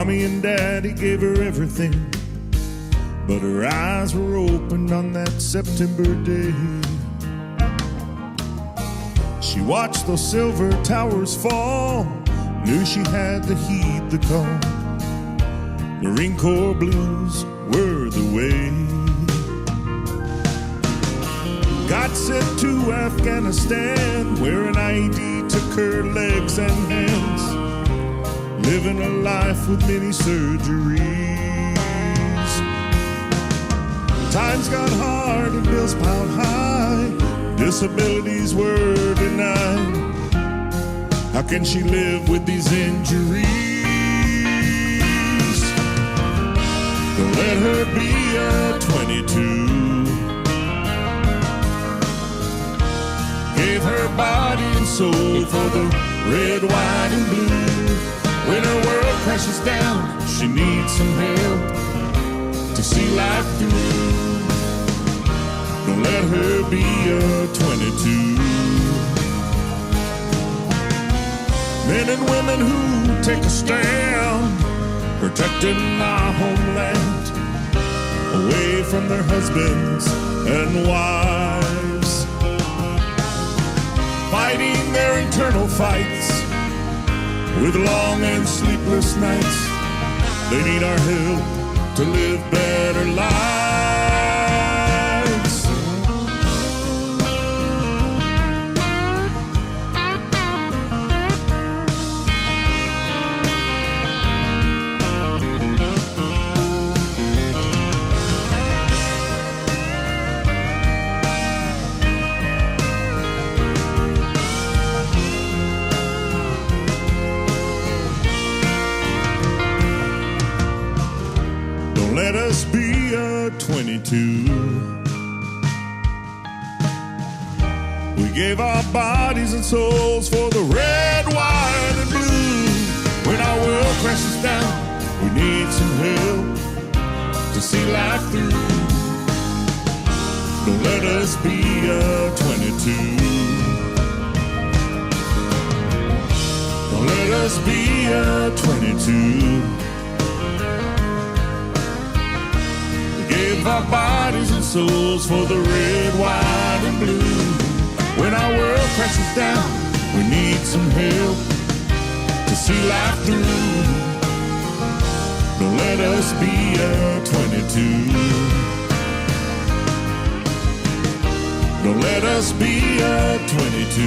Mommy and Daddy gave her everything, but her eyes were opened on that September day. She watched those silver towers fall, knew she had to heed the call. Marine Corps blues were the way. Got sent to Afghanistan, where an IED took her legs and hands, living a life with many surgeries. Times got hard and bills piled high, disabilities were denied. How can she live with these injuries? Don't let her be a 22. Gave her body and soul for the red, white, and blue. When her world crashes down, she needs some help to see life through. Don't let her be a 22. Men and women who take a stand, protecting our homeland, away from their husbands and wives, fighting their internal fights with long and sleepless nights. They need our help to live better lives. Let us be a 22. We gave our bodies and souls for the red, white, and blue. When our world crashes down, we need some help to see life through. Don't let us be a 22. Don't let us be a 22. Give our bodies and souls for the red, white, and blue. When our world crashes down, we need some help to see life through. Don't let us be a 22. Don't let us be a 22.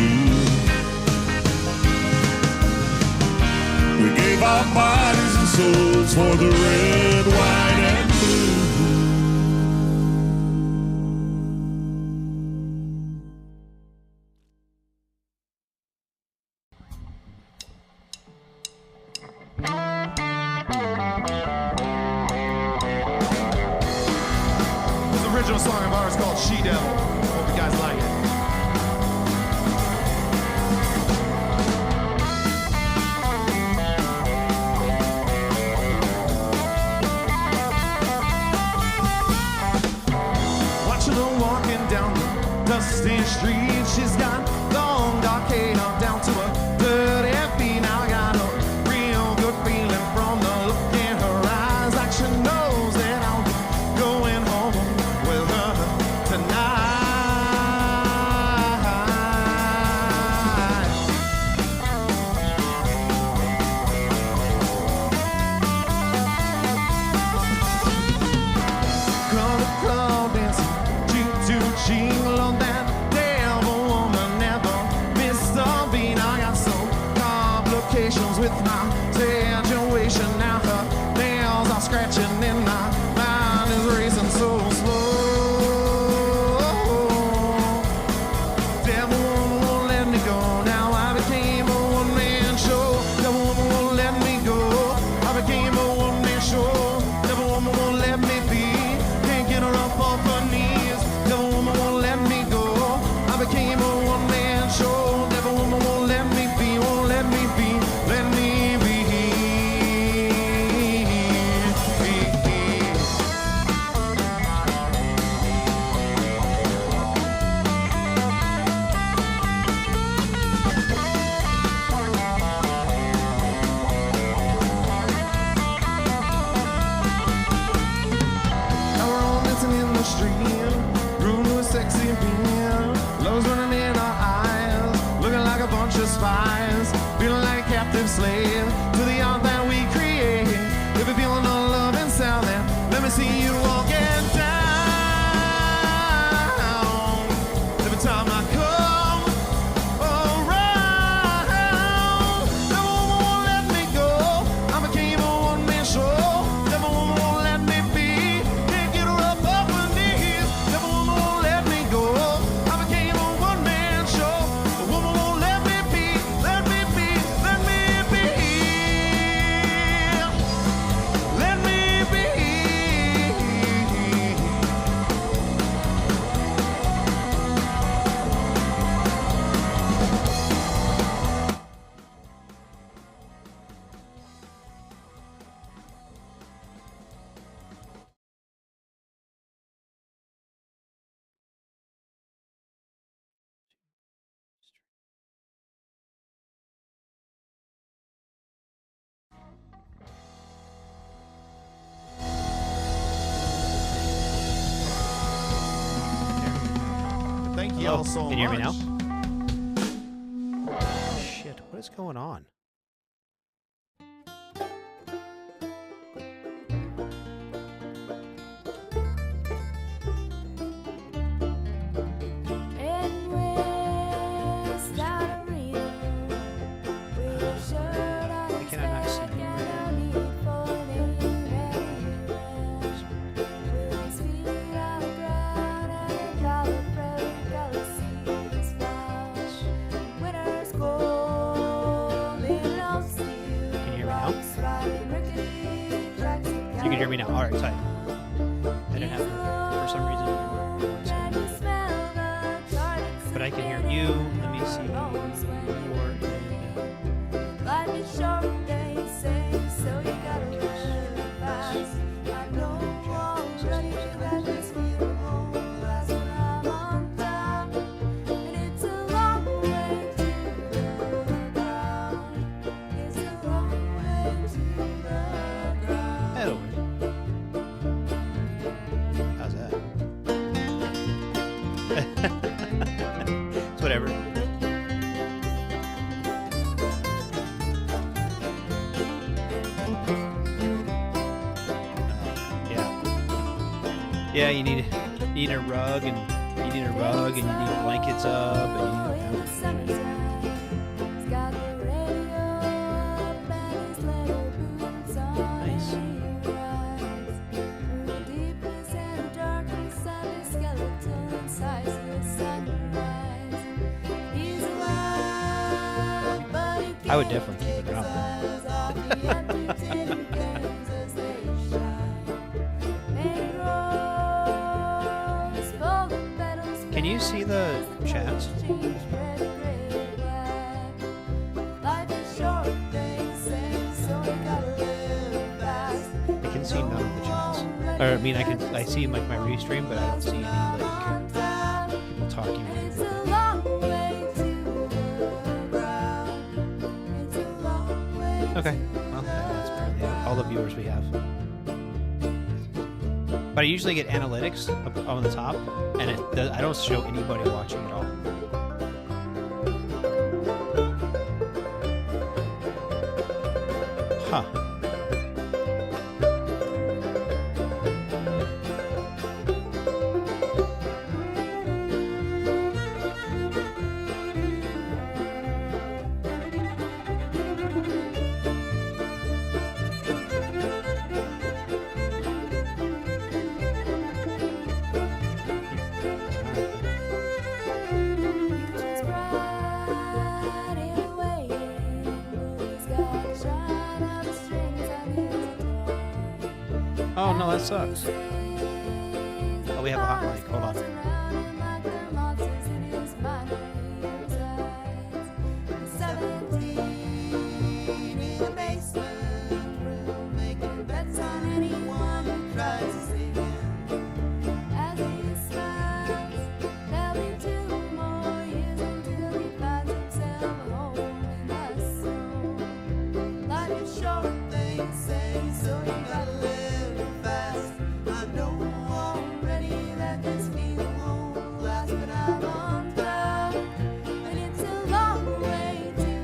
We gave our bodies and souls for the red, white, and blue. Original song of ours called She Devil. Hope you guys like it. Watching her walking down the dusty street, she's got long dark hair down to her dirty feet. Now I got a real good feeling from the look in her eyes, like she knows that I'll be going home with her tonight. Crowd of club dancing, cheek to cheek on that damn sacrifice. Feeling like a captive slave to the art that we create. If you're feeling the love and sound, then let me see you walking down. Every time I come around, never woman won't let me go. I'm a king of one-man show. Never woman won't let me be. Can't get her up off her knees. Never woman won't let me go. I'm a king of one-man show. The woman won't let me be. Let me be. Let me be. Let me be. Thank you all so much. Can you hear me now? Shit, what is going on? Why can I not see you? You can hear me now. All right, tight. I didn't have it for some reason. But I can hear you. Let me see. Hello. How's that? It's whatever. Yeah, you need a rug and you need blankets up and nice. I would definitely keep it around. Can you see the chats? I can see none of the chats. Or I mean, I see like my restream, but I don't see any like people talking. Okay, well that's apparently all the viewers we have. But I usually get analytics up on the top, and I don't show anybody watching at all. Huh. Oh no, that sucks. Oh, we have a hot mic. Hold on. But I'm on top, and it's a long way to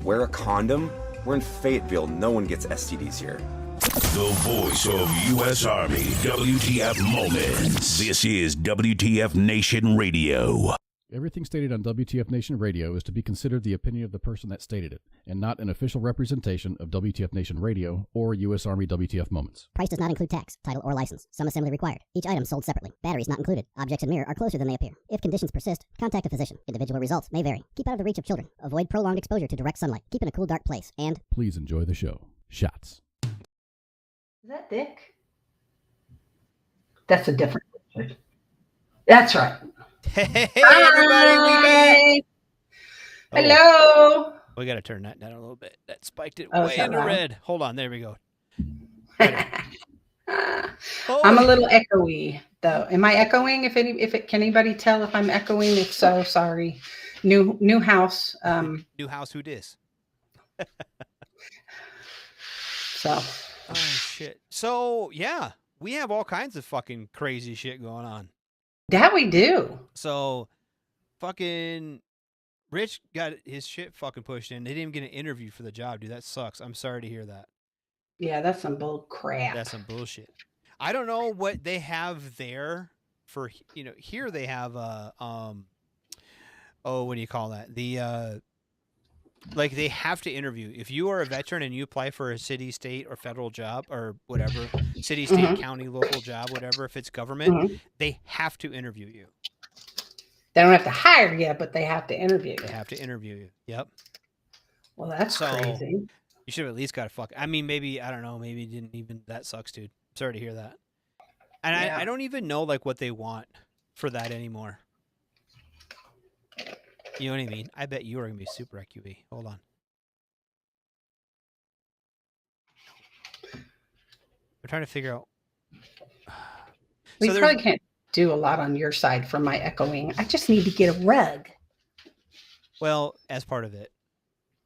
Wear a condom? We're in Fayetteville. No one gets STDs here. The voice of U.S. Army, WTF Moments. This is WTF Nation Radio. Everything stated on WTF Nation Radio is to be considered the opinion of the person that stated it, and not an official representation of WTF Nation Radio or U.S. Army WTF Moments. Price does not include tax, title, or license. Some assembly required. Each item sold separately. Batteries not included. Objects in mirror are closer than they appear. If conditions persist, contact a physician. Individual results may vary. Keep out of the reach of children. Avoid prolonged exposure to direct sunlight. Keep in a cool, dark place. And Please enjoy the show. Shots. Is that Dick? That's a different Richard. That's right. Hey, everybody, we back. Hello. We got to turn that down a little bit. That spiked it Oh, is way that into loud? red. Hold on, there we go. I'm a little echoey though. Am I echoing? Can anybody tell if I'm echoing? If so, sorry. New house. New house, who dis? So Oh shit. So yeah, we have all kinds of fucking crazy shit going on. that we do. So fucking Rich got his shit fucking pushed in. They didn't even get an interview for the job, dude. That sucks. I'm sorry to hear that. Yeah, that's some bull crap. That's some bullshit. I don't know what they have there for, here they have what do you call that? The like they have to interview. If you are a veteran and you apply for a city, state, or federal job or whatever, city, state, county, local job, whatever, if it's government, they have to interview you. They don't have to hire you, but they have to interview They you. have to interview you. Yep. Well, that's So- crazy. You should have at least got a fuck. I mean, maybe, I don't know, maybe it didn't even, that sucks, dude. Sorry to hear that. And Yeah. I don't even know like what they want for that anymore. You know what I mean? I bet you are going to be super IQB. Hold on. We're trying to figure out. We So there's- probably can't do a lot on your side from my echoing. I just need to get a rug. Well, as part of it.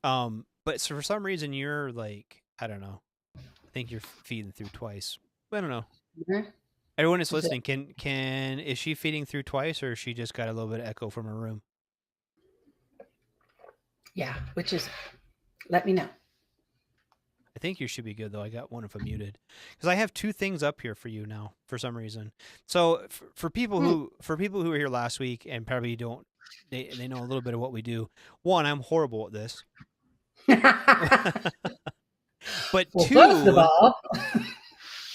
But so for some reason you're like, I don't know. I think you're feeding through twice. I don't know. Mhm. Everyone that's Is it- listening, is she feeding through twice or she just got a little bit of echo from her room? Yeah, which is, let me know. I think you should be good though. I got one of them muted because I have two things up here for you now for some reason. So for people who were here last week and probably don't, they know a little bit of what we do. One, I'm horrible at this. But Well, first of all,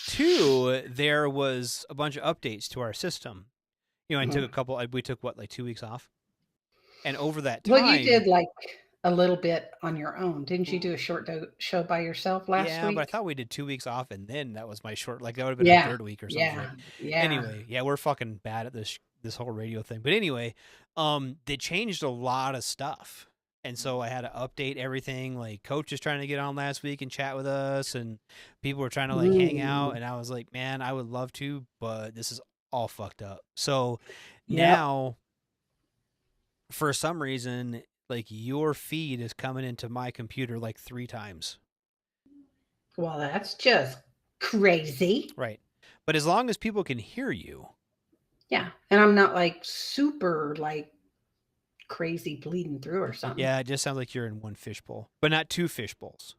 two, there was a bunch of updates to our system. I took a couple. We took what, like 2 weeks off, and over that time, well, you did like a little bit on your own, didn't you? Do a short show by yourself last yeah, week? but I thought we did 2 weeks off, and then that was my short. Like that would have been Yeah, a third week or something. yeah, yeah. Anyway, yeah, we're fucking bad at this whole radio thing. But anyway, they changed a lot of stuff. And so I had to update everything. Like Coach is trying to get on last week and chat with us, and people were trying to like hang out. And I was like, man, I would love to, but this is all fucked up. So now, for some reason, like your feed is coming into my computer like 3 times. Well, that's just crazy. Right. But as long as people can hear you. Yeah, and I'm not like super like crazy bleeding through or something. Yeah, it just sounds like you're in one fishbowl, but not 2 fishbowls.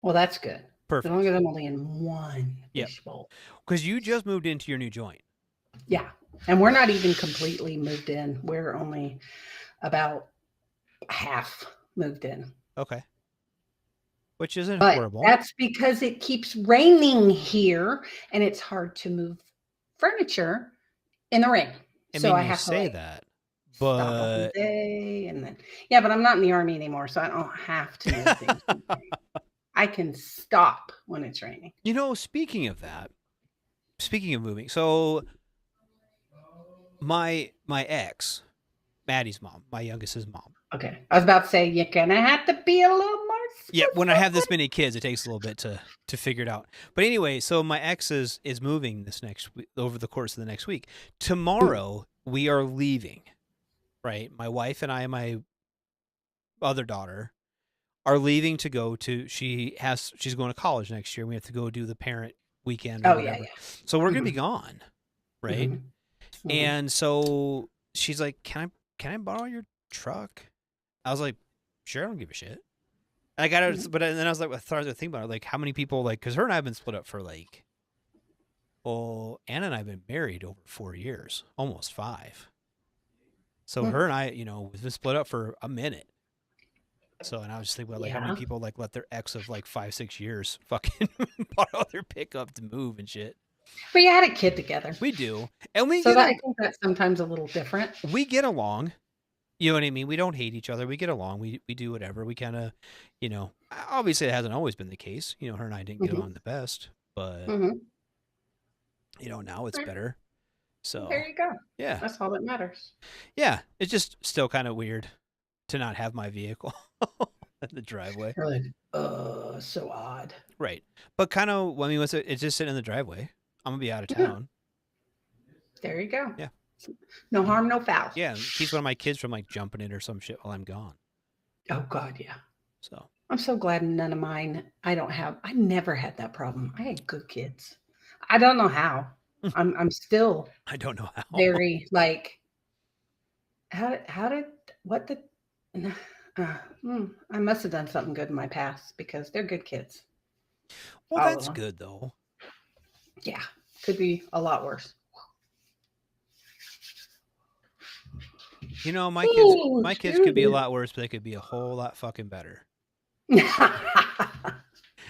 Well, that's good. Perfect. As long as I'm only in one Yep. fishbowl. Because you just moved into your new joint. Yeah, and we're not even completely moved in. We're only about half moved in. Okay. Which isn't But horrible. that's because it keeps raining here, and it's hard to move furniture in the rain. I so mean, I you have say to that, stop a whole but day, and then but I'm not in the army anymore, so I don't have to move things. in the rain. I can stop when it's raining. speaking of moving, so my ex, Maddie's mom, my youngest's mom. Okay, I was about to say you're gonna have to be a little more. Yeah, when I have this many kids, it takes a little bit to figure it out. But anyway, so my ex is moving this next week, over the course of the next week. Tomorrow we are leaving. Right, my wife and I and my other daughter are leaving to go to. She's going to college next year. We have to go do the parent weekend. Or whatever. So we're gonna be gone, right? Mhm. And so she's like, "Can I borrow your truck?" I was like, "Sure, I don't give a shit." And I got it, but then I was like, I started to think about it, like how many people, like, because her and I have been split up for like, well, Anna and I have been married over 4 years, almost 5. So her and I, we've been split up for a minute. So, and I was just thinking about like how many people like let their ex of like 5-6 years fucking borrow their pickup to move and shit. But you had a kid together. We do, and we I think that's sometimes a little different. We get along. You know what I mean? We don't hate each other. We get along. We do whatever. We kind of, obviously it hasn't always been the case. Her and I didn't get along the best, but now it's better. So there you go. Yeah, that's all that matters. Yeah, it's just still kind of weird to not have my vehicle in the driveway. You're like, so odd. Right, but kind of. I mean, it's just sitting in the driveway. I'm gonna be out of town. There you go. Yeah. No harm, no foul. Yeah, keeps one of my kids from like jumping it or some shit while I'm gone. Oh God, yeah. So I'm so glad none of mine. I never had that problem. I had good kids. I don't know how. I'm still. I don't know how. Very like. I must have done something good in my past because they're good kids. Well, that's good though. Yeah, could be a lot worse. My kids could be a lot worse, but they could be a whole lot fucking better. Does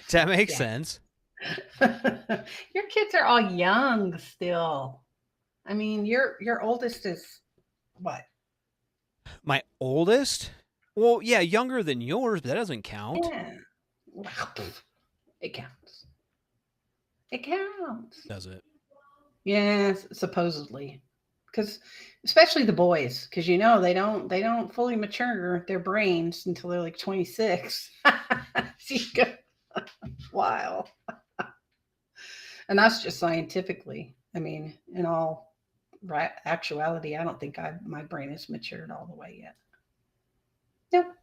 that make sense? Your kids are all young still. I mean, your oldest is what? My oldest? Well, yeah, younger than yours, but that doesn't count. Yeah. It counts. It counts. Does it? Yes, supposedly. Because especially the boys, because they don't fully mature their brains until they're like 26. Wow. And that's just scientifically. I mean, in all actuality, I don't think my brain has matured all the way yet. Nope.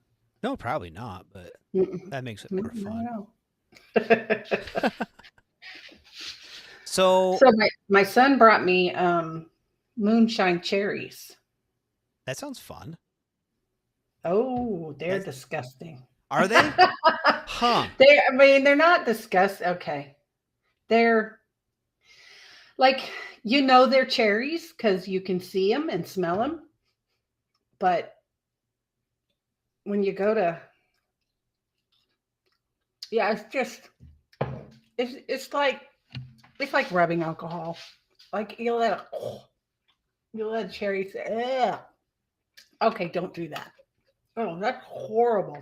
No, probably not, but that makes it more fun. So my son brought me moonshine cherries. That sounds fun. Oh, they're disgusting. Are they? Huh. They're not disgusting. Okay. They're like, they're cherries because you can see them and smell them. But when you go to, it's like rubbing alcohol. Like you let cherries. Ugh. Okay, don't do that. Oh, that's horrible.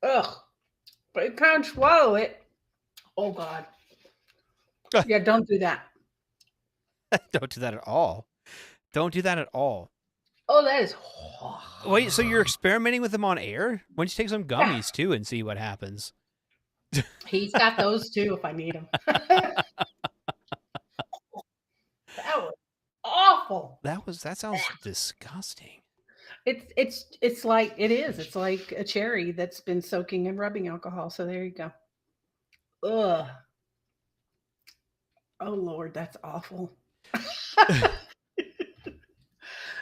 Ugh. But you can't swallow it. Oh God. Yeah, don't do that. Don't do that at all. Don't do that at all. Oh, that is. Wait, so you're experimenting with them on air? Why don't you take some gummies too and see what happens? He's got those too if I need them. That was awful. That sounds disgusting. It's like it is. It's like a cherry that's been soaking in rubbing alcohol. So there you go. Ugh. Oh Lord, that's awful.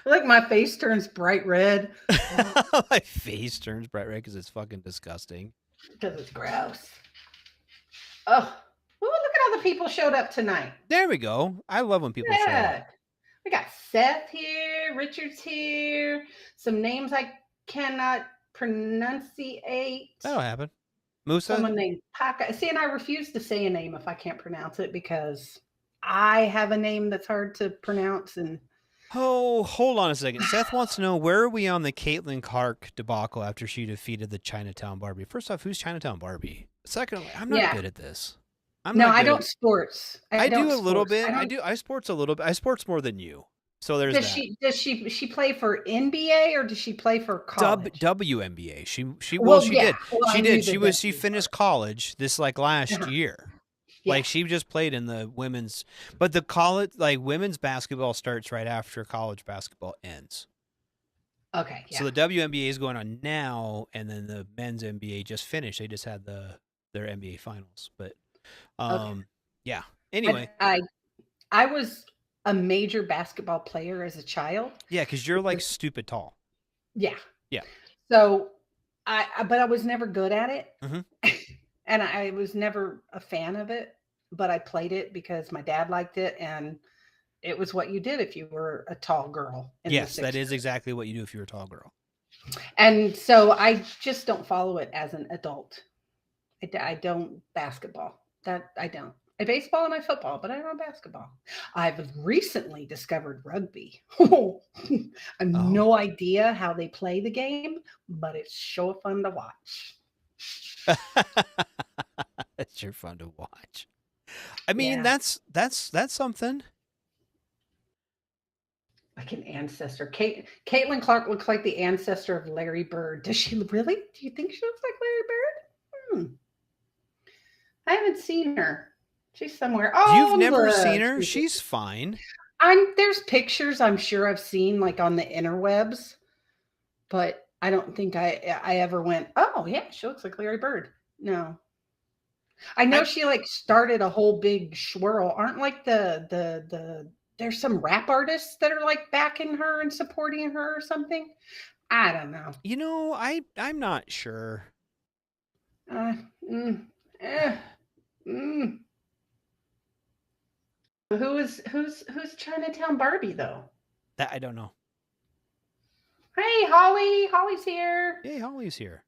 Like my face turns bright red. My face turns bright red because it's fucking disgusting. Because it's gross. Oh, look at all the people showed up tonight. There we go. I love when people show up. We got Seth here, Richard's here, some names I cannot pronunciate. That'll happen. Musa? Someone named Paka. See, and I refuse to say a name if I can't pronounce it because I have a name that's hard to pronounce. And oh, hold on a second. Seth wants to know, where are we on the Caitlin Clark debacle after she defeated the Chinatown Barbie? First off, who's Chinatown Barbie? Secondly, I'm not good at this. I don't sports. I do a little bit. I sports a little bit. I sports more than you. So there's that. Does she play for NBA or does she play for college? WNBA. She did. Well, she did. She finished college this last year. Yeah. Like she just played in the women's, but the college women's basketball starts right after college basketball ends. Okay. Yeah. So the WNBA is going on now, and then the men's NBA just finished. They just had their NBA finals, but yeah. Anyway, I was a major basketball player as a child. Yeah, because you're stupid tall. Yeah. Yeah. So But I was never good at it. Mhm. And I was never a fan of it, but I played it because my dad liked it, and it was what you did if you were a tall girl in the Yes, that sixth is grade. exactly what you do if you're a tall girl. And so I just don't follow it as an adult. I don't basketball. That I don't. I baseball and I football, but I don't basketball. I've recently discovered rugby. I have no idea how they play the game, but it's sure fun to watch. It's sure fun to watch. I mean, Yeah. that's something. Like an ancestor. Caitlin Clark looks like the ancestor of Larry Bird. Does she really? Do you think she looks like Larry Bird? I haven't seen her. She's somewhere. Oh, You've never look. seen her? She's fine. There's pictures I'm sure I've seen like on the interwebs, but I don't think I ever went, oh yeah, she looks like Larry Bird. No. I know she like started a whole big swirl. Aren't like the there's some rap artists that are like backing her and supporting her or something. I don't know. You know, I'm not sure. Who's Chinatown Barbie though? That I don't know. Hey, Holly. Holly's here. Hey, Holly's here.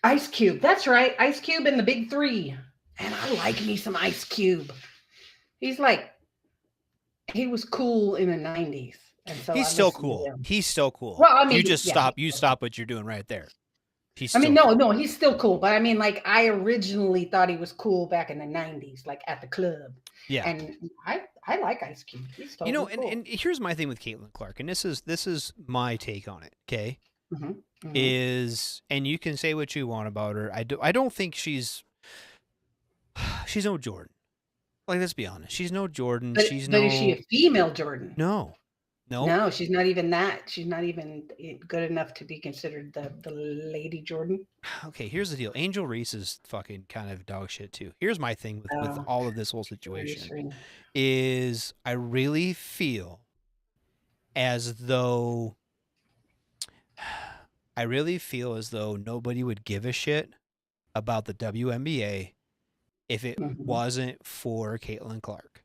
Ice Cube. That's right. Ice Cube and the Big Three. And I like me some Ice Cube. He was cool in the 90s. And so He's still cool. He's still cool. Well, I mean, you just yeah, stop. You stop what you're doing right there. No, he's still cool. But I mean, like, I originally thought he was cool back in the 90s, like at the club. Yeah. And I like Ice Cube. He's totally cool. And here's my thing with Caitlin Clark, and this is my take on it. Okay, Mm-hmm. is, and you can say what you want about her. I don't think she's no Jordan. Like, let's be honest, she's no Jordan. But is she a female Jordan? No, No, she's not even that. She's not even good enough to be considered the lady Jordan. Okay, here's the deal. Angel Reese is fucking kind of dog shit too. Here's my thing with all of this whole situation is I really feel as though nobody would give a shit about the WNBA if it wasn't for Caitlin Clark.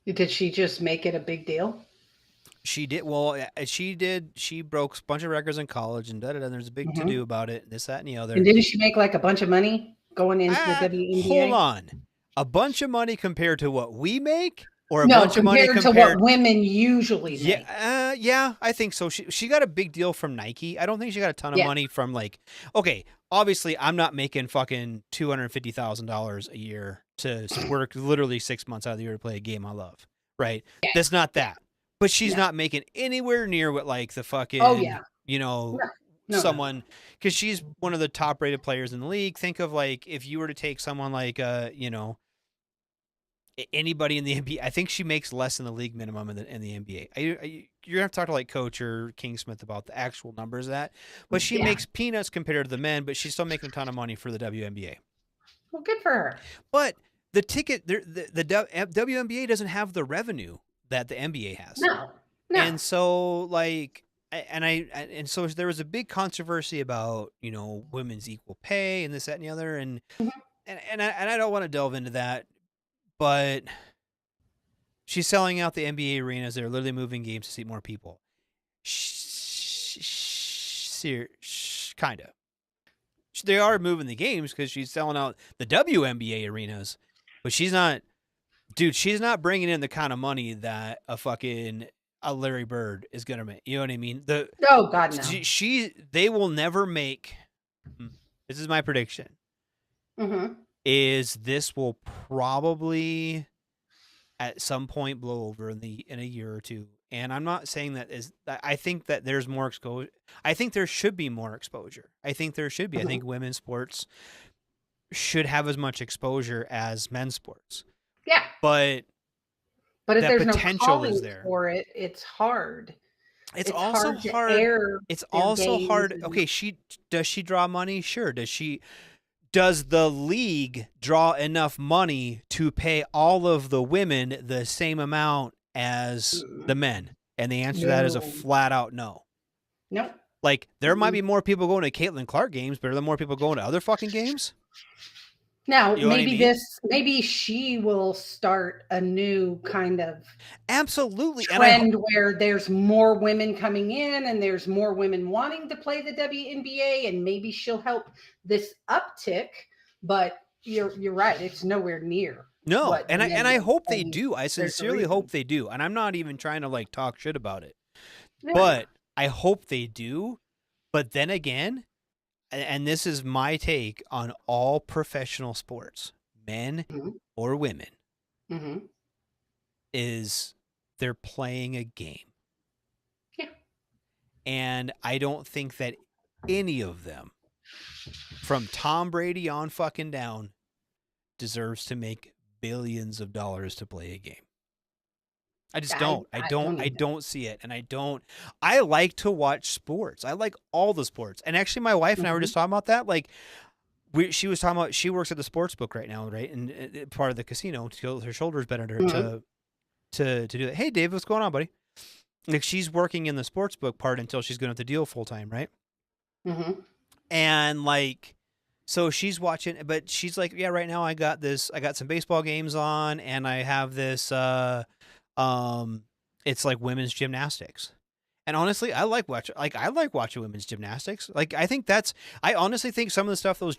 Did she just make it a big deal? She did. Well, she did. She broke a bunch of records in college and da-da-da. There's a big to-do about it, this, that, and the other. And didn't she make like a bunch of money going into the WNBA? Hold on. A bunch of money compared to what we make? Or a bunch of money compared to what women usually make. Yeah, I think so. She got a big deal from Nike. I don't think she got a ton of money from, like, okay, obviously I'm not making fucking $250,000 a year to work literally 6 months out of the year to play a game I love, right? Yeah. That's not that. But she's not making anywhere near what, like, the fucking, someone, because she's one of the top rated players in the league. Think of, like, if you were to take someone like, anybody in the NBA, I think she makes less than the league minimum in the NBA. You're going to have to talk to, like, Coach or King Smith about the actual numbers of that. But she makes peanuts compared to the men, but she's still making a ton of money for the WNBA. Well, good for her. But the ticket, the WNBA doesn't have the revenue that the NBA has. No. And so, like, and so there was a big controversy about, women's equal pay and this, that, and the other. And I don't want to delve into that. But she's selling out the NBA arenas. They're literally moving games to seat more people. Kind of. They are moving the games because she's selling out the WNBA arenas. But she's not bringing in the kind of money that a Larry Bird is going to make. You know what I mean? Oh, God, no. They will never make, this is my prediction. Mm-hmm. Is this will probably at some point blow over in a year or two. And I'm not saying I think that there's more exposure. I think there should be more exposure. I think there should be. I think women's sports should have as much exposure as men's sports. Yeah. But if there's potential no calling is there for it, it's hard. It's also hard. It's also hard. Okay, does she draw money? Sure. Does the league draw enough money to pay all of the women the same amount as the men? And the answer to that is a flat out no. Nope. Like, there might be more people going to Caitlin Clark games, but are there more people going to other fucking games? Now, You know what I maybe mean? maybe she will start a new kind of Absolutely. trend where there's more women coming in and there's more women wanting to play the WNBA, and maybe she'll help this uptick. But you're right; it's nowhere near. No, what and the I NBA hope they and do. I there's a sincerely reason. hope they do. And I'm not even trying to like talk shit about it. Yeah. But I hope they do. But then again, and this is my take on all professional sports, men Mhm. or women, Mhm. is they're playing a game. Yeah. And I don't think that any of them, from Tom Brady on fucking down, deserves to make billions of dollars to play a game. I just don't. I don't see it. And I like to watch sports. I like all the sports. And actually my wife and I were just talking about that. Like, she was talking about, she works at the sports book right now, right? And part of the casino, her shoulder's better to do it. Hey, Dave, what's going on, buddy? Like, she's working in the sports book part until she's going to have to deal full time, right? Mm-hmm. And like, so she's watching, but she's like, yeah, right now I got some baseball games on, and I have this, it's like women's gymnastics. And honestly, I like watching women's gymnastics. Like, I honestly think some of the stuff those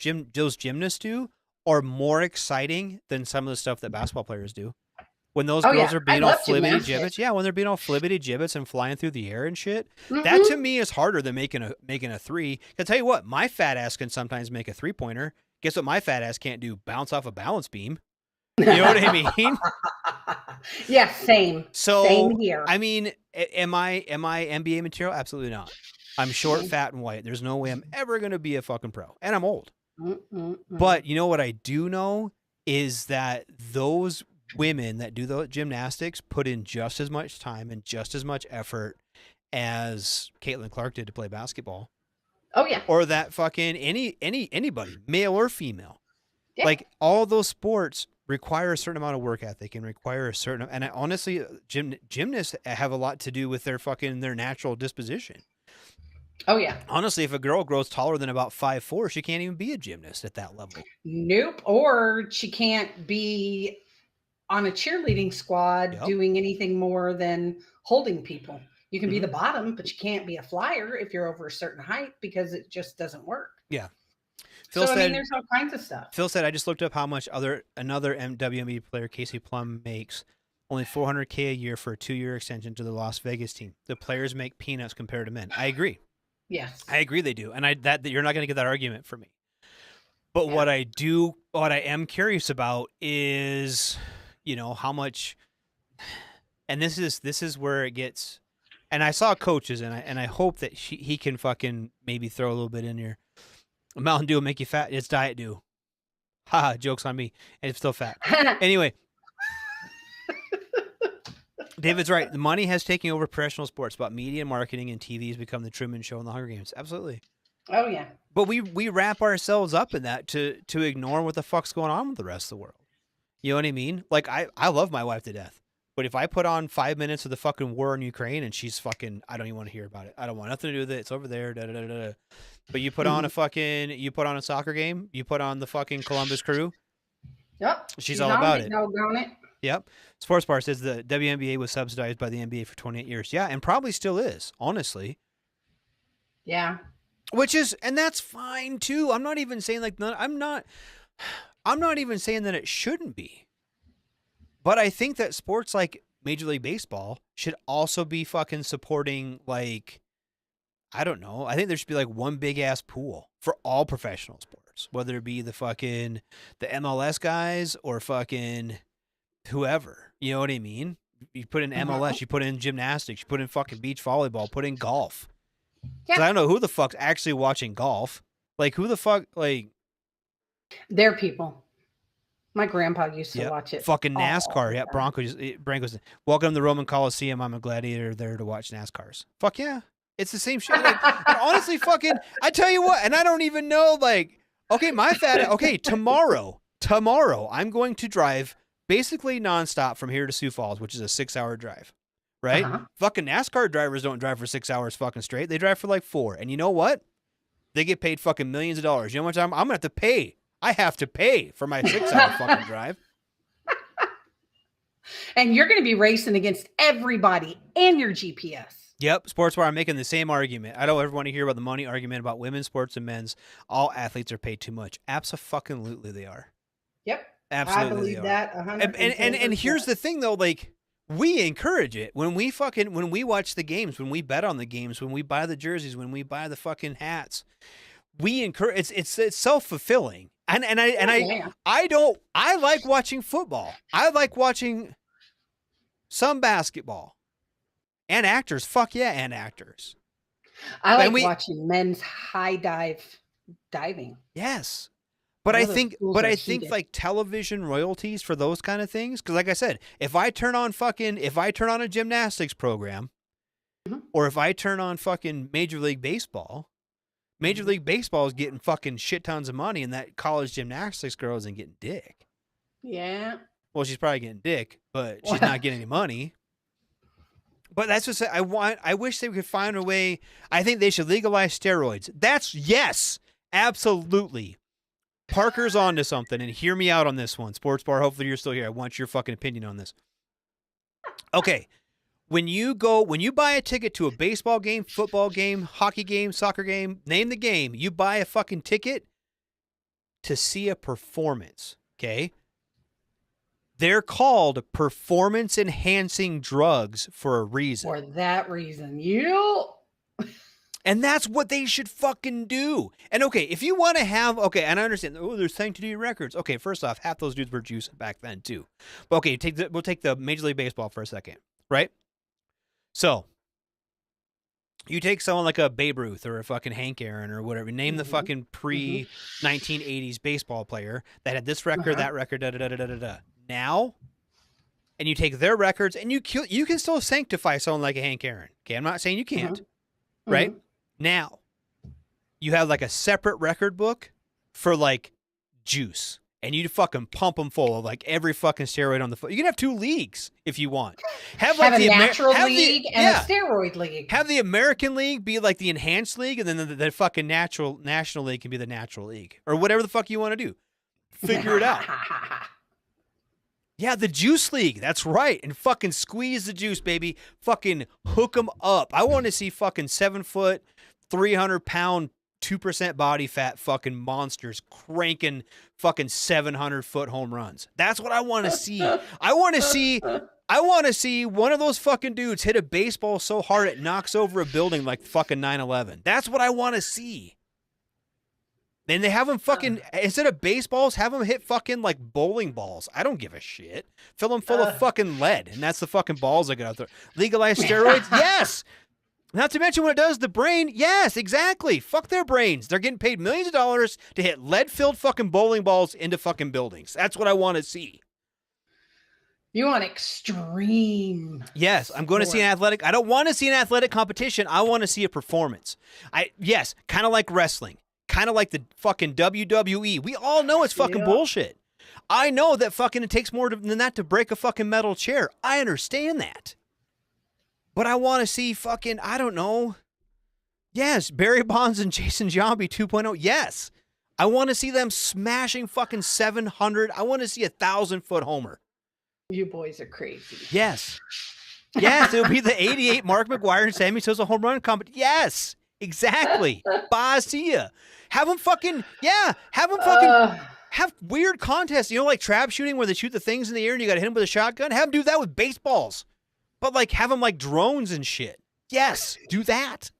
gymnasts do are more exciting than some of the stuff that basketball players do. When those girls are being all flibbity gibbets, when they're being all flibbity gibbets and flying through the air and shit, that to me is harder than making a three. I'll tell you what, my fat ass can sometimes make a 3-pointer. Guess what my fat ass can't do? Bounce off a balance beam. You know what I mean? Yeah, same. So, same here. I mean, am I NBA material? Absolutely not. I'm short, fat, and white. There's no way I'm ever going to be a fucking pro. And I'm old. But you know what I do know is that those women that do the gymnastics put in just as much time and just as much effort as Caitlin Clark did to play basketball. Oh yeah. Or that fucking anybody, male or female. Yeah. Like, all those sports require a certain amount of work ethic and require a certain, and honestly, gymnasts have a lot to do with their natural disposition. Oh yeah. Honestly, if a girl grows taller than about 5'4", she can't even be a gymnast at that level. Nope. Or she can't be on a cheerleading squad doing anything more than holding people. You can be the bottom, but you can't be a flyer if you're over a certain height, because it just doesn't work. Yeah. Phil said, I mean, there's all kinds of stuff. Phil said, I just looked up how much another WNBA player, Casey Plum, makes. Only $400K a year for a 2-year extension to the Las Vegas team. The players make peanuts compared to men. I agree. Yes. I agree they do. And that you're not going to get that argument from me. But what I am curious about is, you know, how much, and this is where it gets, and I saw coaches, and I hope that he can fucking maybe throw a little bit in here. Mountain Dew will make you fat. It's Diet Dew. Haha, joke's on me. And it's still fat. Anyway. David's right. The money has taken over professional sports. About media and marketing, and TV has become the Truman Show and the Hunger Games. Absolutely. Oh, yeah. But we wrap ourselves up in that to ignore what the fuck's going on with the rest of the world. You know what I mean? Like, I love my wife to death. But if I put on 5 minutes of the fucking war in Ukraine and she's fucking, I don't even want to hear about it. I don't want nothing to do with it. It's over there. Da, da, da, da. But you put on a soccer game. You put on the fucking Columbus Crew. Yep. She's all about it. Doggone it. Yep. Sports Bar says the WNBA was subsidized by the NBA for 28 years. Yeah, and probably still is, honestly. Yeah. And that's fine too. I'm not even saying I'm not even saying that it shouldn't be. But I think that sports like Major League Baseball should also be fucking supporting, like, I don't know. I think there should be like one big ass pool for all professional sports, whether it be the MLS guys or fucking whoever. You know what I mean? You put in MLS, you put in gymnastics, you put in fucking beach volleyball, put in golf. Yeah. I don't know who the fuck's actually watching golf. Like, who the fuck, like. They're people. My grandpa used to watch it. Fucking NASCAR. Yeah, Broncos. Welcome to the Roman Coliseum. I'm a gladiator there to watch NASCARs. Fuck yeah. It's the same shit. Like, honestly, fucking, I tell you what, and I don't even know, like, tomorrow, I'm going to drive basically nonstop from here to Sioux Falls, which is a 6-hour drive, right? Uh-huh. Fucking NASCAR drivers don't drive for 6 hours fucking straight. They drive for like 4. And you know what? They get paid fucking millions of dollars. You know how much I'm going to have to pay? I have to pay for my 6-hour fucking drive. And you're going to be racing against everybody and your GPS. Yep, sports bar. I'm making the same argument. I don't ever want to hear about the money argument about women's sports and men's. All athletes are paid too much. Absolutely, they are. Yep. Absolutely, I believe they are. that 100%. And here's the thing though, like we encourage it when we watch the games, when we bet on the games, when we buy the jerseys, when we buy the fucking hats. We encourage. It's self-fulfilling. I like watching football. I like watching some basketball. And actors. Fuck yeah, and actors. I like watching men's high diving. Yes. But I think like television royalties for those kind of things, because like I said, if I turn on a gymnastics program, or if I turn on fucking Major League Baseball, Major League Baseball is getting fucking shit tons of money, and that college gymnastics girl isn't getting dick. Yeah. Well, she's probably getting dick, but she's not getting any money. But that's just I wish they could find a way. I think they should legalize steroids. Yes, absolutely. Parker's on to something, and hear me out on this one. Sports bar, hopefully you're still here. I want your fucking opinion on this. Okay. When you buy a ticket to a baseball game, football game, hockey game, soccer game, name the game, you buy a fucking ticket to see a performance, okay? They're called performance-enhancing drugs for a reason. For that reason. And that's what they should fucking do. And okay, if you want to have, and I understand, there's sanctity records. Okay, first off, half those dudes were juicing back then too. But okay, we'll take the Major League Baseball for a second, right? So, you take someone like a Babe Ruth or a fucking Hank Aaron or whatever. Name the fucking pre-1980s baseball player that had this record, that record, da-da-da-da-da-da. Now, and you take their records, and you can still sanctify someone like a Hank Aaron. Okay, I'm not saying you can't, right? Now, you have like a separate record book for like juice. And you fucking pump them full of like every fucking steroid on the foot. You can have 2 leagues if you want. Have like a natural league and a steroid league. Have the American League be like the enhanced league, and then the fucking national league can be the natural league, or whatever the fuck you want to do. Figure it out. Yeah, the juice league. That's right. And fucking squeeze the juice, baby. Fucking hook them up. I want to see fucking 7 foot, 300-pound. 2% body fat fucking monsters cranking fucking 700-foot home runs. That's what I want to see. I want to see one of those fucking dudes hit a baseball so hard it knocks over a building like fucking 9/11. That's what I want to see. Then they have them fucking, instead of baseballs, have them hit fucking like bowling balls. I don't give a shit. Fill them full of fucking lead, and that's the fucking balls that get out there. Legalize steroids? Yes. Not to mention what it does to the brain. Yes, exactly. Fuck their brains. They're getting paid millions of dollars to hit lead-filled fucking bowling balls into fucking buildings. That's what I want to see. You want extreme. Yes, I'm going to see an athletic. I don't want to see an athletic competition. I want to see a performance. Yes, kind of like wrestling. Kind of like the fucking WWE. We all know it's fucking bullshit. I know that fucking it takes more than that to break a fucking metal chair. I understand that. But I want to see fucking, I don't know. Yes, Barry Bonds and Jason Zombie 2.0. Yes. I want to see them smashing fucking 700. I want to see 1,000-foot homer. You boys are crazy. Yes. Yes, it would be the 88 Mark McGwire and Sammy Sosa home run competition. Yes, exactly. Basia. Have them fucking, have weird contests. You know, like trap shooting where they shoot the things in the air and you got to hit them with a shotgun? Have them do that with baseballs. But, like, have them, like, drones and shit. Yes, do that.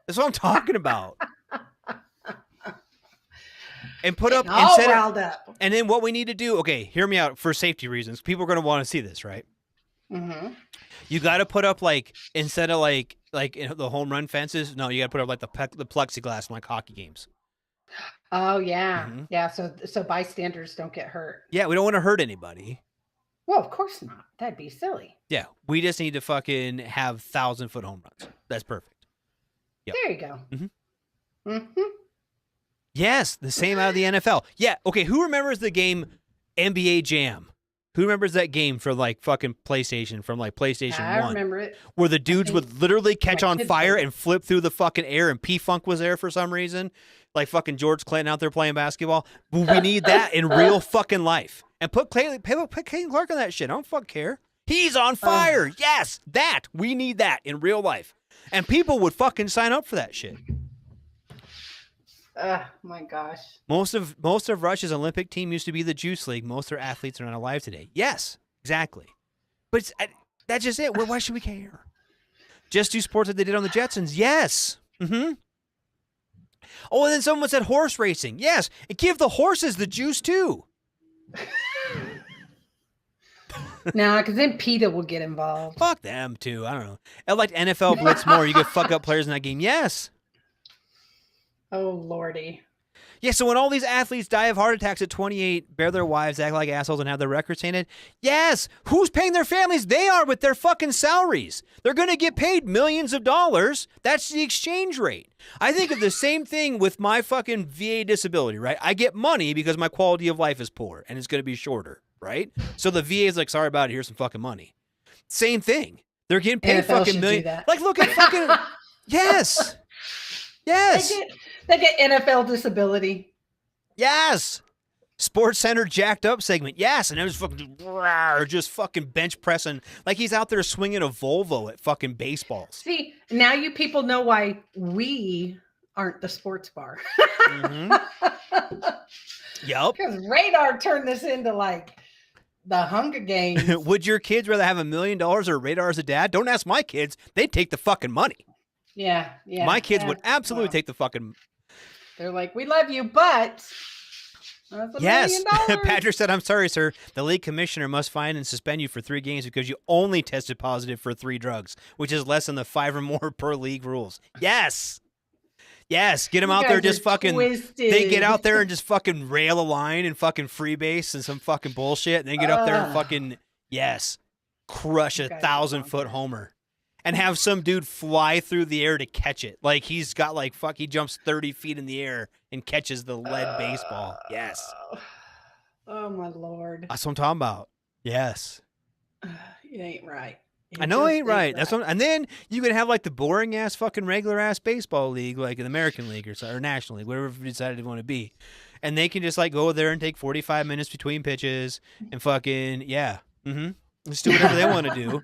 That's what I'm talking about. And put up... all riled up. And then what we need to do... Okay, hear me out for safety reasons. People are going to want to see this, right? Mm-hmm. You got to put up, like, instead of, like the home run fences, no, you got to put up, like, the plexiglass in, like, hockey games. Oh, yeah. Mm-hmm. Yeah, so bystanders don't get hurt. Yeah, we don't want to hurt anybody. Well, of course not. That'd be silly. Yeah, we just need to fucking have 1,000-foot home runs. That's perfect. Yep. There you go. Mm-hmm. Mm-hmm. Yes, the same out of the NFL. Yeah, okay, who remembers the game NBA Jam? Who remembers that game from like fucking PlayStation, from like PlayStation I 1? remember it. Where the dudes would literally catch my on kids fire played it. and flip through the fucking air, and P-Funk was there for some reason. Like fucking George Clinton out there playing basketball. We need that in real fucking life. And put Clayton Clark on that shit. I don't fucking care. He's on fire. Yes, that. We need that in real life. And people would fucking sign up for that shit. My gosh. Most of Russia's Olympic team used to be the Juice League. Most of their athletes are not alive today. Yes, exactly. But that's just it. Well, why should we care? Just do sports like they did on the Jetsons. Yes. Mm-hmm. Oh, and then someone said horse racing. Yes, and give the horses the juice too. No, because then PETA will get involved. Fuck them too. I don't know. I like NFL Blitz more. You get fuck up players in that game. Yes. Oh, Lordy. Yeah, so when all these athletes die of heart attacks at 28, bear their wives, act like assholes, and have their records tainted, yes, who's paying their families? They are with their fucking salaries. They're going to get paid millions of dollars. That's the exchange rate. I think of the same thing with my fucking VA disability, right? I get money because my quality of life is poor, and it's going to be shorter, right? So the VA is like, sorry about it, here's some fucking money. Same thing. They're getting paid NFL fucking should millions. do that. Like, look at fucking... Yes. Yes. They get NFL disability. Yes. Sports Center jacked up segment. Yes. And it was fucking just fucking bench pressing like he's out there swinging a Volvo at fucking baseballs. See, now you people know why we aren't the sports bar. Mm-hmm. Yep. Because Radar turned this into like the Hunger Games. Would your kids rather have $1 million or Radar as a dad? Don't ask my kids. They'd take the fucking money. Yeah. My kids would absolutely take the fucking... They're like, we love you, but... That's $1 Yes. million. Patrick said, I'm sorry, sir. The league commissioner must fine and suspend you for 3 games because you only tested positive for 3 drugs, which is less than the 5 or more per league rules. Yes. Yes. Get them out there just fucking... Twisted. They get out there and just fucking rail a line and fucking freebase and some fucking bullshit. And then get up there and fucking... Yes. Crush a 1,000-foot homer. And have some dude fly through the air to catch it. Like he's got like he jumps 30 feet in the air and catches the lead baseball. Yes. Oh my Lord. That's what I'm talking about. Yes. It ain't right. I know it ain't right. That's what, and then you can have like the boring ass fucking regular ass baseball league, like an American league or National League, whatever you decided to want to be. And they can just like go there and take 45 minutes between pitches and fucking, yeah. Mm-hmm. Just do whatever they want to do.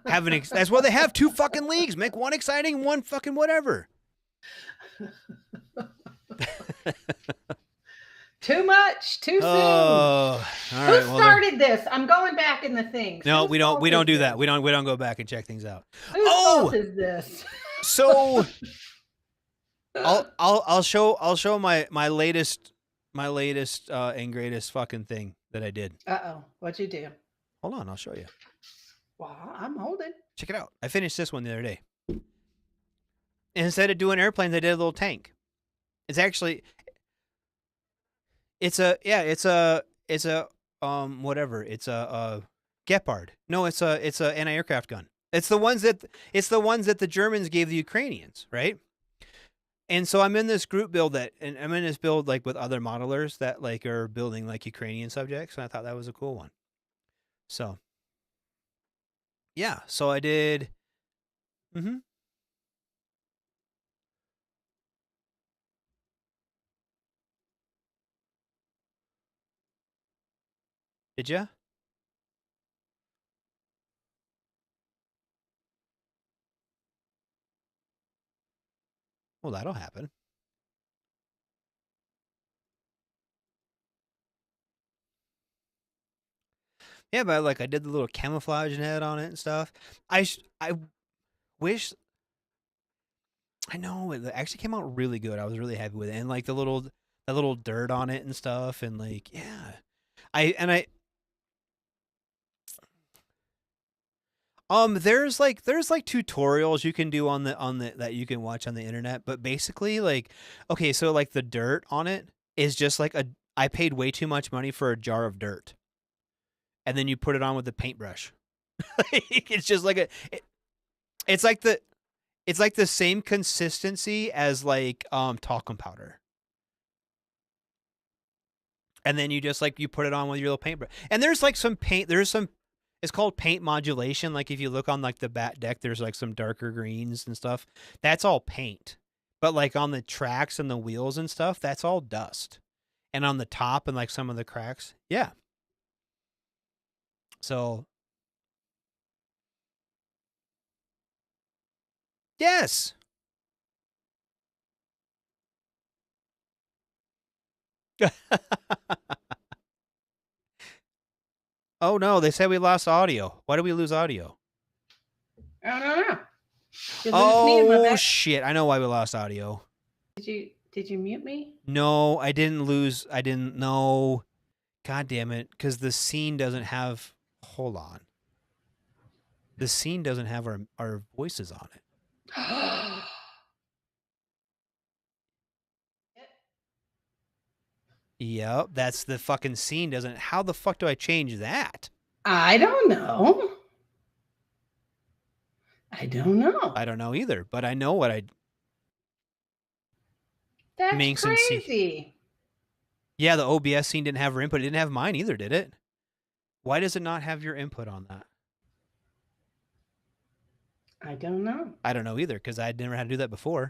That's why they have 2 fucking leagues. Make one exciting, one fucking whatever. Too much, too soon. Oh, all right. Who started this? I'm going back in the things. No, Whose we don't. fault We don't is do that. this? We don't go back and check things out. Whose fault is this? So I'll show my latest and greatest fucking thing that I did. What'd you do? Hold on, I'll show you. Well, I'm holding. Check it out. I finished this one the other day. And instead of doing airplanes, I did a little tank. It's actually, it's a Gepard. No, it's a anti-aircraft gun. It's the ones that the Germans gave the Ukrainians, right? And so I'm in this group build and I'm in this build like with other modelers that like are building like Ukrainian subjects, and I thought that was a cool one. So, yeah. So I did. Mm-hmm. Did ya? Well, that'll happen. Yeah, but like I did the little camouflage net on it and stuff. I wish. I know it actually came out really good. I was really happy with it, and like the little dirt on it and stuff, and like yeah, there's like tutorials you can do on the that you can watch on the internet, but basically like okay, so like the dirt on it is just like I paid way too much money for a jar of dirt. And then you put it on with the paintbrush. It's just like it's like the same consistency as like talcum powder. And then you just like you put it on with your little paintbrush. And there's like some paint. There's some. It's called paint modulation. Like if you look on like the back deck, there's like some darker greens and stuff. That's all paint. But like on the tracks and the wheels and stuff, that's all dust. And on the top and like some of the cracks, yeah. So yes. Oh no, they said we lost audio. Why did we lose audio? I don't know. You lose me in my Oh back. shit! I know why we lost audio. Did you mute me? No, I didn't lose. I didn't know. God damn it! Because the scene doesn't have. Hold on. The scene doesn't have our voices on it. Yep, that's the fucking scene. Doesn't. How the fuck do I change that? I don't know. I don't know. I don't know either. But I know what I. That's Minx and C. crazy. Yeah, the OBS scene didn't have her input. It didn't have mine either, did it? Why does it not have your input on that? I don't know. I don't know either because I'd never had to do that before.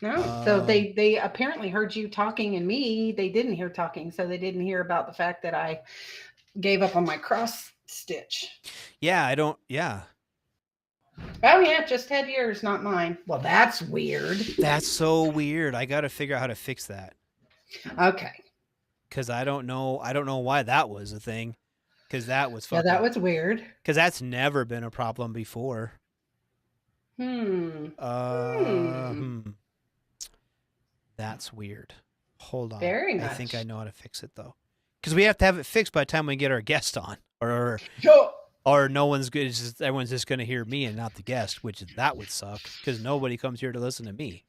No. So they apparently heard you talking and me. They didn't hear talking, so they didn't hear about the fact that I gave up on my cross stitch. Yeah, I don't. Yeah, Oh yeah, just had yours, not mine. Well, that's weird. that's so weird. I got to figure out how to fix that Okay. because I don't know. I don't know why that was a thing. Because that was Yeah, fucking. that was weird. Because that's never been a problem before. That's weird. Hold on. Very I think I much. know how to fix it though. Because we have to have it fixed by the time we get our guest on, Yo. or no one's good. It's just, everyone's just going to hear me and not the guest, which that would suck because nobody comes here to listen to me.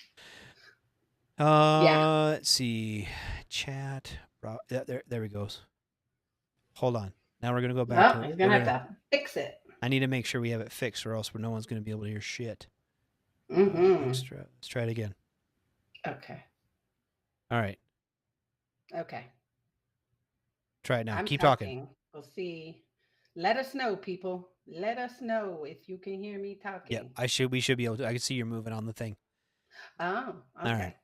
Let's see, chat. There we goes. Hold on. Now we're gonna go back. Well, he's gonna have to fix it. I need to make sure we have it fixed, or else no one's gonna be able to hear shit. Mm-hmm. Let's try it again. Okay. All right. Okay. Try it now. I'm Keep talking. We'll see. Let us know, people. Let us know if you can hear me talking. Yeah, we should be able to. I can see you're moving on the thing. Oh, okay. All right.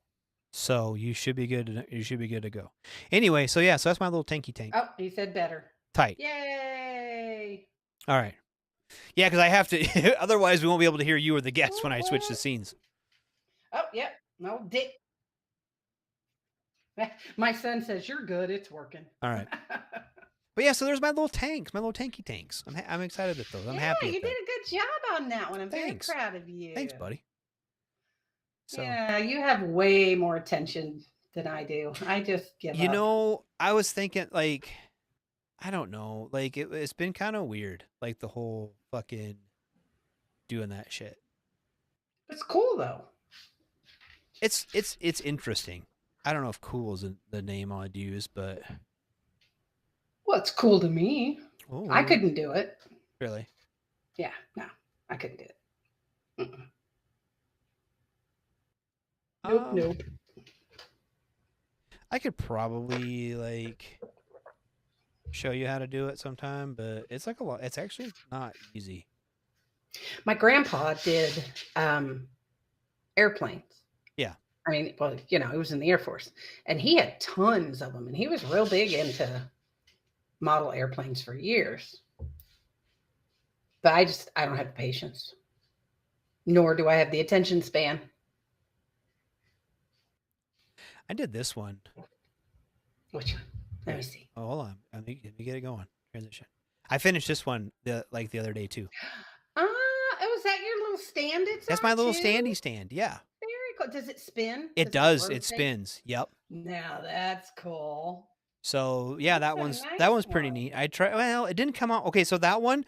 So you should be good. You should be good to go. Anyway, so that's my little tanky tank. Oh, he said better. Tight. Yay! All right. Yeah, because I have to. Otherwise, we won't be able to hear you or the guests when I switch the scenes. Oh, yep. No, Dick. My son says you're good. It's working. All right. But yeah, so there's my little tanks, my little tanky tanks. I'm excited at those. I'm happy. Yeah, you at them. did a good job on that one. I'm Thanks. very proud of you. Thanks, buddy. So, yeah, you have way more attention than I do. I just give up. you know, I was thinking like, I don't know, like it's been kind of weird, like the whole fucking doing that shit. It's cool though. It's interesting. I don't know if cool is the name I'd use, but Well, it's cool to me. I couldn't do it. Really? Yeah, no, I couldn't do it. Mm-mm. Nope. I could probably like show you how to do it sometime, but it's like a lot. It's actually not easy. My grandpa did airplanes. Yeah. I mean, well, he was in the Air Force, and he had tons of them, and he was real big into model airplanes for years. But I don't have the patience, nor do I have the attention span. I did this one. Which one? Let me see. Oh, hold on. Let me get it going. Transition. I finished this one the other day too. Was that your little stand? That's my little standy stand. Yeah. Very cool. Does it spin? It does. rotate? It spins. Yep. Now that's cool. So yeah, That's a nice one's pretty one. neat. I tried. Well, it didn't come out. Okay, so that one.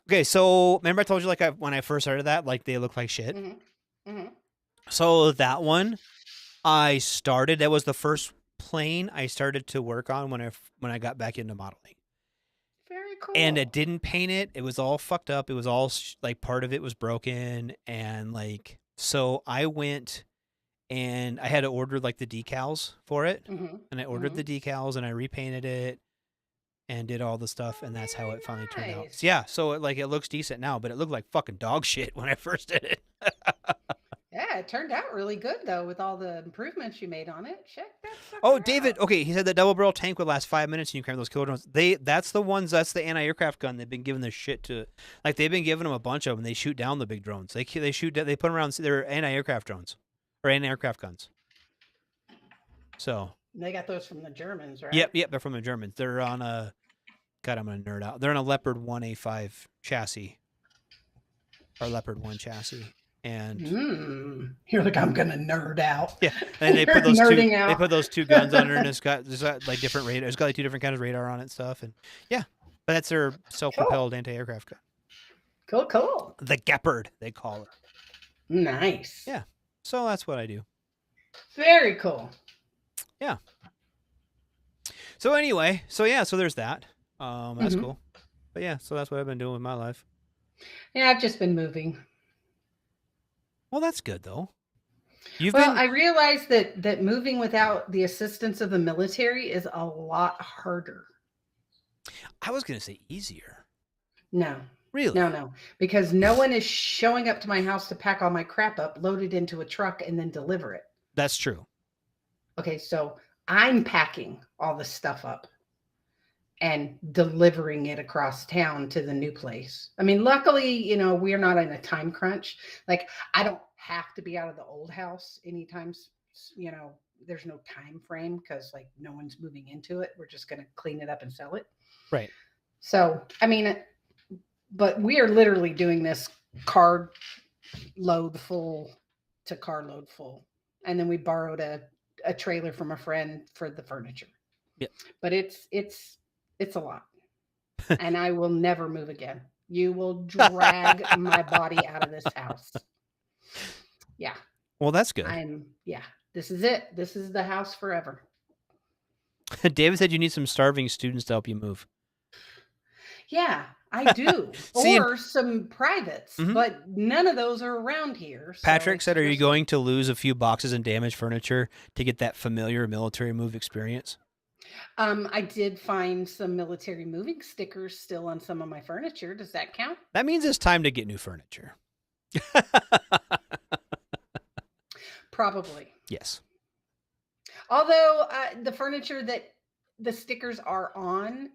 Okay, so remember I told you like when I first started that, like they look like shit. Mm-hmm. Mm-hmm. So that one, that was the first plane I started to work on when I got back into modeling. Very cool. And it didn't paint it. It was all fucked up. It was all like part of it was broken, and like so I went and I had to order like the decals for it, Mm-hmm. and I ordered the decals and I repainted it and did all the stuff, and that's how it finally turned out. Nice. So, yeah, so it looks decent now, but it looked like fucking dog shit when I first did it. Yeah, it turned out really good though with all the improvements you made on it. Check that sucker Oh, David. out. Okay, he said the double barrel tank would last 5 minutes and you cram those killer drones. That's the ones. That's the anti-aircraft gun. They've been giving this shit to. Like they've been giving them a bunch of them. They shoot down the big drones. They shoot. They put them around. They're anti-aircraft drones or anti-aircraft guns. So. They got those from the Germans, right? Yep. They're from the Germans. They're on a. God, I'm gonna nerd out. They're on a Leopard 1A5 chassis. Or Leopard 1 chassis. And you're like, I'm gonna nerd out. yeah, and they put You're those two. nerding out. They put those two guns under, and it's got like different radar. It's got like 2 different kinds of radar on it and stuff. And yeah, but that's their self-propelled anti-aircraft gun. Cool. The Gepard, they call it. Nice. Yeah, so that's what I do. Very cool. Yeah. So anyway, so there's that. That's cool. But yeah, so that's what I've been doing with my life. Yeah, I've just been moving. Well, that's good though. I realized that moving without the assistance of the military is a lot harder. I was gonna say easier. No. Really? No. Because no one is showing up to my house to pack all my crap up, load it into a truck, and then deliver it. That's true. Okay, so I'm packing all the stuff up and delivering it across town to the new place. I mean, luckily, we're not in a time crunch. Like, I don't have to be out of the old house anytime, there's no time frame because, like, no one's moving into it. We're just going to clean it up and sell it. Right. So, I mean, but we are literally doing this car load full to car load full. And then we borrowed a trailer from a friend for the furniture. Yeah. But it's a lot. And I will never move again. You will drag my body out of this house. Yeah. Well, that's good. This is it. This is the house forever. David said you need some starving students to help you move. Yeah, I do. Or some privates, but none of those are around here. So Patrick said, are you going to lose a few boxes and damaged furniture to get that familiar military move experience? I did find some military moving stickers still on some of my furniture. Does that count? That means it's time to get new furniture. Probably. Yes. Although the furniture that the stickers are on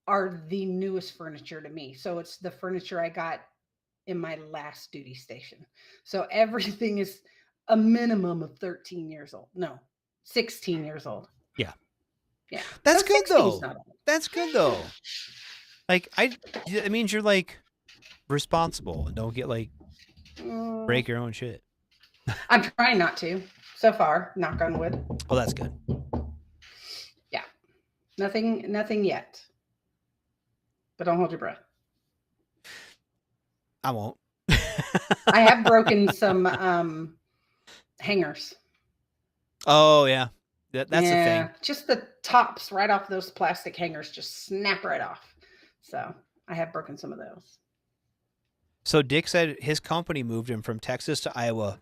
are the newest furniture to me. So it's the furniture I got in my last duty station. So everything is a minimum of 13 years old. No, 16 years old. Yeah. Yeah. That's So good 16 though. is not old. That's good though. Like it means you're like responsible and don't get like break your own shit. I'm trying not to so far, knock on wood. Oh, that's good. Yeah. Nothing yet. But don't hold your breath. I won't. I have broken some hangers. Oh yeah. That's the thing. Just the tops right off those plastic hangers just snap right off. So I have broken some of those. So Dick said his company moved him from Texas to Iowa.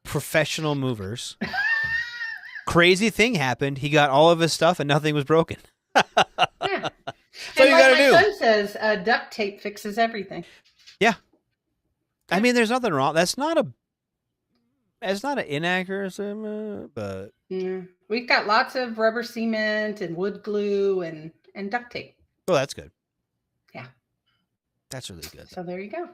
Professional movers. Crazy thing happened. He got all of his stuff and nothing was broken. Yeah. So and you like gotta my do. son says, duct tape fixes everything. Yeah. I mean, there's nothing wrong. That's not an inaccuracy, but Yeah. We've got lots of rubber cement and wood glue and duct tape. well, that's good. Yeah. That's really good. So there you go.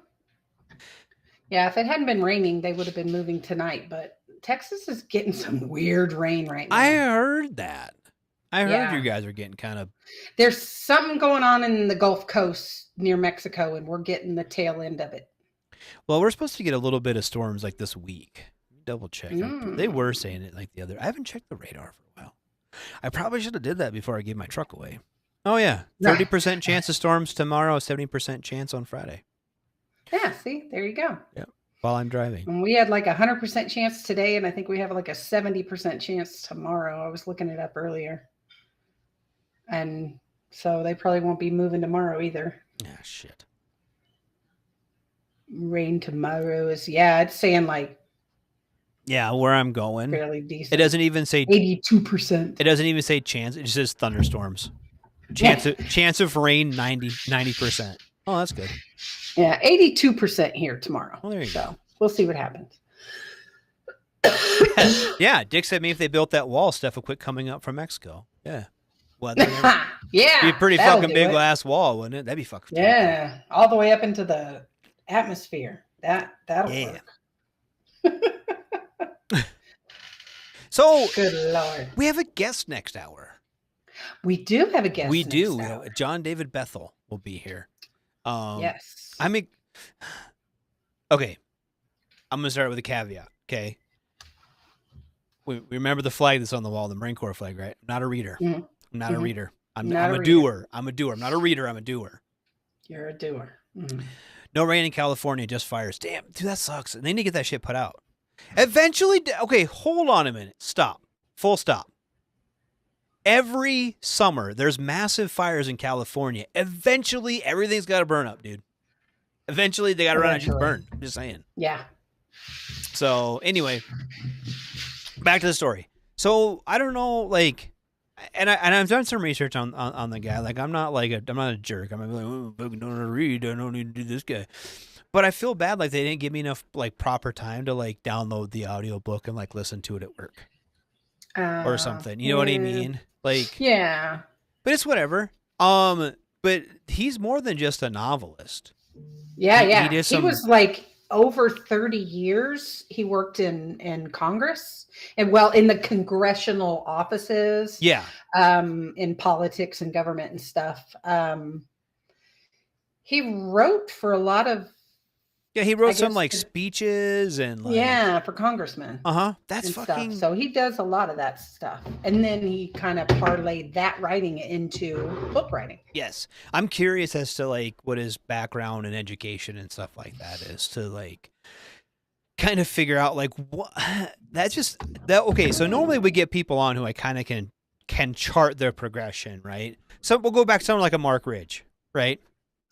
Yeah, if it hadn't been raining, they would have been moving tonight. But Texas is getting some weird rain right now. I heard that. I heard Yeah. you guys are getting kind of. There's something going on in the Gulf Coast near Mexico, and we're getting the tail end of it. Well, we're supposed to get a little bit of storms like this week. Double check. They were saying it like the other. I haven't checked the radar for a while. I probably should have did that before I gave my truck away. Oh yeah, 30% chance of storms tomorrow. 70% chance on Friday. Yeah, see, there you go. Yeah, while I'm driving. And we had like 100% chance today, and I think we have like a 70% chance tomorrow. I was looking it up earlier. And so they probably won't be moving tomorrow either. Ah, shit. Rain tomorrow is, it's saying like Yeah, where I'm going. Fairly decent. It doesn't even say 82%. It doesn't even say chance. It just says thunderstorms. Chance of rain 90%. Oh, that's good. Yeah, 82% here tomorrow. Well, there you go. We'll see what happens. Yeah, Dick said maybe if they built that wall, stuff would quit coming up from Mexico. Yeah. Well, yeah. be a pretty that'll fucking do big it. glass wall, wouldn't it? That'd be fucking Yeah, all the way up into the atmosphere. That'll work. So, Good Lord. we have a guest next hour. We do have a guest. We do. next hour. John David Bethel will be here. Yes. Okay. I'm going to start with a caveat. Okay. We remember the flag that's on the wall, the Marine Corps flag, right? I'm not a reader. Mhm. I'm not a reader. I'm Not a a reader. doer. I'm a doer. I'm not a reader. I'm a doer. You're a doer. Mhm. No rain in California, just fires. Damn, dude, that sucks. And they need to get that shit put out. Eventually, okay, hold on a minute. Stop. Full stop. Every summer, there's massive fires in California. Eventually, everything's got to burn up, dude. Eventually, they got to run out and just burn. I'm just saying. Yeah. So, anyway, back to the story. So, I don't know, like, and I've done some research on the guy. Like, I'm not a jerk. I'm like, oh, I don't know how to read. I don't need to do this guy. But I feel bad, like, they didn't give me enough, like, proper time to, like, download the audiobook and, like, listen to it at work or something. You know what I mean? Like, yeah. But it's whatever. But he's more than just a novelist. Yeah, He yeah. did He was like over 30 years. He worked in Congress and in the congressional offices. Yeah. In politics and government and stuff. He wrote for a lot of. Yeah, he wrote some like speeches and like for congressmen. That's fucking. Stuff. So he does a lot of that stuff, and then he kind of parlayed that writing into book writing. Yes, I'm curious as to like what his background and education and stuff like that is to like kind of figure out like what Okay, so normally we get people on who I kind of can chart their progression, right? So we'll go back to someone like a Mark Ridge, right?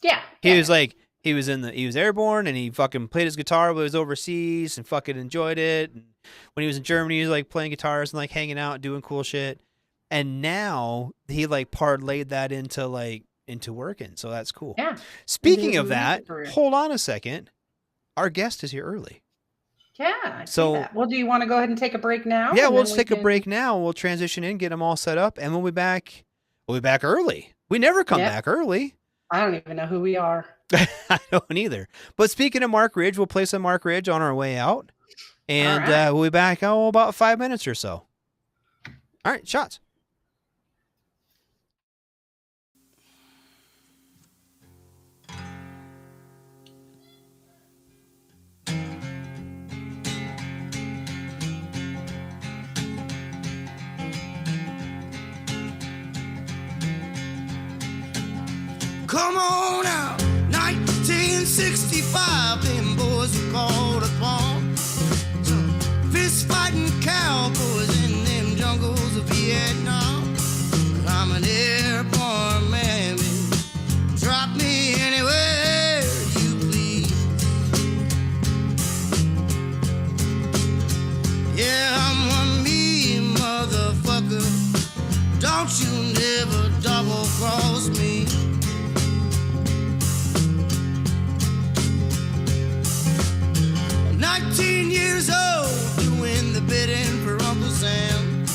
Yeah, he was like. He was airborne and he fucking played his guitar when he was overseas and fucking enjoyed it. And when he was in Germany, he was like playing guitars and like hanging out and doing cool shit. And now he like parlayed that into working. So that's cool. Yeah. Speaking of that, hold on a second. Our guest is here early. Yeah. I see that. Well, do you want to go ahead and take a break now? Yeah, we'll just take a break now. We'll transition in, get them all set up, and we'll be back. We'll be back early. We never come back early. I don't even know who we are. I don't either. But speaking of Mark Ridge, we'll play some Mark Ridge on our way out. And we'll be back about 5 minutes or so. All right, shots. Come on out, 1965, them boys were called upon. Fist fighting cowboys in them jungles of Vietnam. I'm an airborne man, baby. Drop me anywhere you please. Yeah, I'm one mean motherfucker. Don't you never double cross me. 19 years old, doing the bidding for Uncle Sam.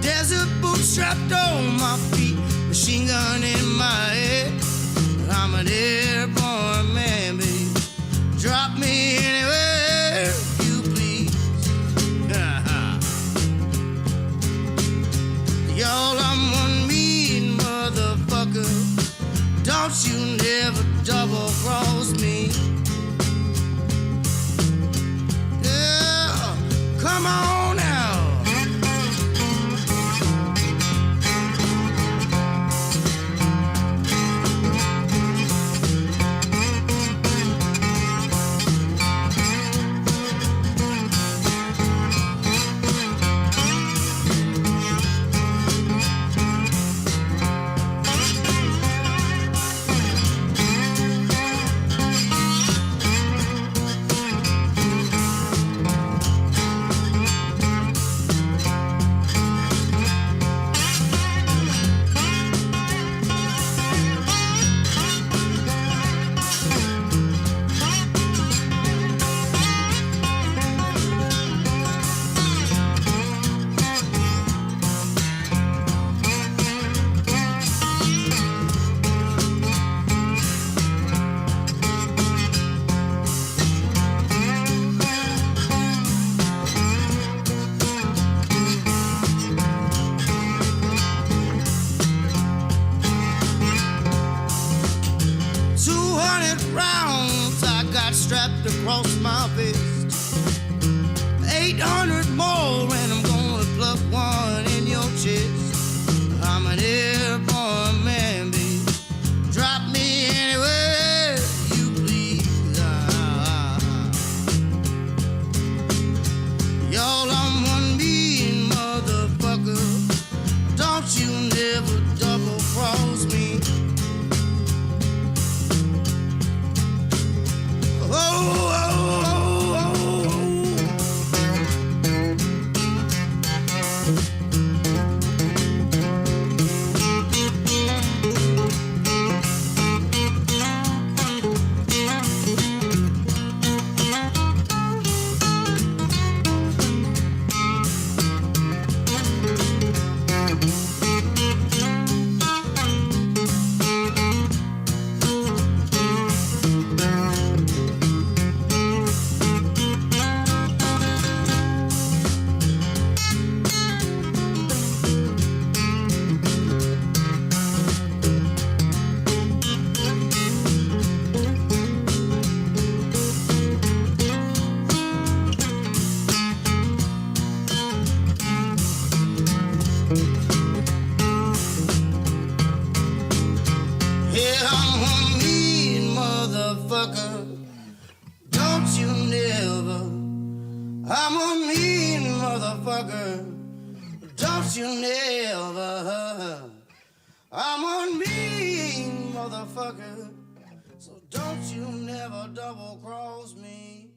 Desert boots strapped on my feet, machine gun in my head. I'm an airborne man, baby. Drop me anywhere you please. Y'all, I'm one mean motherfucker. Don't you never double cross me. Come on now. got strapped across my vest. 800 more, and I'm gonna pluck one in your chest. I'm an airborne man, baby. Drop me anywhere you please. Y'all, I'm one mean motherfucker. Don't you never double cross me. Oh, oh, oh, oh. Yeah, I'm a mean motherfucker. Don't you never. I'm a mean motherfucker. Don't you never. I'm a mean motherfucker. So don't you never double cross me.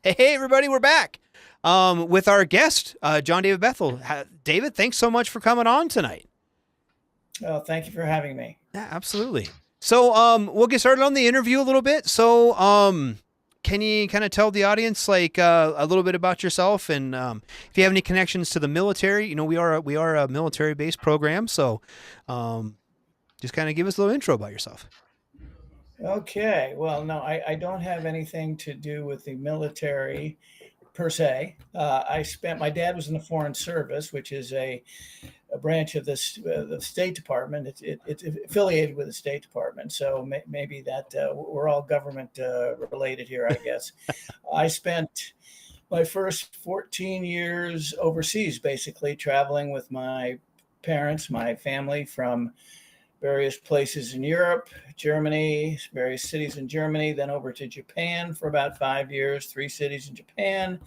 Hey, everybody, we're back with our guest, John David Bethel. David, thanks so much for coming on tonight. Oh, thank you for having me. Yeah, absolutely. So we'll get started on the interview a little bit. So can you kind of tell the audience like a little bit about yourself and if you have any connections to the military? You know, we are a military-based program, so just kind of give us a little intro about yourself. Okay. Well, no, I don't have anything to do with the military per se. My dad was in the Foreign Service, which is a branch of the State Department. It's affiliated with the State Department. So maybe that we're all government related here, I guess. I spent my first 14 years overseas, basically traveling with my parents, my family from various places in Europe, Germany, various cities in Germany, then over to Japan for about 5 years, 3 cities in Japan.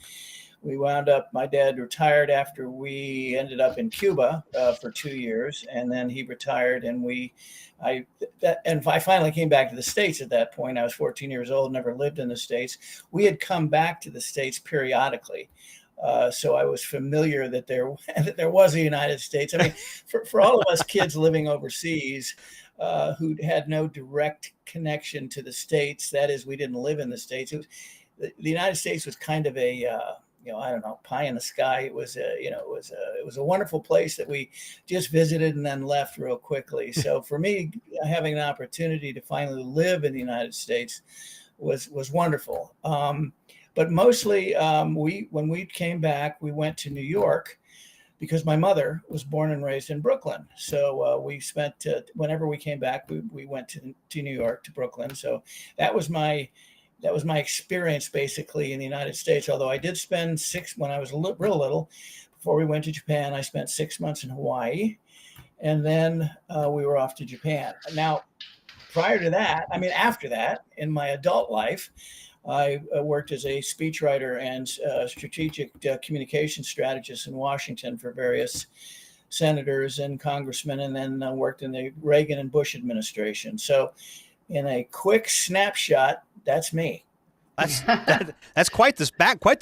We wound up, my dad retired after we ended up in Cuba for 2 years, and then he retired, and I finally came back to the States at that point. I was 14 years old, never lived in the States. We had come back to the States periodically. So I was familiar that there was a United States. I mean, for all of us kids living overseas who had no direct connection to the States, that is, we didn't live in the States. The United States was kind of a I don't know, pie in the sky. It was a wonderful place that we just visited and then left real quickly. So for me, having an opportunity to finally live in the United States was wonderful. But mostly, when we came back, we went to New York because my mother was born and raised in Brooklyn. So we spent whenever we came back, we went to New York, to Brooklyn. So that was my experience basically in the United States. Although I did spend when I was real little, before we went to Japan, I spent 6 months in Hawaii, and then we were off to Japan. Now, prior to that, after that, in my adult life, I worked as a speechwriter and strategic communication strategist in Washington for various senators and congressmen, and then worked in the Reagan and Bush administration. So in a quick snapshot, that's me. That's quite the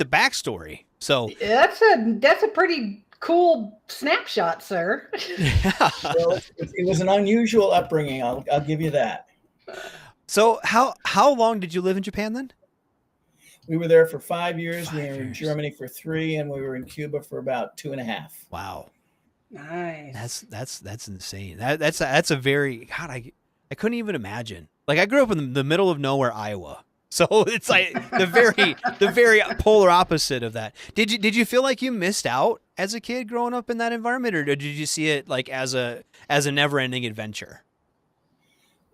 backstory. So that's a pretty cool snapshot, sir. Yeah. Well, it was an unusual upbringing. I'll give you that. So how long did you live in Japan then? We were there for 5 years. We were in Germany for 3, and we were in Cuba for about 2.5. Wow. Nice. That's insane. That's a very, God, I couldn't even imagine. Like, I grew up in the middle of nowhere, Iowa. So it's like the very polar opposite of that. Did you feel like you missed out as a kid growing up in that environment, or did you see it like as a never-ending adventure?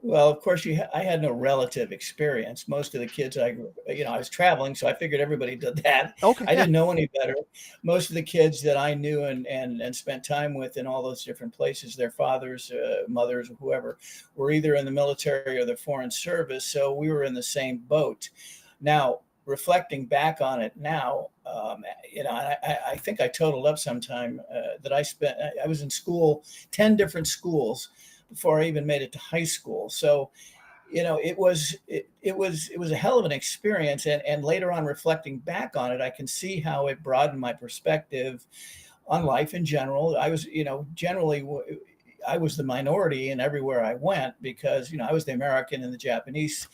Well, of course, I had no relative experience. Most of the kids I was traveling, so I figured everybody did that. Okay, I yeah. didn't know any better. Most of the kids that I knew and spent time with in all those different places, their fathers, mothers, whoever, were either in the military or the foreign service. So we were in the same boat. Now, reflecting back on it now, I think I totaled up sometime that I was in school, 10 different schools before I even made it to high school. So, it was a hell of an experience. And later on, reflecting back on it, I can see how it broadened my perspective on life in general. I was, generally, I was the minority in everywhere I went because, I was the American in the Japanese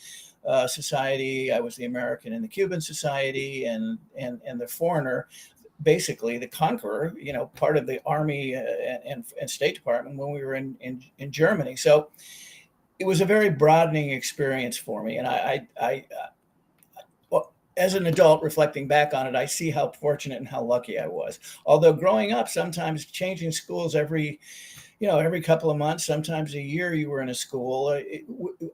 society. I was the American in the Cuban society, and the foreigner, basically the conqueror, part of the army and State Department when we were in Germany. So it was a very broadening experience for me. And well, as an adult reflecting back on it, I see how fortunate and how lucky I was. Although growing up, sometimes changing schools every couple of months, sometimes a year you were in a school.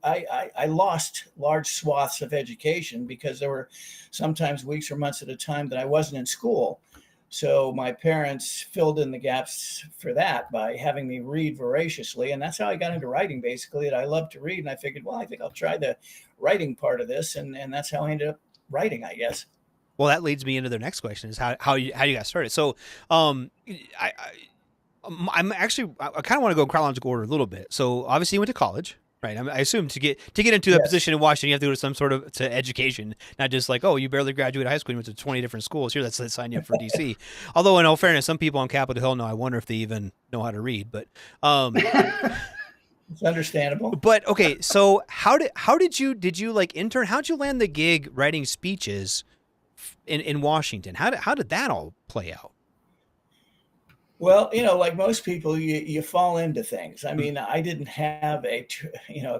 I lost large swaths of education because there were sometimes weeks or months at a time that I wasn't in school. So my parents filled in the gaps for that by having me read voraciously. And that's how I got into writing, basically. That I love to read. And I figured, well, I think I'll try the writing part of this. And that's how I ended up writing, I guess. Well, that leads me into the next question: is how you got started. So, I'm actually I kind of want to go in chronological order a little bit. So obviously you went to college, right? I assume to get into that position in Washington, you have to go to some sort of education, not just like, oh, you barely graduated high school, you went to 20 different schools. Here, let's sign you up for DC. Although in all fairness, some people on Capitol Hill I wonder if they even know how to read. But it's understandable. But okay, so how did you like intern? How did you land the gig writing speeches in Washington? How did that all play out? Well, like most people, you fall into things. I mean, I didn't have a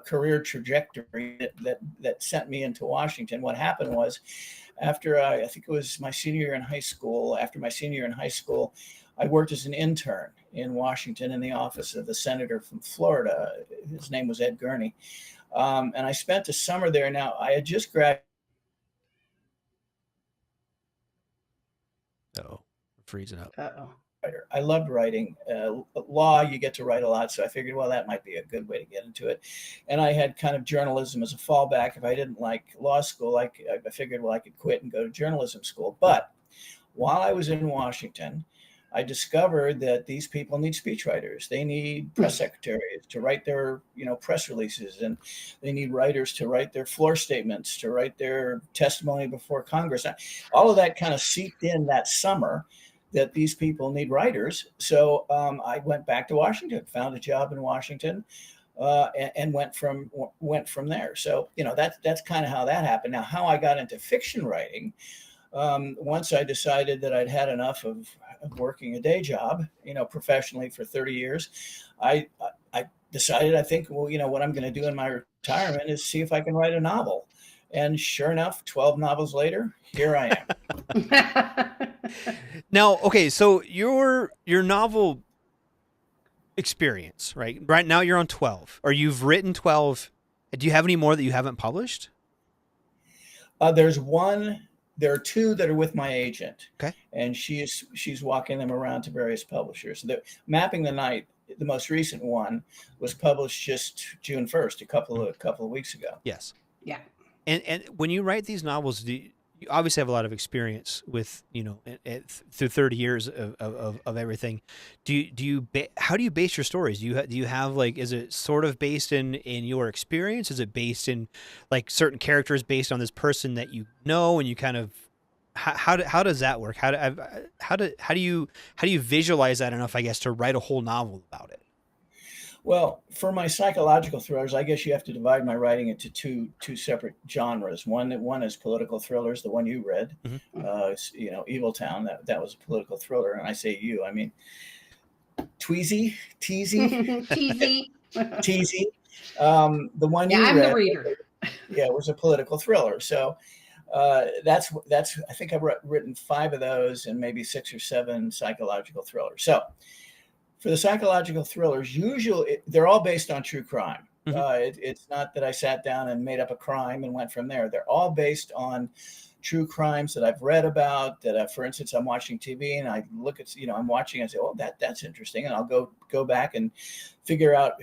career trajectory that sent me into Washington. What happened was, after I think it was my senior year in high school. After my senior year in high school, I worked as an intern in Washington in the office of the senator from Florida. His name was Ed Gurney, and I spent a summer there. Now, I had just graduated. Uh-oh, freezing up. Uh-oh. I loved writing. Law, you get to write a lot, so I figured, well, that might be a good way to get into it. And I had kind of journalism as a fallback. If I didn't like law school, I figured, well, I could quit and go to journalism school. But while I was in Washington, I discovered that these people need speechwriters. They need press secretaries to write their, press releases, and they need writers to write their floor statements, to write their testimony before Congress. All of that kind of seeped in that summer, that these people need writers. So I went back to Washington, found a job in Washington, and went from there. So, that's kind of how that happened. Now, how I got into fiction writing, once I decided that I'd had enough of working a day job, professionally for 30 years, I decided, I think, well, what I'm going to do in my retirement is see if I can write a novel. And sure enough, 12 novels later, here I am. Now, okay, so your novel experience, right? Right now you're on 12, or you've written 12. Do you have any more that you haven't published? There's one. There are two that are with my agent. Okay. And she's walking them around to various publishers. Mapping the Night, the most recent one, was published just June 1st, a couple of weeks ago. Yes. Yeah. And when you write these novels, you obviously have a lot of experience with, through 30 years of everything. How do you base your stories? Do you have like, is it sort of based in your experience? Is it based in like certain characters based on this person that you know, and you kind of, how does that work? How do you visualize that enough, I guess, to write a whole novel about it? Well, for my psychological thrillers, I guess you have to divide my writing into two separate genres. One is political thrillers, the one you read, Evil Town. That was a political thriller, and I say you, I mean teasy. The one you read. I'm the reader. Yeah, it was a political thriller. So that's I think I've written 5 of those and maybe 6 or 7 psychological thrillers. So for the psychological thrillers, usually they're all based on true crime. It's not that I sat down and made up a crime and went from there. They're all based on true crimes that I've read about. That, for instance, I'm watching TV and I look at, I'm watching and say, oh, that's interesting, and I'll go back and figure out,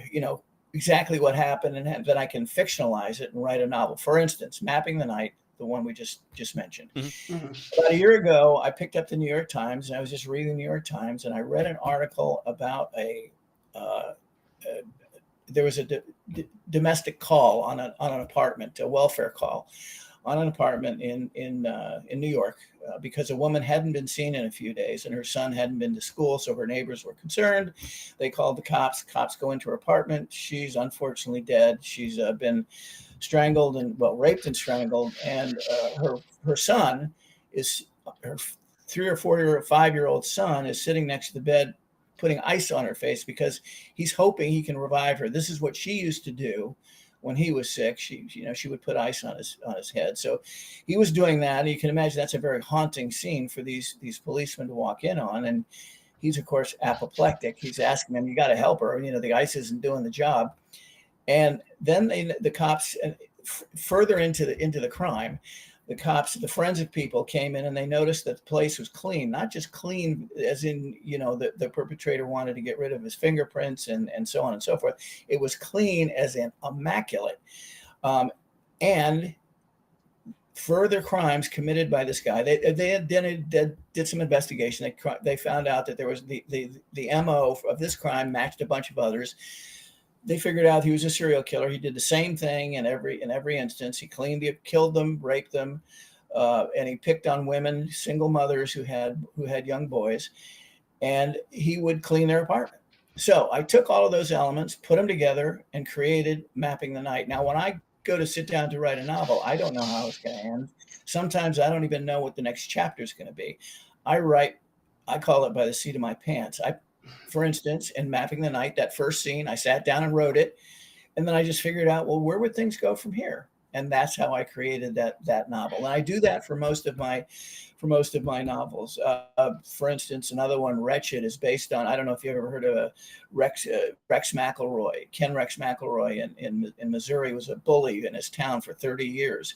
exactly what happened, and then I can fictionalize it and write a novel. For instance, Mapping the Night, the one we just mentioned. About a year ago, I picked up the New York Times, and I was just reading the New York Times, and I read an article about there was a domestic call on an apartment, a welfare call on an apartment in New York, because a woman hadn't been seen in a few days and her son hadn't been to school, so her neighbors were concerned. They called the cops. Cops go into her apartment. She's unfortunately dead. She's been strangled and raped and strangled, and her son is her 3 or 4 or 5-year-old son is sitting next to the bed, putting ice on her face because he's hoping he can revive her. This is what she used to do when he was sick. She would put ice on his head. So he was doing that. And you can imagine that's a very haunting scene for these policemen to walk in on. And he's, of course, apoplectic. He's asking them, you got to help her. The ice isn't doing the job. And then the cops, further into the crime, the forensic people came in and they noticed that the place was clean, not just clean as in, the perpetrator wanted to get rid of his fingerprints and so on and so forth. It was clean as in immaculate. And further crimes committed by this guy, they did some investigation. They found out that there was the MO of this crime matched a bunch of others. They figured out he was a serial killer. He did the same thing in every instance. He killed them, raped them, and he picked on women, single mothers who had young boys, and he would clean their apartment. So I took all of those elements, put them together, and created Mapping the Night. Now, when I go to sit down to write a novel, I don't know how it's going to end. Sometimes I don't even know what the next chapter is going to be. I call it by the seat of my pants. For instance, in Mapping the Night, that first scene, I sat down and wrote it, and then I just figured out, well, where would things go from here? And that's how I created that novel. And I do that for most of my novels. For instance, another one, Wretched, is based on, I don't know if you've ever heard of Rex McElroy. Ken Rex McElroy in Missouri was a bully in his town for 30 years.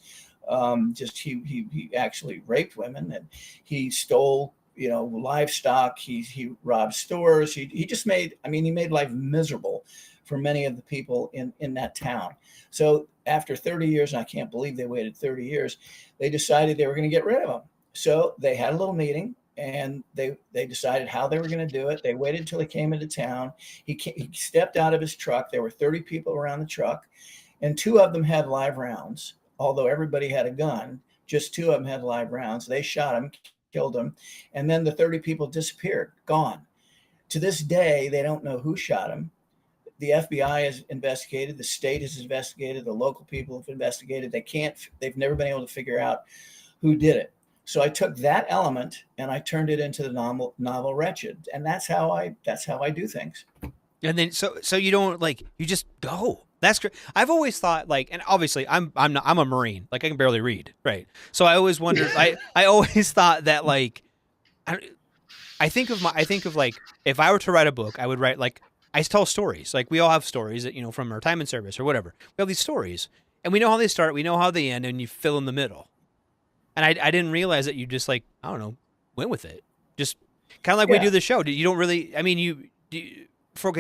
He actually raped women, and he stole livestock. He robbed stores. He just made life miserable for many of the people in that town. So after 30 years, and I can't believe they waited 30 years, they decided they were going to get rid of him. So they had a little meeting and they decided how they were going to do it. They waited until he came into town. He stepped out of his truck. There were 30 people around the truck, and 2 of them had live rounds. Although everybody had a gun, just 2 of them had live rounds. They shot him, killed him, and then the 30 people disappeared, gone. To this day, they don't know who shot him. The FBI has investigated, the state has investigated, the local people have investigated. They've never been able to figure out who did it. So I took that element and I turned it into the novel Wretched, and that's how I do things. And then so you don't you just go. That's great. I've always thought and obviously I'm a Marine. I can barely read, right? So I always wondered. I always thought that I think of if I were to write a book, I would write I tell stories. We all have stories that from our time in service or whatever. We have these stories, and we know how they start, we know how they end, and you fill in the middle. And I didn't realize that you just I don't know, went with it. Just kind of we do the show. You don't really. I mean,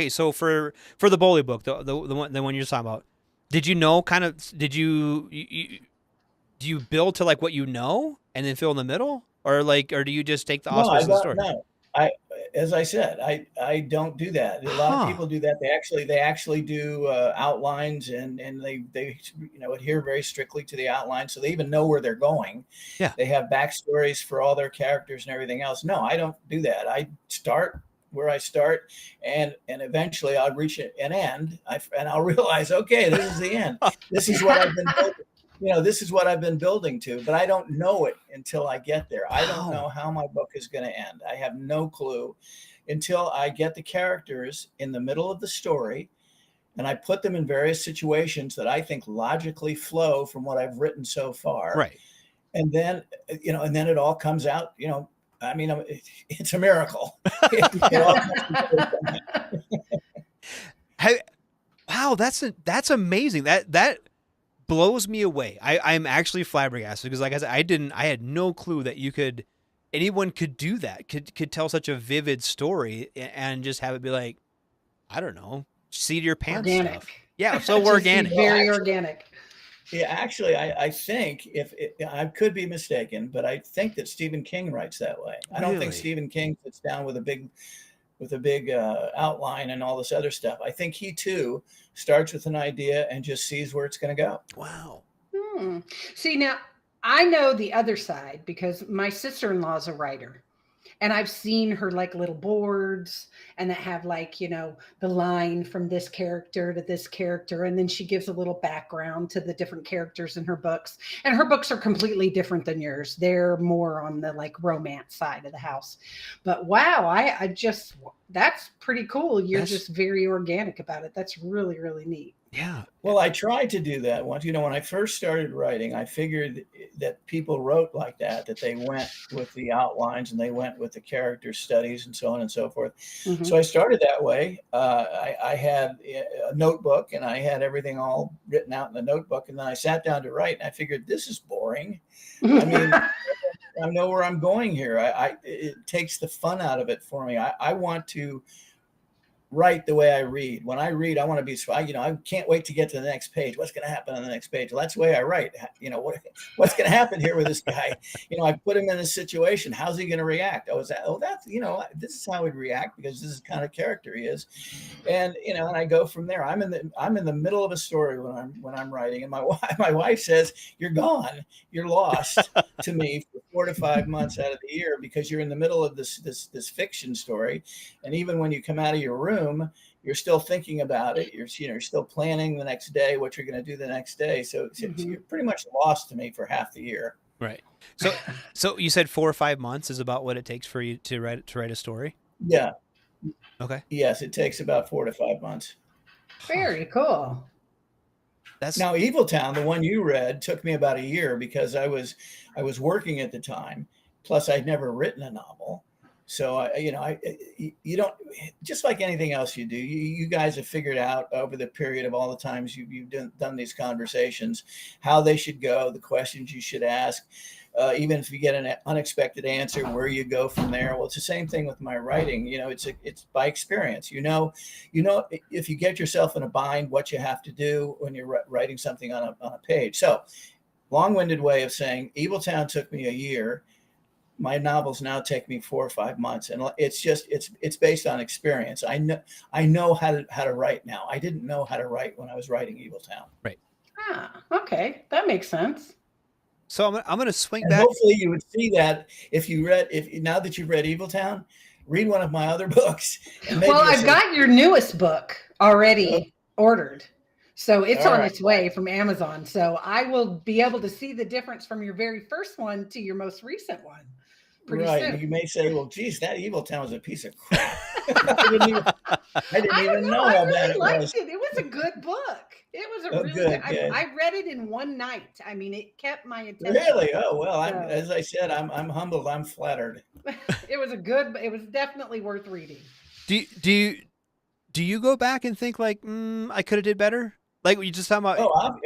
so for the Bowley book, the one you're talking about, did you know did you do you build to what you know and then fill in the middle, or do you just take the auspices of the story? No, as I said, I don't do that. A lot of people do that. They actually do outlines, and they adhere very strictly to the outline, so they even know where they're going. Yeah, they have backstories for all their characters and everything else. No, I don't do that. I start where I start, and eventually I'll reach an end, and I'll realize, okay, this is the end. This is what I've been building. This is what I've been building to, but I don't know it until I get there. I don't know how my book is going to end. I have no clue until I get the characters in the middle of the story, and I put them in various situations that I think logically flow from what I've written so far. Right. And then, and then it all comes out, I mean, it's a miracle. It all comes together. Hey, wow, that's amazing. That blows me away. I'm actually flabbergasted because, like I said, I had no clue that anyone could do that. Could tell such a vivid story and just have it be like, I don't know, seat of your pants Organic. stuff. Yeah, so Just organic. very organic. Yeah, actually, I think I could be mistaken, but I think that Stephen King writes that way. I don't think Really? Stephen King sits down with a big outline and all this other stuff. I think he too starts with an idea and just sees where it's going to go. Wow. See, now I know the other side because my sister-in-law is a writer. And I've seen her like little boards and that have like, the line from this character to this character. And then she gives a little background to the different characters in her books. And her books are completely different than yours. They're more on the like romance side of the house. But wow, I just, that's pretty cool. You're just very organic about it. That's really, really neat. Yeah. Well, I tried to do that once. When I first started writing, I figured that people wrote like that they went with the outlines and they went with the character studies and so on and so forth. Mm-hmm. So I started that way. I had a notebook and I had everything all written out in the notebook. And then I sat down to write and I figured this is boring. I mean, I know where I'm going here. It takes the fun out of it for me. I want to write the way I read. When I read, I want to be, I can't wait to get to the next page. What's going to happen on the next page? Well, that's the way I write. What's going to happen here with this guy? I put him in a situation. How's he going to react? This is how he'd react because this is the kind of character he is. And, and I go from there. I'm in the middle of a story when I'm writing. And my wife says, you're gone. You're lost to me for 4 to 5 months out of the year because you're in the middle of this fiction story. And even when you come out of your room, you're still thinking about it. You're still planning the next day, what you're going to do the next day. So you're pretty much lost to me for half the year. Right. So you said 4 or 5 months is about what it takes for you to write a story? Yeah. Okay. Yes, it takes about 4 to 5 months. Very cool. Now Eviltown, the one you read, took me about a year because I was working at the time. Plus, I'd never written a novel. So, you don't, just like anything else you do, you guys have figured out over the period of all the times you've done these conversations, how they should go, the questions you should ask, even if you get an unexpected answer, where you go from there. Well, it's the same thing with my writing. It's by experience. If you get yourself in a bind, what you have to do when you're writing something on a page. So, long-winded way of saying, Eviltown took me a year. My novels now take me 4 or 5 months, and it's based on experience. I know how to write now. I didn't know how to write when I was writing Eviltown. Right. Okay, that makes sense. So I'm going to swing and back. Hopefully, you would see that if now that you've read Eviltown, read one of my other books. Well, I've got your newest book already ordered. So it's on its way from Amazon. So I will be able to see the difference from your very first one to your most recent one. Pretty soon. You may say, well, geez, that Eviltown was a piece of crap. I didn't even know how bad it was. It was a good book. It was a really good. I read it in one night. I mean, it kept my attention. Really? Oh, well, as I said, I'm humbled. I'm flattered. It was definitely worth reading. Do you go back and think like, I could have did better? Like you just talking about? Oh,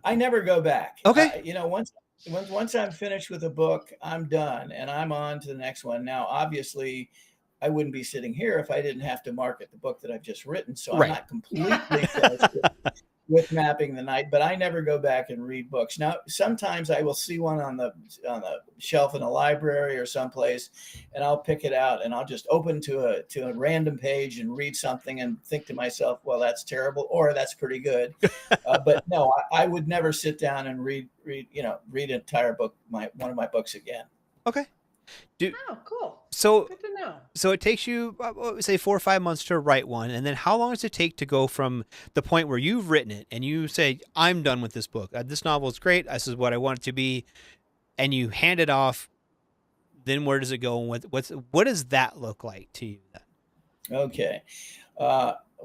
I never go back. Okay. Once I'm finished with a book, I'm done and I'm on to the next one. Now, obviously, I wouldn't be sitting here if I didn't have to market the book that I've just written. So I'm not completely finished with Mapping the Night, but I never go back and read books. Now, sometimes I will see one on the shelf in a library or someplace, and I'll pick it out and I'll just open to a random page and read something and think to myself, well, that's terrible, or that's pretty good. But no, I would never sit down and read an entire book, one of my books again. Okay. Oh, cool. So good to know. So it takes you, say, 4 or 5 months to write one, and then how long does it take to go from the point where you've written it and you say, "I'm done with this book. This novel is great. This is what I want it to be," and you hand it off? Then where does it go? And what does that look like to you then? Okay.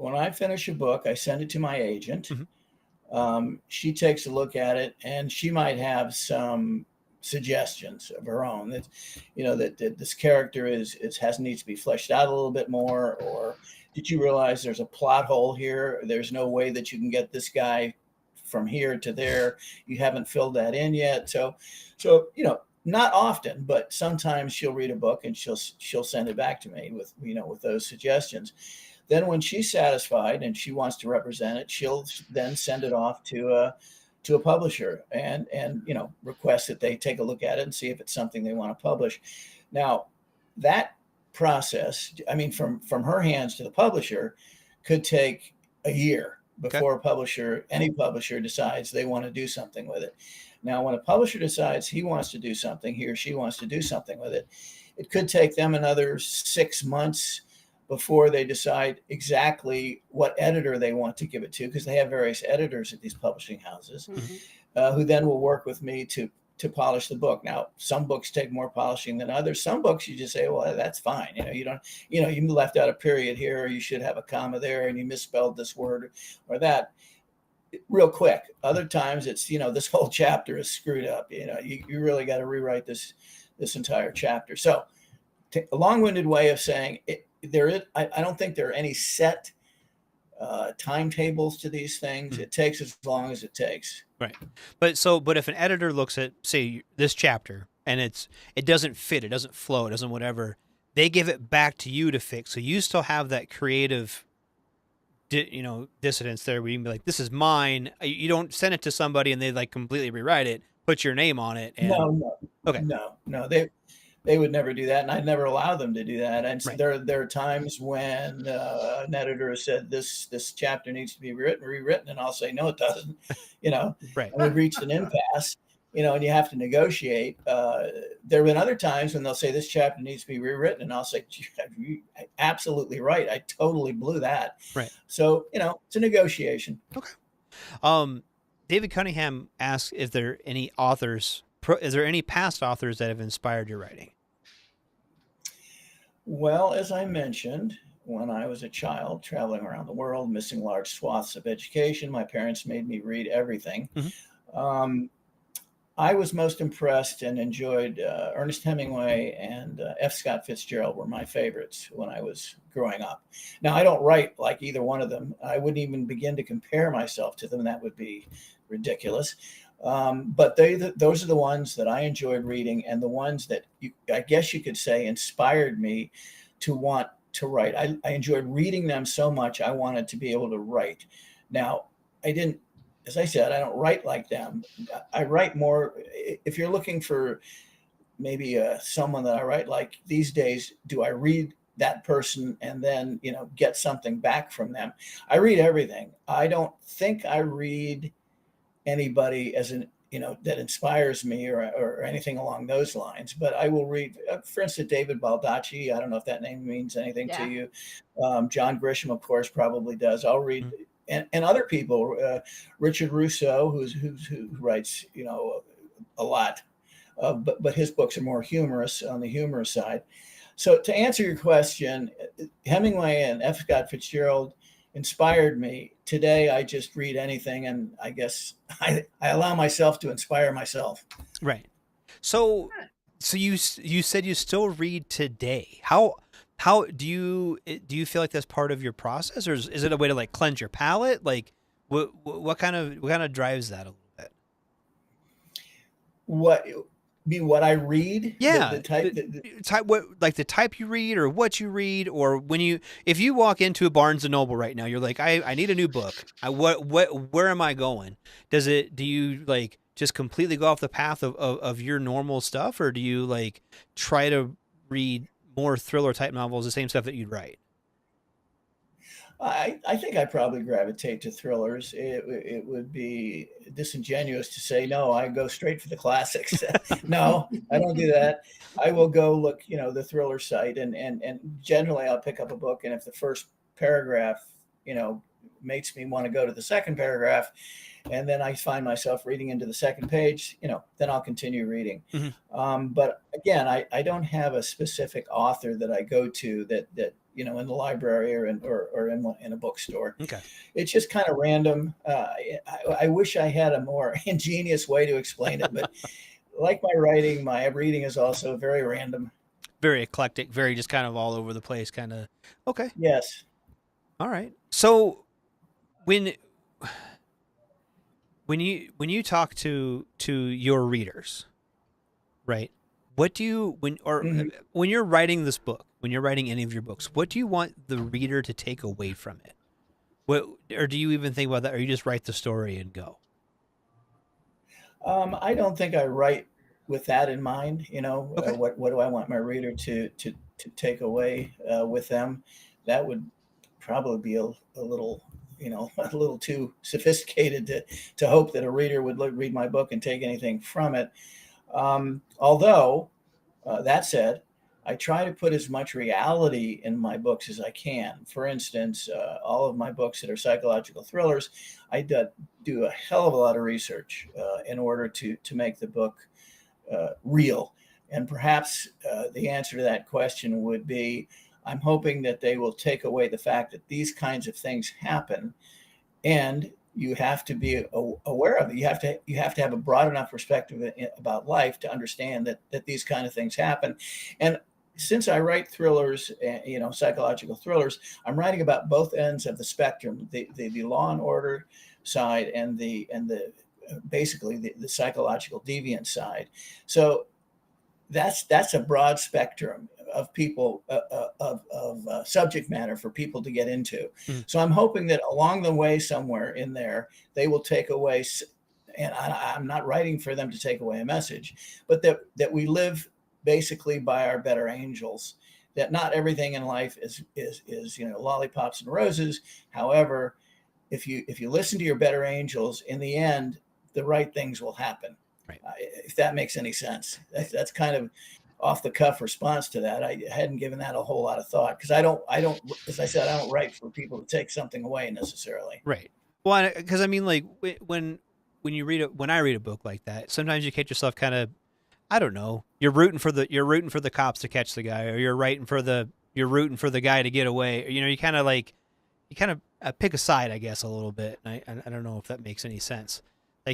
when I finish a book, I send it to my agent. Mhm. She takes a look at it, and she might have some suggestions of her own that, that this character needs to be fleshed out a little bit more, or did you realize there's a plot hole here? There's no way that you can get this guy from here to there. You haven't filled that in yet. So, not often, but sometimes she'll read a book and she'll send it back to me with those suggestions. Then when she's satisfied and she wants to represent it, she'll then send it off to a publisher and request that they take a look at it and see if it's something they want to publish. Now, that process, I mean, from her hands to the publisher, could take a year before any publisher decides they want to do something with it. Now, when a publisher decides he or she wants to do something with it, it could take them another 6 months before they decide exactly what editor they want to give it to, because they have various editors at these publishing houses, who then will work with me to polish the book. Now, some books take more polishing than others. Some books you just say, well, that's fine. You left out a period here, or you should have a comma there, and you misspelled this word or that real quick. Other times it's, this whole chapter is screwed up. You really got to rewrite this entire chapter. So a long-winded way of saying it, I don't think there are any set timetables to these things. It takes as long as it takes. Right. But if an editor looks at, say, this chapter and it doesn't fit, it doesn't flow, it doesn't whatever, they give it back to you to fix. So you still have that creative, dissidence there where you can be like, this is mine. You don't send it to somebody and they like completely rewrite it, put your name on it. And... No. Okay. No. They would never do that, and I'd never allow them to do that. And there are times when an editor has said this chapter needs to be rewritten, and I'll say no, it doesn't. Right. And we've reached an impasse. And you have to negotiate. There have been other times when they'll say this chapter needs to be rewritten, and I'll say, you're absolutely right. I totally blew that. Right. So it's a negotiation. Okay. David Cunningham asks, is there any past authors that have inspired your writing? Well, as I mentioned, when I was a child traveling around the world, missing large swaths of education, my parents made me read everything. I was most impressed and enjoyed Ernest Hemingway and F. Scott Fitzgerald were my favorites when I was growing up. Now, I don't write like either one of them. I wouldn't even begin to compare myself to them. That would be ridiculous. But those are the ones that I enjoyed reading, and the ones that I guess you could say inspired me to want to write. I enjoyed reading them so much I wanted to be able to write. Now, as I said, I don't write like them. I write more. If you're looking for maybe someone that I write like these days, do I read that person and then get something back from them? I read everything. I don't think I read anybody that inspires me or anything along those lines, but I will read, for instance, David Baldacci. I don't know if that name means anything to you. John Grisham, of course, probably does. I'll read, and other people, Richard Russo, who writes, a lot, but his books are more humorous on the humorous side. So to answer your question, Hemingway and F. Scott Fitzgerald inspired me. Today, I just read anything, and I guess I allow myself to inspire myself. Right. So you said you still read today. How do you feel like that's part of your process, or is it a way to like cleanse your palate? Like what kind of drives that a little bit? What I read? Yeah. The type, the type you read, or what you read, or if you walk into a Barnes and Noble right now, you're like, I need a new book. Where am I going? Do you like just completely go off the path of your normal stuff, or do you like try to read more thriller type novels, the same stuff that you'd write? I think I probably gravitate to thrillers. It would be disingenuous to say, no, I go straight for the classics. No, I don't do that. I will go look, the thriller site, and generally I'll pick up a book. And if the first paragraph, makes me want to go to the second paragraph, and then I find myself reading into the second page, then I'll continue reading. But again, I don't have a specific author that I go to that in the library or in a bookstore. Okay. It's just kind of random. I wish I had a more ingenious way to explain it, but like my writing, my reading is also very random. Very eclectic, very just kind of all over the place, kind of. Okay. Yes. All right. So when you talk to your readers, right? What do you when you're writing this book, when you're writing any of your books, what do you want the reader to take away from it? Or do you even think about that, or you just write the story and go? I don't think I write with that in mind. Okay. What do I want my reader to take away with them? That would probably be a little a little too sophisticated to hope that a reader would read my book and take anything from it. Although that said, I try to put as much reality in my books as I can. For instance, all of my books that are psychological thrillers, I do a hell of a lot of research in order to make the book real. And perhaps the answer to that question would be, I'm hoping that they will take away the fact that these kinds of things happen, and you have to be aware of it. You have to have a broad enough perspective about life to understand that these kind of things happen. And since I write thrillers, psychological thrillers, I'm writing about both ends of the spectrum, the law and order side and the basically the psychological deviant side. So that's a broad spectrum of people of subject matter for people to get into. So I'm hoping that along the way somewhere in there they will take away, and I'm not writing for them to take away a message, but that we live basically by our better angels, that not everything in life is lollipops and roses. However, if you listen to your better angels, in the end the right things will happen. Right. If that makes any sense. That's kind of off the cuff response to that. I hadn't given that a whole lot of thought, because I don't, as I said, I don't write for people to take something away necessarily. Right. Well, because I mean, like when I read a book like that, sometimes you catch yourself kind of, I don't know, you're rooting for the cops to catch the guy, or you're rooting for the guy to get away. You kind of pick a side, I guess, a little bit. I don't know if that makes any sense. I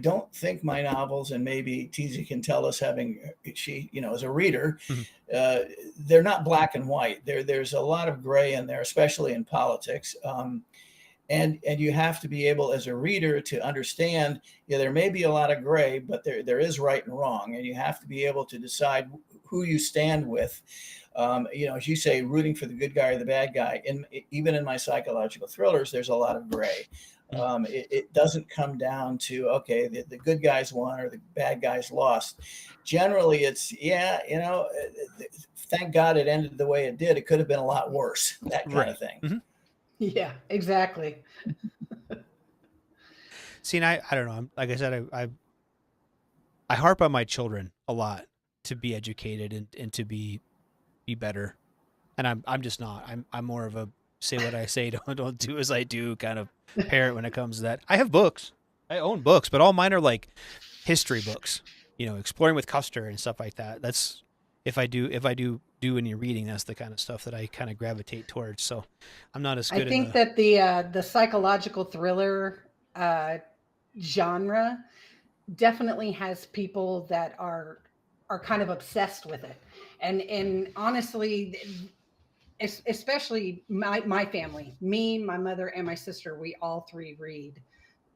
don't think my novels, and maybe Teasy can tell us, she as a reader, they're not black and white. There's a lot of gray in there, especially in politics. And you have to be able, as a reader, to understand, there may be a lot of gray, but there is right and wrong, and you have to be able to decide who you stand with. As you say, rooting for the good guy or the bad guy. Even in my psychological thrillers, there's a lot of gray. It doesn't come down to, okay, the good guys won or the bad guys lost. Generally, it's, thank God it ended the way it did. It could have been a lot worse, that kind of thing. Mm-hmm. Yeah, exactly. See, and I don't know. Like I said, I harp on my children a lot to be educated and to be better, and I'm just not. I'm more of a say what I say, don't do as I do kind of parent when it comes to that. I have books. I own books, but all mine are like history books. Exploring with Custer and stuff like that. That's if I do any reading, that's the kind of stuff that I kind of gravitate towards. So I'm not as good. I think that the psychological thriller genre definitely has people that are kind of obsessed with it, and honestly, especially my family, me, my mother, and my sister, we all three read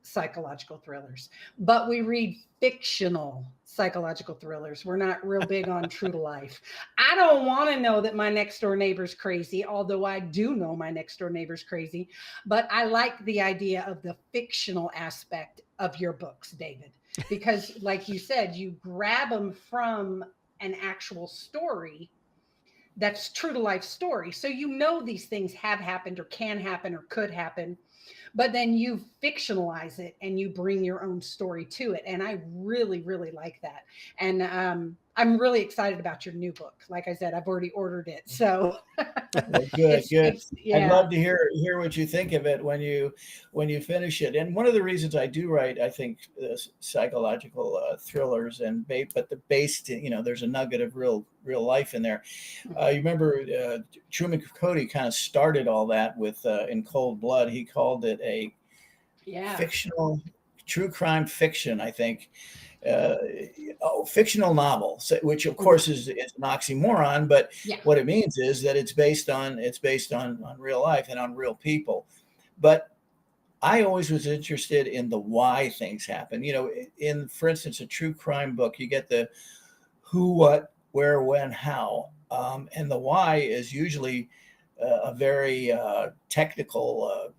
psychological thrillers, but we read fictional psychological thrillers. We're not real big on true to life. I don't want to know that my next door neighbor's crazy, although I do know my next door neighbor's crazy, but I like the idea of the fictional aspect of your books, David, because like you said, you grab them from an actual story that's true to life story. So these things have happened or can happen or could happen, but then you fictionalize it and you bring your own story to it. And I really, really like that. And I'm really excited about your new book. Like I said, I've already ordered it. So Well, good, good. I'd yeah. love to hear what you think of it when you finish it. And one of the reasons I do write, I think, psychological thrillers but the based, there's a nugget of real life in there. You remember Truman Capote kind of started all that with In Cold Blood. He called it a fictional true crime fiction, I think. Fictional novel, which of course is an oxymoron, but what it means is that it's based on real life and on real people. But I always was interested in the why things happen. For instance, a true crime book, you get the who, what, where, when, how, and the why is usually a very technical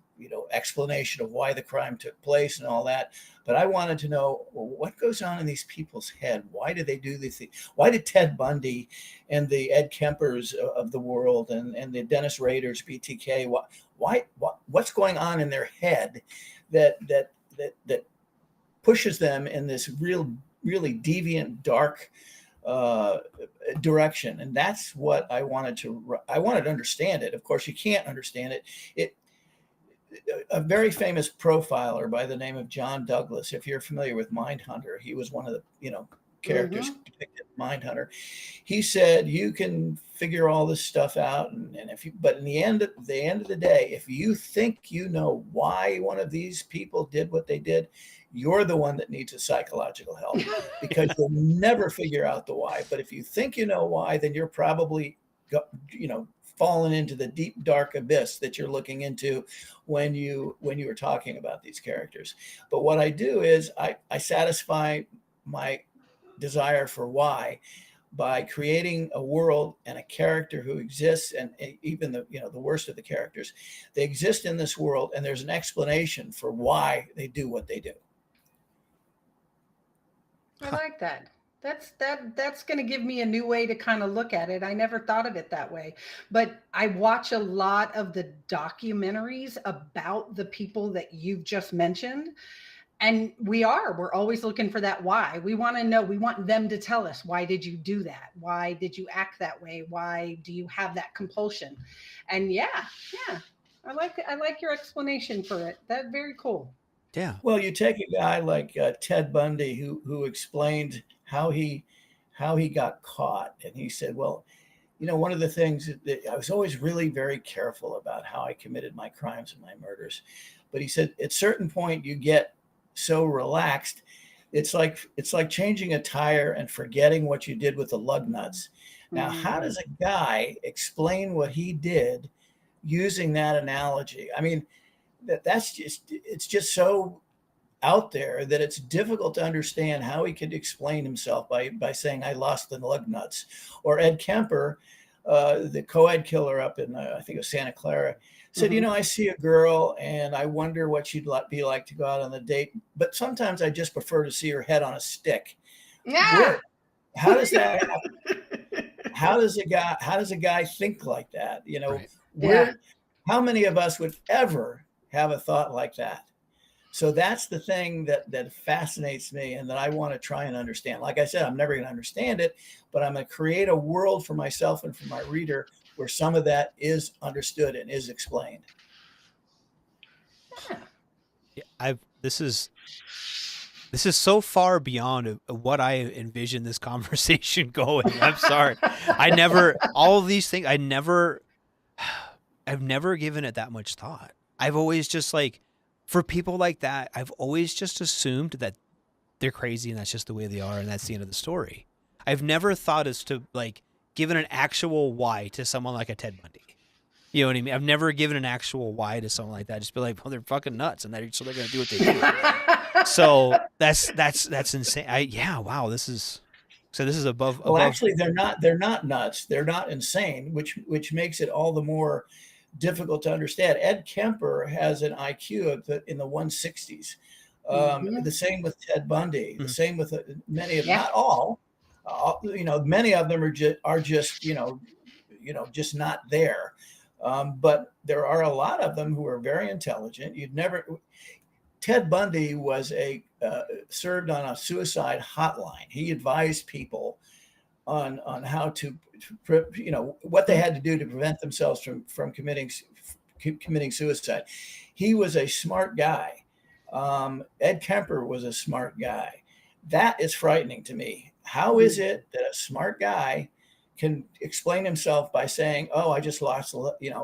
explanation of why the crime took place and all that. But I wanted to know, well, what goes on in these people's head? Why do they do these things? Why did Ted Bundy and the Ed Kempers of the world and the Dennis Raiders, BTK, what's going on in their head that pushes them in this really deviant, dark direction? And that's what I wanted to understand it. Of course, you can't understand it. A very famous profiler by the name of John Douglas, if you're familiar with Mindhunter, he was one of the characters depicted in Mindhunter. He said you can figure all this stuff out, but in the end of the day, if you think you know why one of these people did what they did, you're the one that needs a psychological help, because you'll never figure out the why. But if you think you know why, then you're probably fallen into the deep dark abyss that you're looking into when you were talking about these characters. But what I do is I satisfy my desire for why by creating a world and a character who exists, and even the worst of the characters, they exist in this world, and there's an explanation for why they do what they do. I like that. That's going to give me a new way to kind of look at it. I never thought of it that way, but I watch a lot of the documentaries about the people that you've just mentioned. And we're always looking for that why. We want to know, we want them to tell us, why did you do that? Why did you act that way? Why do you have that compulsion? And I like your explanation for it. That's very cool. Yeah. Well, you take a guy like Ted Bundy, who explained how he got caught, and he said, well, one of the things that I was always really very careful about how I committed my crimes and my murders. But he said, at a certain point, you get so relaxed, it's like changing a tire and forgetting what you did with the lug nuts. Now, how does a guy explain what he did using that analogy? I mean, it's just so out there that it's difficult to understand how he could explain himself by saying, I lost the lug nuts. Or Ed Kemper, the co-ed killer up in, I think it was Santa Clara, said, I see a girl and I wonder what she'd be like to go out on a date, but sometimes I just prefer to see her head on a stick. Yeah. How does that happen? How does a guy think like that? Right. How many of us would ever have a thought like that? So that's the thing that fascinates me and that I want to try and understand. Like I said, I'm never going to understand it, but I'm going to create a world for myself and for my reader where some of that is understood and is explained. Yeah, this is so far beyond what I envisioned this conversation going. I'm sorry. All of these things, I've never given it that much thought. I've always just for people like that, I've always just assumed that they're crazy and that's just the way they are and that's the end of the story. I've never thought as to given an actual why to someone like a Ted Bundy. You know what I mean? I've never given an actual why to someone like that. Just be like, well, they're fucking nuts, and they're going to do what they do. So that's insane. Wow. This is above. Well, actually, they're not nuts. They're not insane, which makes it all the more difficult to understand. Ed Kemper has an IQ in the 160s. The same with Ted Bundy. The same with many of not all. Many of them are just just not there. But there are a lot of them who are very intelligent. Ted Bundy was served on a suicide hotline. He advised people on how to, what they had to do to prevent themselves from committing suicide. He was a smart guy. Ed Kemper was a smart guy. That is frightening to me. How is it that a smart guy can explain himself by saying, "Oh, I just lost,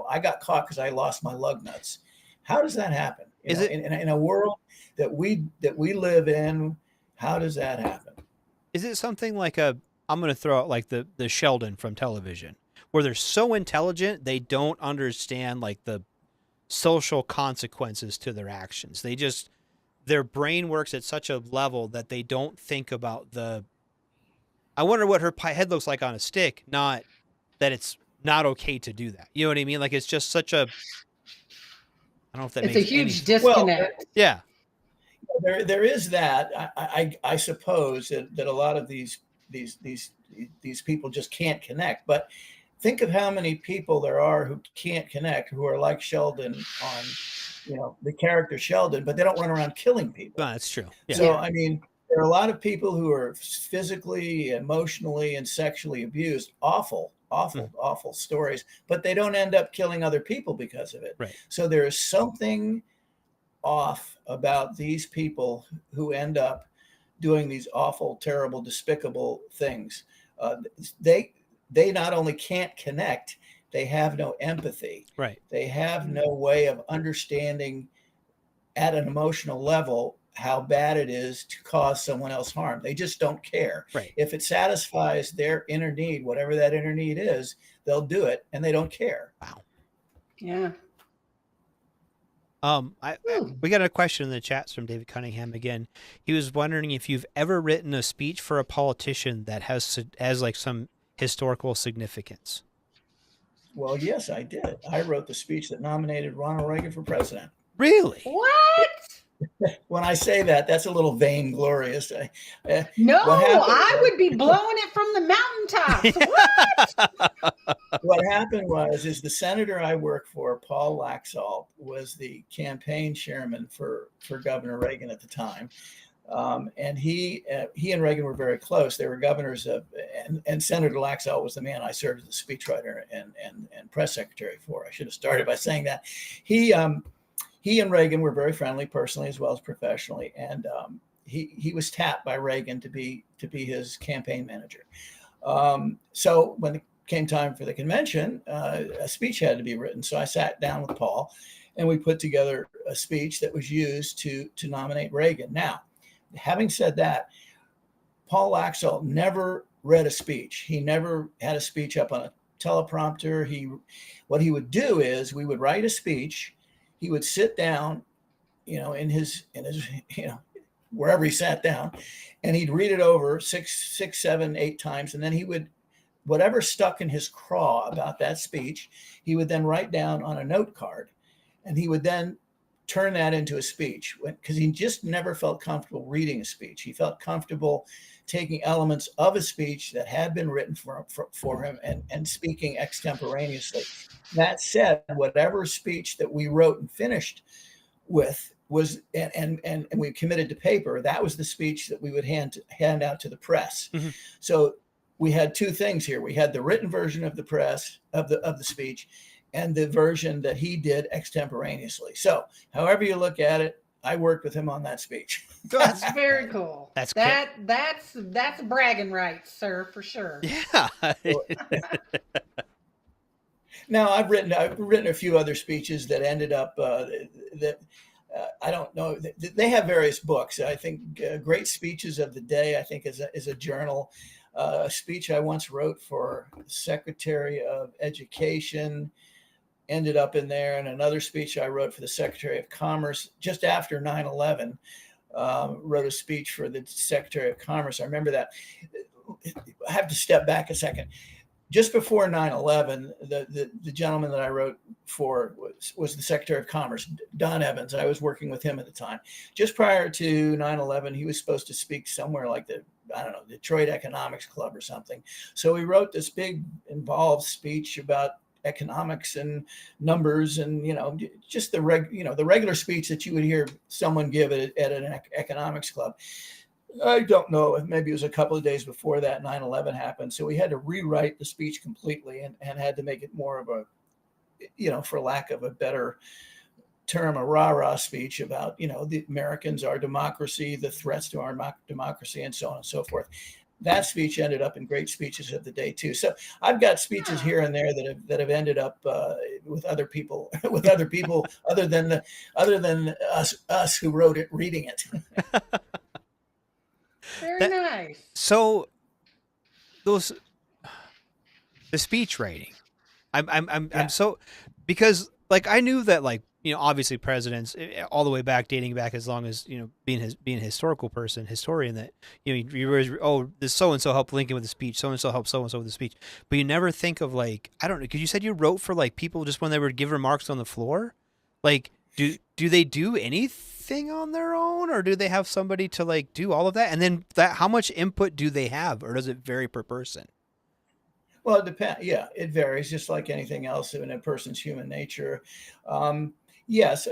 I got caught because I lost my lug nuts"? How does that happen? In a world that we live in? How does that happen? Is it something like I'm going to throw out like the Sheldon from television, where they're so intelligent they don't understand like the social consequences to their actions. Their brain works at such a level that they don't think about I wonder what her head looks like on a stick, not that it's not okay to do that. You know what I mean? Like it's just such a, I don't know if that it's makes a huge any... disconnect. Yeah. There is that. I suppose that a lot of these people just can't connect. But think of how many people there are who can't connect, who are like Sheldon on, the character Sheldon, but they don't run around killing people. No, that's true. Yeah. So, I mean, there are a lot of people who are physically, emotionally, and sexually abused. Awful stories, but they don't end up killing other people because of it. Right. So there is something off about these people who end up doing these awful, terrible, despicable things. They not only can't connect, they have no empathy. Right. They have no way of understanding at an emotional level how bad it is to cause someone else harm. They just don't care. Right. If it satisfies their inner need, whatever that inner need is, they'll do it, and they don't care. Wow. Yeah. We got a question in the chats from David Cunningham again. He was wondering if you've ever written a speech for a politician that has like some historical significance. Well, yes, I did. I wrote the speech that nominated Ronald Reagan for president. Really? What? When I say that, that's a little vainglorious. No, I would be blowing it from the mountaintops. What? What happened is the senator I worked for, Paul Laxalt, was the campaign chairman for Governor Reagan at the time. And he and Reagan were very close. They were governors and Senator Laxalt was the man I served as a speechwriter and press secretary for. I should have started by saying that. He and Reagan were very friendly personally as well as professionally. And he was tapped by Reagan to be his campaign manager. So when it came time for the convention, a speech had to be written. So I sat down with Paul and we put together a speech that was used to nominate Reagan. Now, having said that, Paul Laxalt never read a speech. He never had a speech up on a teleprompter. What he would do is we would write a speech. He would sit down, in his wherever he sat down, and he'd read it over 6, 7, 8 times, and then he would, whatever stuck in his craw about that speech, he would then write down on a note card, and he would then turn that into a speech, because he just never felt comfortable reading a speech. He felt comfortable taking elements of a speech that had been written for him and speaking extemporaneously. That said, whatever speech that we wrote and finished with was, and we committed to paper, that was the speech that we would hand out to the press. Mm-hmm. So we had two things here. We had the written version of the press of the speech, and the version that he did extemporaneously. So however you look at it, I worked with him on that speech. That's very cool. That's bragging rights, sir, for sure. Yeah. Now I've written a few other speeches that ended up I don't know. They have various books. I think Great Speeches of the Day, I think is a journal. A speech I once wrote for Secretary of Education ended up in there, and another speech I wrote for the Secretary of Commerce just after 9/11. Wrote a speech for the Secretary of Commerce. I remember that. I have to step back a second. Just before 9/11, the gentleman that I wrote for was the Secretary of Commerce, Don Evans. I was working with him at the time. Just prior to 9/11, he was supposed to speak somewhere like the Detroit Economics Club or something. So he wrote this big involved speech about economics and numbers and, just the regular speech that you would hear someone give at an economics club. I don't know. Maybe it was a couple of days before that 9/11 happened. So we had to rewrite the speech completely and had to make it more of a, for lack of a better term, a rah-rah speech about, the Americans, our democracy, the threats to our democracy, and so on and so forth. That speech ended up in great speeches of the day too. So I've got speeches here and there that have ended up with other people, other than us who wrote it, reading it. Very nice. So the speech writing, I'm so, because like I knew that, like, obviously presidents all the way back, dating back as long as, being a historian, that, you always, this so-and-so helped Lincoln with the speech, so-and-so helped so-and-so with the speech. But you never think of, like, I don't know, because you said you wrote for like people just when they would give remarks on the floor. Like, do they do anything on their own, or do they have somebody to like do all of that? And then how much input do they have, or does it vary per person? Well, it depends. Yeah, it varies, just like anything else in a person's human nature. Yes,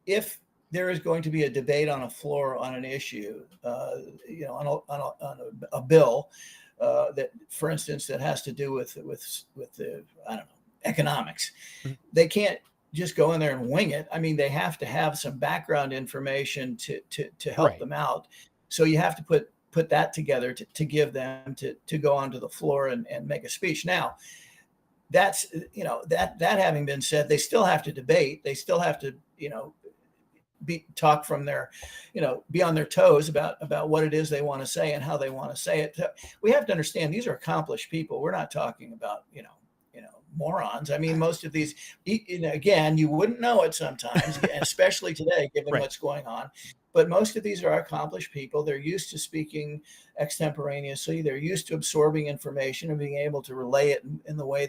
if there is going to be a debate on a floor on an issue, on a bill that, for instance, that has to do with the, I don't know, economics, they can't just go in there and wing it. I mean, they have to have some background information to help them out. So you have to put that together to give them to go onto the floor and make a speech. Now, that's, that having been said, they still have to debate. They still have to, talk from their, be on their toes about what it is they want to say and how they want to say it. We have to understand these are accomplished people. We're not talking about, morons. I mean, most of these, again, you wouldn't know it sometimes, especially today, given what's going on. But most of these are accomplished people. They're used to speaking extemporaneously. They're used to absorbing information and being able to relay it in the way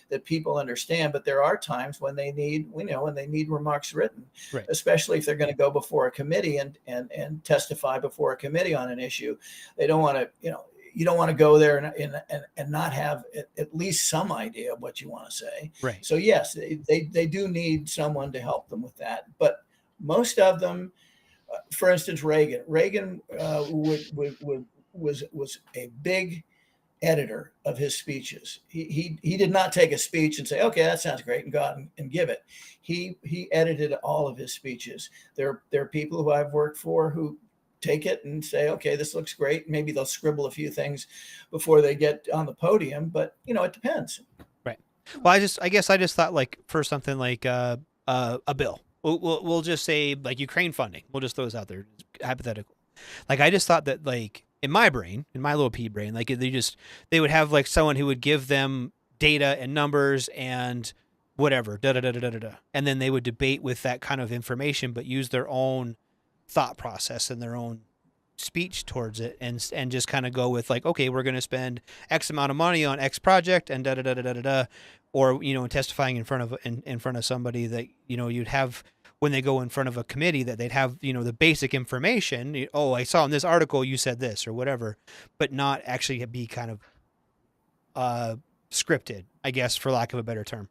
that people understand. But there are times when they need, when they need remarks written, especially if they're going to go before a committee and testify before a committee on an issue. They don't want to, you don't want to go there and not have at least some idea of what you want to say. Right. So yes, they do need someone to help them with that. But most of them, for instance, Reagan was a big editor of his speeches. He did not take a speech and say, okay, that sounds great, and go out and give it. He edited all of his speeches. There are people who I've worked for who take it and say, okay, this looks great. Maybe they'll scribble a few things before they get on the podium, but it depends. Right. Well, I guess I just thought, like, for something like a bill, we'll just say like Ukraine funding. We'll just throw this out there, hypothetical. Like, I just thought that, like, in my little pea brain, like they would have like someone who would give them data and numbers and whatever, and then they would debate with that kind of information, but use their own thought process and their own speech towards it, and just kind of go with like, okay, we're going to spend X amount of money on X project and or testifying in front of somebody that you'd have when they go in front of a committee, that they'd have the basic information. I saw in this article you said this or whatever, but not actually be kind of scripted, I guess, for lack of a better term.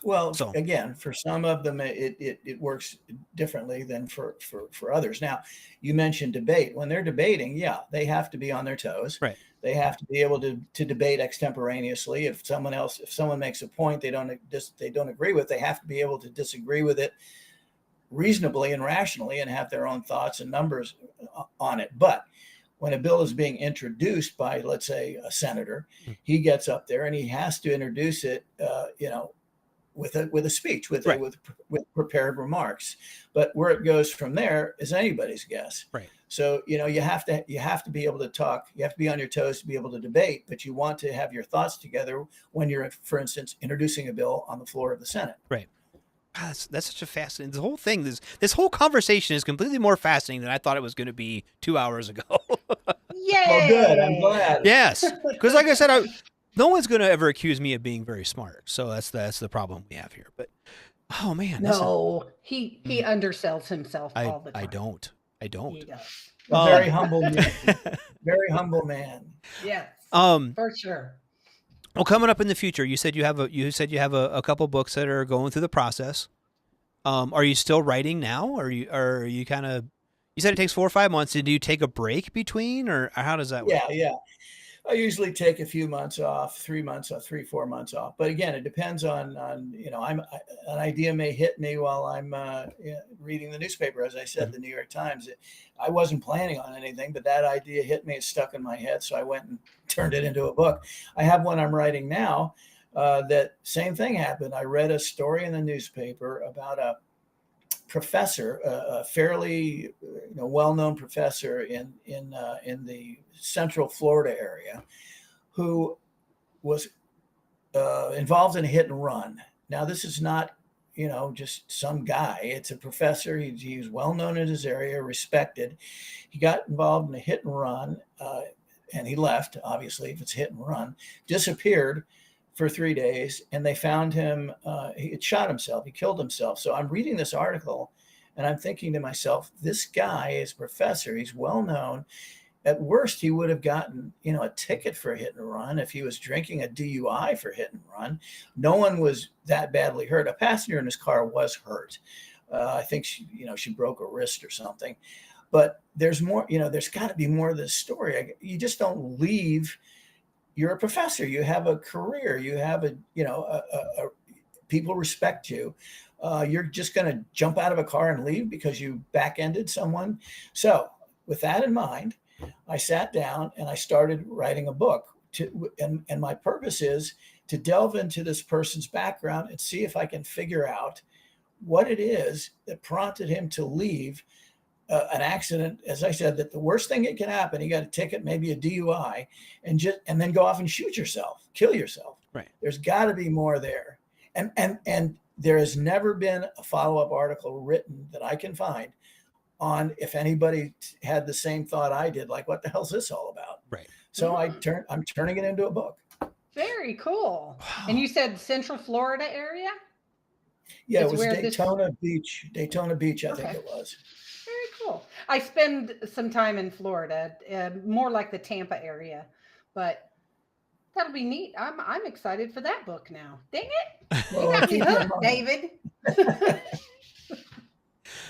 Well, again, for some of them, it works differently than for others. Now, you mentioned debate. When they're debating, they have to be on their toes. Right. They have to be able to debate extemporaneously. If someone makes a point they don't agree with, they have to be able to disagree with it reasonably and rationally and have their own thoughts and numbers on it. But when a bill is being introduced by, let's say, a senator, he gets up there and he has to introduce it, with a speech, with prepared remarks. But where it goes from there is anybody's guess. Right. So you have to be able to talk. You have to be on your toes to be able to debate. But you want to have your thoughts together when you're, for instance, introducing a bill on the floor of the Senate. Right. Wow, that's such a fascinating. The whole thing, this whole conversation is completely more fascinating than I thought it was going to be 2 hours ago. Yay! Well, good. I'm glad. Yes, because like I said, no one's going to ever accuse me of being very smart. So that's the problem we have here. But oh man, no, he undersells himself all the time. I don't. He does. A very humble man. Very humble man. Yes. For sure. Well, coming up in the future, you said you have a couple books that are going through the process. Are you still writing now? Or are you kind of You said it takes 4 or 5 months. Do you take a break between, or how does that work? Yeah. I usually take a few months off, 3 months off, 3-4 months off. But again, it depends on an idea may hit me while I'm reading the newspaper. As I said, the New York Times. I wasn't planning on anything, but that idea hit me. It stuck in my head, so I went and turned it into a book. I have one I'm writing now. That same thing happened. I read a story in the newspaper about a professor, a fairly well-known professor in the Central Florida area, who was involved in a hit and run. Now, this is not just some guy. It's a professor. He's well known in his area, respected. He got involved in a hit and run, and he left. Obviously, if it's hit and run, disappeared for 3 days, and they found him. He had shot himself. He killed himself. So I'm reading this article, and I'm thinking to myself, this guy is a professor. He's well known. At worst, he would have gotten a ticket for a hit and run if he was drinking, a DUI for hit and run. No one was that badly hurt. A passenger in his car was hurt. I think she broke a wrist or something. But there's more. There's got to be more to this story. You just don't leave. You're a professor. You have a career. You have people respect you. You're just going to jump out of a car and leave because you back-ended someone. So with that in mind, I sat down and I started writing a book. And my purpose is to delve into this person's background and see if I can figure out what it is that prompted him to leave an accident. As I said, that the worst thing that can happen, you got a ticket, maybe a DUI, and then go off and shoot yourself, kill yourself. Right. There's got to be more there. And there has never been a follow-up article written that I can find on if anybody had the same thought I did, like, what the hell's this all about? Right. So I'm turning it into a book. Very cool. Wow. And you said Central Florida area? Yeah, it was Daytona Beach. Daytona Beach, I think it was. Very cool. I spend some time in Florida, more like the Tampa area, but that'll be neat. I'm excited for that book now. Dang it! You got me hooked, David.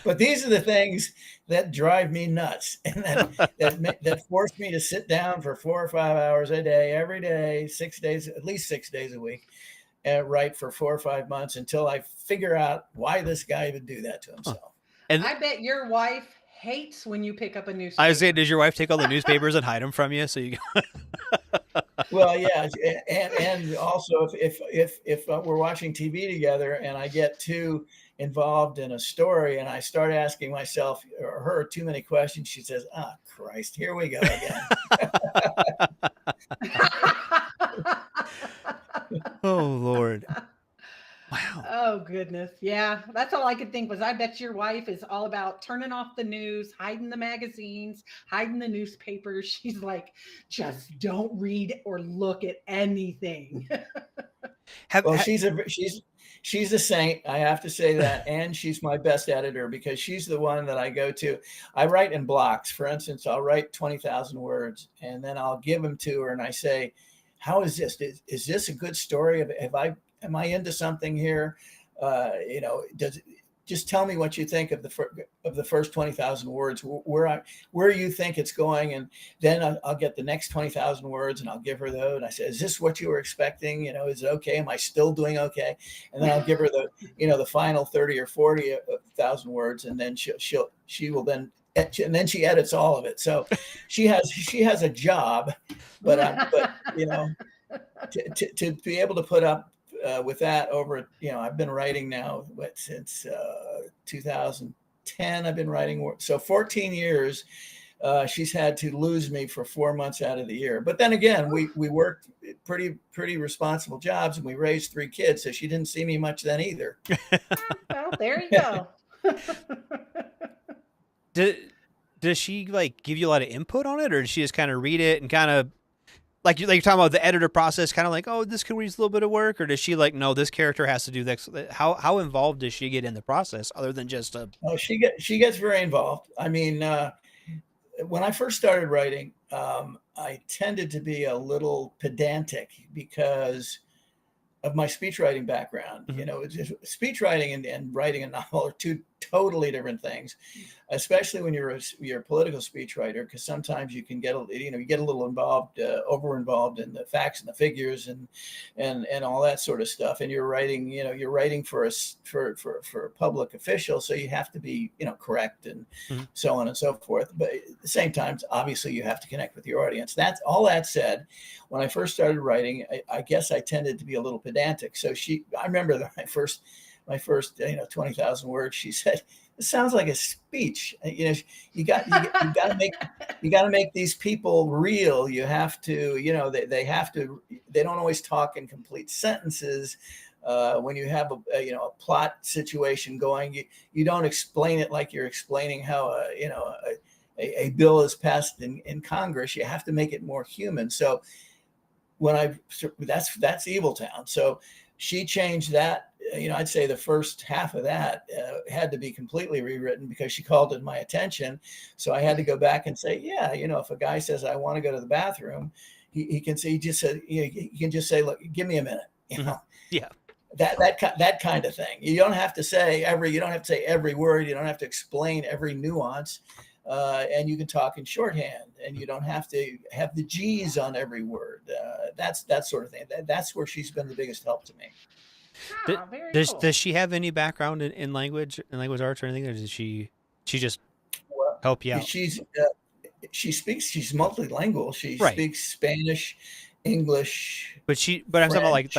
But these are the things that drive me nuts, and that force me to sit down for 4 or 5 hours a day, every day, 6 days, at least 6 days a week, and write for 4 or 5 months until I figure out why this guy would do that to himself. And I bet your wife hates when you pick up a newspaper. I was saying, does your wife take all the newspapers and hide them from you? So you. Well, yeah, and also if we're watching TV together and I get too involved in a story and I start asking myself or her too many questions, she says, "Ah, Christ, here we go again." Oh, Lord. Wow. Oh, goodness. Yeah. That's all I could think was, I bet your wife is all about turning off the news, hiding the magazines, hiding the newspapers. She's like, just don't read or look at anything. She's a saint. I have to say that. And she's my best editor because she's the one that I go to. I write in blocks. For instance, I'll write 20,000 words and then I'll give them to her and I say, how is this? Is this a good story? Am I into something here? Just tell me what you think of the first 20,000 words, where you think it's going, and then I'll get the next 20,000 words, and I'll give her those. And I say, "Is this what you were expecting? Is it okay? Am I still doing okay?" And then I'll give her the final 30 or 40,000 words, and then she will then. And then she edits all of it. So she has a job, but to be able to put up with that over, I've been writing now since 2010. I've been writing, so 14 years. She's had to lose me for 4 months out of the year. But then again, we worked pretty responsible jobs, and we raised 3 kids, so she didn't see me much then either. Well, there you go. Does she give you a lot of input on it, or does she just kind of read it and kind of like you're talking about the editor process, kind of like, oh, this could use a little bit of work, or does she no, this character has to do this? How involved does she get in the process other than just a? Oh, she gets very involved. I mean, when I first started writing, I tended to be a little pedantic because of my speech writing background. Mm-hmm. Speech writing and writing a novel are two totally different things, especially when you're a political speechwriter, because sometimes you can get you get a little involved, over involved in the facts and the figures and all that sort of stuff. And you're writing for a public official, so you have to be correct and so on and so forth. But at the same time, obviously, you have to connect with your audience. That's all. That said, when I first started writing, I guess I tended to be a little pedantic. So I remember that my first 20,000 words, she said, "It sounds like a speech. You got to make these people real. You have to, they don't always talk in complete sentences. When you have a plot situation going, you don't explain it like you're explaining how a bill is passed in Congress. You have to make it more human." So that's Eviltown. So she changed that. I'd say the first half of that had to be completely rewritten because she called it my attention. So I had to go back and say, if a guy says, "I want to go to the bathroom," he can say, he can just say, "Look, give me a minute." Yeah. That kind of thing. You don't have to say every word. You don't have to explain every nuance. And you can talk in shorthand, and you don't have to have the G's on every word. That's that sort of thing. That's where she's been the biggest help to me. Does she have any background in language arts or anything, or does she just help you out? She's multilingual. She Right. speaks Spanish, English. But I'm talking about like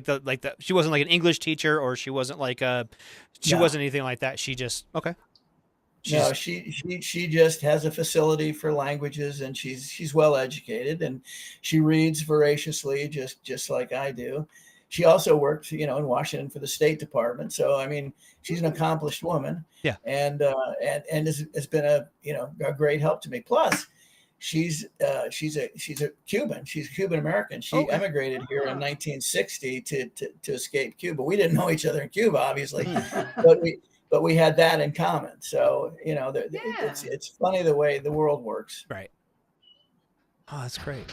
the she wasn't like an English teacher, or she wasn't wasn't anything like that. She just okay. She just has a facility for languages, and she's well educated, and she reads voraciously, just like I do. She also worked, in Washington for the State Department. So I mean, she's an accomplished woman. Yeah. And has been a great help to me. Plus, she's a Cuban. She's Cuban American. She emigrated here in 1960 to escape Cuba. We didn't know each other in Cuba, obviously, but we had that in common. So, it's funny the way the world works. Right. Oh, that's great.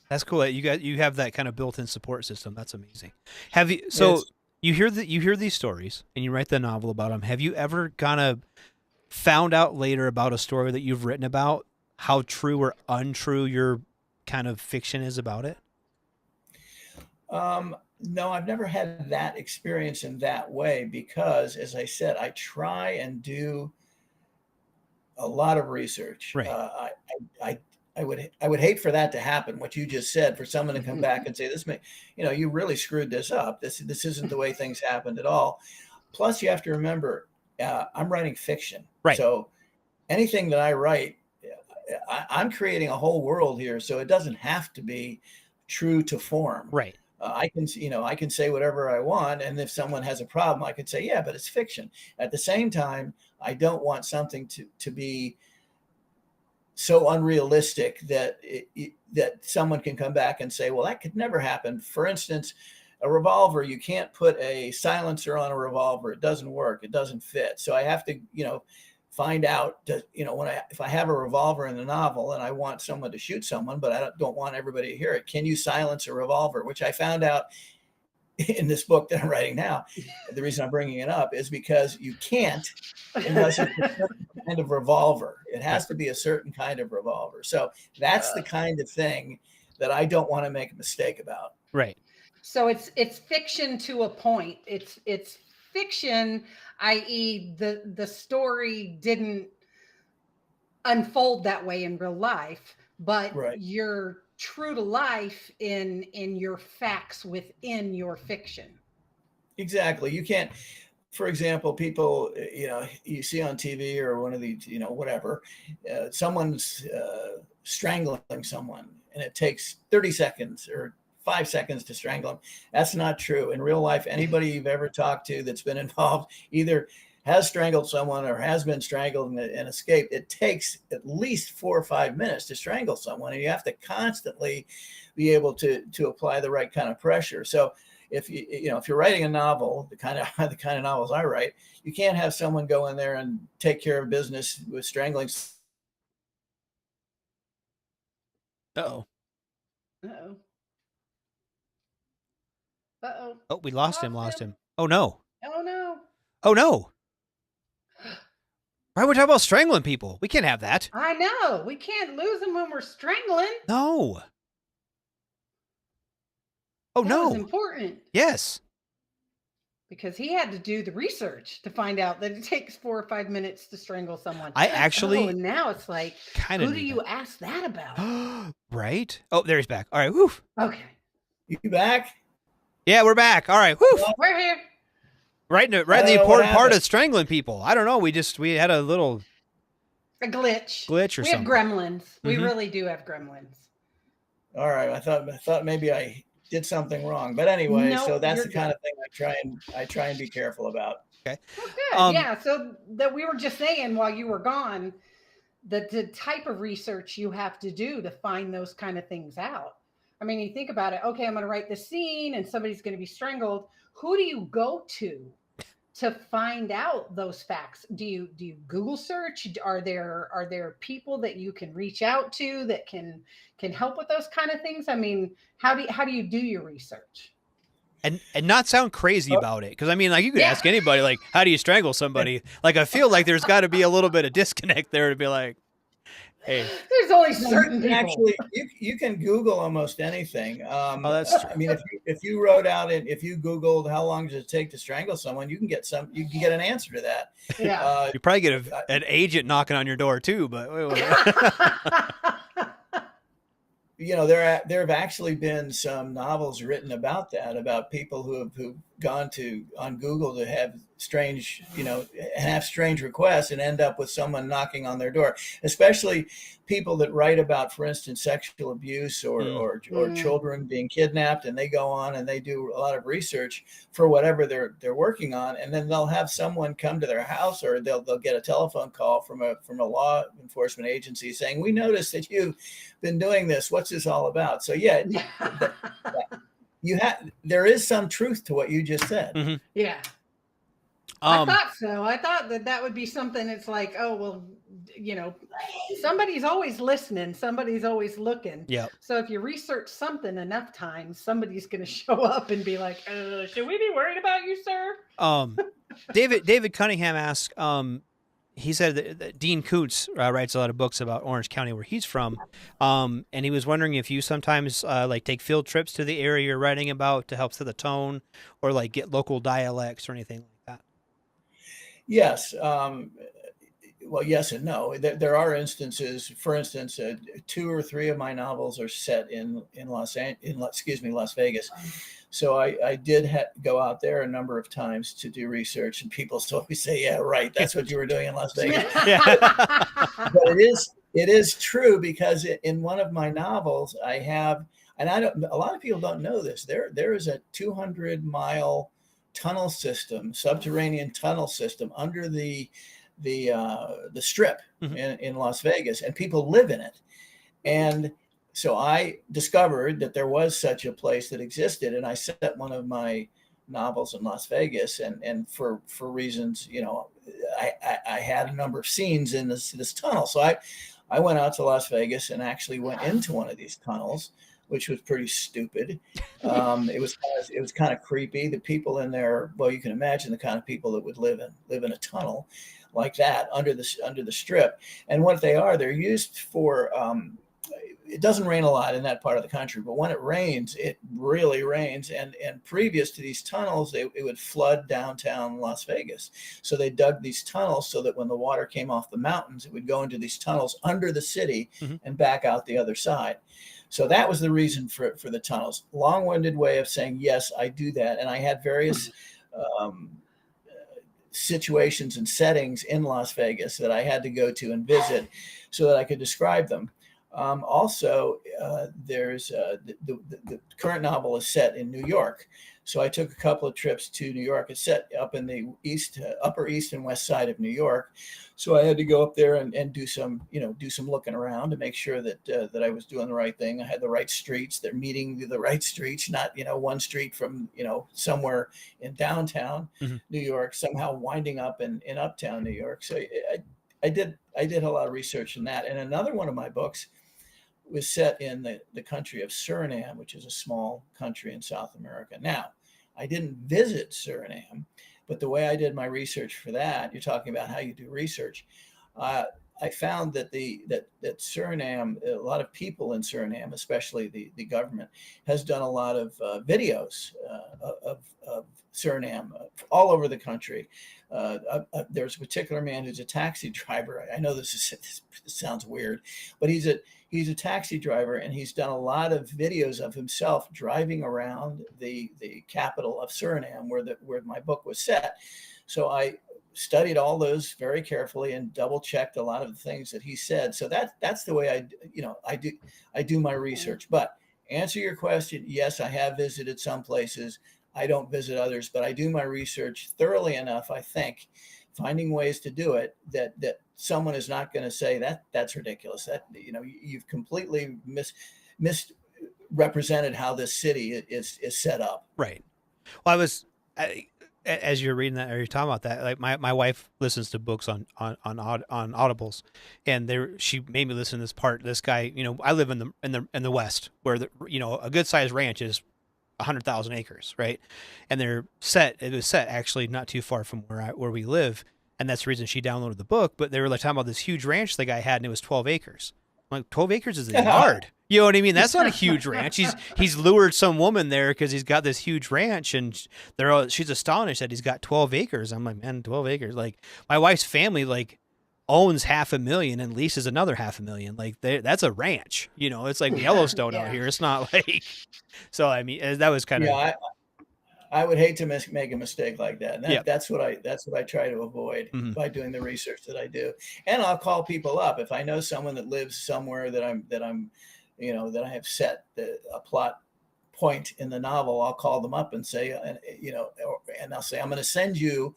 That's cool. You have that kind of built-in support system. That's amazing. Have you? So Yes. you hear these stories and you write the novel about them. Have you ever kind of found out later about a story that you've written about how true or untrue your kind of fiction is about it? No, I've never had that experience in that way because, as I said, I try and do a lot of research. Right. I would hate for that to happen. What you just said, for someone to come back and say, you really screwed this up. This isn't the way things happened at all. Plus, you have to remember, I'm writing fiction. Right. So anything that I write, I'm creating a whole world here. So it doesn't have to be true to form. Right. I can say whatever I want, and if someone has a problem, I could say, yeah, but it's fiction. At the same time, I don't want something to be so unrealistic that someone can come back and say, well, that could never happen. For instance, a revolver, you can't put a silencer on a revolver. It doesn't work. It doesn't fit. So I have to, find out, if I have a revolver in the novel and I want someone to shoot someone, but I don't want everybody to hear it, can you silence a revolver? Which I found out in this book that I'm writing now. The reason I'm bringing it up is because you can't unless it's a certain kind of revolver. It has to be a certain kind of revolver. So that's the kind of thing that I don't want to make a mistake about. Right. So it's fiction to a point. It's fiction, i.e. the story didn't unfold that way in real life, but you're true to life in your facts within your fiction. Exactly. You can't, for example, people, you see on TV or one of these, whatever, someone's strangling someone and it takes 30 seconds or 5 seconds to strangle them. That's not true. In real life, anybody you've ever talked to that's been involved either has strangled someone or has been strangled and escaped. It takes at least 4 or 5 minutes to strangle someone, and you have to constantly be able to apply the right kind of pressure. So if you're writing a novel, the kind of novels I write, you can't have someone go in there and take care of business with strangling. Uh-oh. Uh-oh. Uh-oh. Oh, we lost him. Oh no. Oh no. Oh no. Why are we talking about strangling people? We can't have that. I know. We can't lose them when we're strangling. No. Oh, That was no. important. Yes. Because he had to do the research to find out that it takes 4 or 5 minutes to strangle someone. I actually and now it's like, kinda who do knew you ask that about? Right? Oh, there he's back. All right. Woof. Okay. You back? Yeah, we're back. All right. Woof. We're here. Right in the know what important part happened. of strangling people. I don't know. We had a little A glitch. glitch or We something. have gremlins. We Mhm. really do have gremlins. All right. I thought maybe I did something wrong, but anyway, No, so that's you're the kind of thing I try and be careful about. Okay. Oh, good. Um, Yeah. So that we were just saying while you were gone, that the type of research you have to do to find those kind of things out. I mean, you think about it. Okay, I'm going to write the scene, and somebody's going to be strangled. Who do you go to find out those facts? Do you Google search? Are there people that you can reach out to that can help with those kind of things? I mean, how do you do your research? And not sound crazy about it. Because, I mean, like, you could Yeah. ask anybody, like, how do you strangle somebody? Like, I feel like there's got to be a little bit of disconnect there to be like, hey. There's only No, certain you can people. actually you can Google almost anything. Oh, that's true. I mean, if you wrote out and if you Googled how long does it take to strangle someone, you can get an answer to that. Yeah. You probably get an agent knocking on your door, too. But You know, there have actually been some novels written about that, about people who've gone on Google to have strange requests and end up with someone knocking on their door, especially people that write about, for instance, sexual abuse or children being kidnapped, and they go on and they do a lot of research for whatever they're working on, and then they'll have someone come to their house, or they'll get a telephone call from a law enforcement agency saying, "We noticed that you've been doing this. What's this all about?" So yeah, there is some truth to what you just said. Mm-hmm. Yeah. I thought so. I thought that would be something. It's like, oh, well, you know, somebody's always listening. Somebody's always looking. Yeah. So if you research something enough times, somebody's going to show up and be like, should we be worried about you, sir? David Cunningham asked, he said that Dean Koontz writes a lot of books about Orange County, where he's from. And he was wondering if you sometimes like take field trips to the area you're writing about to help set the tone, or like get local dialects or anything like that. Yes. Well, yes and no. There are instances. For instance, 2 or 3 of my novels are set in Las Vegas. So I did go out there a number of times to do research, and people always say, "Yeah, right, that's what you were doing in Las Vegas." But it is true, because in one of my novels I have, and a lot of people don't know this. There is a 200-mile tunnel system, subterranean tunnel system under the strip in Las Vegas, and people live in it. And so I discovered that there was such a place that existed, and I set one of my novels in Las Vegas, and for reasons, you know, I had a number of scenes in this tunnel. So I went out to Las Vegas and actually went into one of these tunnels, which was pretty stupid. It was kind of creepy. The people in there, well, you can imagine the kind of people that would live in a tunnel like that under the strip. And what they're used for. It doesn't rain a lot in that part of the country, but when it rains, it really rains. And previous to these tunnels, it would flood downtown Las Vegas. So they dug these tunnels so that when the water came off the mountains, it would go into these tunnels under the city and back out the other side. So that was the reason for the tunnels. Long-winded way of saying, yes, I do that. And I had various situations and settings in Las Vegas that I had to go to and visit so that I could describe them. Also, there's the current novel is set in New York. So I took a couple of trips to New York. It's set up in the upper east and west side of New York. So I had to go up there and do some looking around to make sure that I was doing the right thing. I had the right streets. They're meeting the right streets, not, one street from, somewhere in downtown New York, somehow winding up in uptown New York. So I did a lot of research in that. And another one of my books was set in the country of Suriname, which is a small country in South America. Now, I didn't visit Suriname, But the way I did my research for that, you're talking about how you do research. I found that that Suriname, a lot of people in Suriname, especially the government, has done a lot of videos of Suriname all over the country. There's a particular man who's a taxi driver. I know this sounds weird, but he's a taxi driver, and he's done a lot of videos of himself driving around the capital of Suriname, where my book was set. So I studied all those very carefully and double checked a lot of the things that he said. So that's the way I do my research. But answer your question, yes, I have visited some places. I don't visit others, but I do my research thoroughly enough, I think, finding ways to do it that someone is not going to say that's ridiculous. That, you've completely misrepresented how this city is set up. Right. Well, as you're reading that, or you're talking about that, like my wife listens to books on Audibles, and she made me listen to this part. This guy, I live in the West, where a good sized ranch is 100,000 acres, right? And it was set actually not too far from where we live, and that's the reason she downloaded the book. But they were like talking about this huge ranch the guy had, and it was 12 acres. I'm like, 12 acres is a yard. You know what I mean? That's not a huge ranch. He's lured some woman there because he's got this huge ranch, and she's astonished that he's got 12 acres. I'm like, man, 12 acres. Like, my wife's family owns $500,000 and leases another $500,000. Like, that's a ranch. It's like Yellowstone out here. It's not like. So I mean, that was kind of. I would hate to make a mistake like that. And that's what I try to avoid by doing the research that I do. And I'll call people up if I know someone that lives somewhere that I have set a plot point in the novel. I'll call them up and say, and I'll say, I'm going to send you,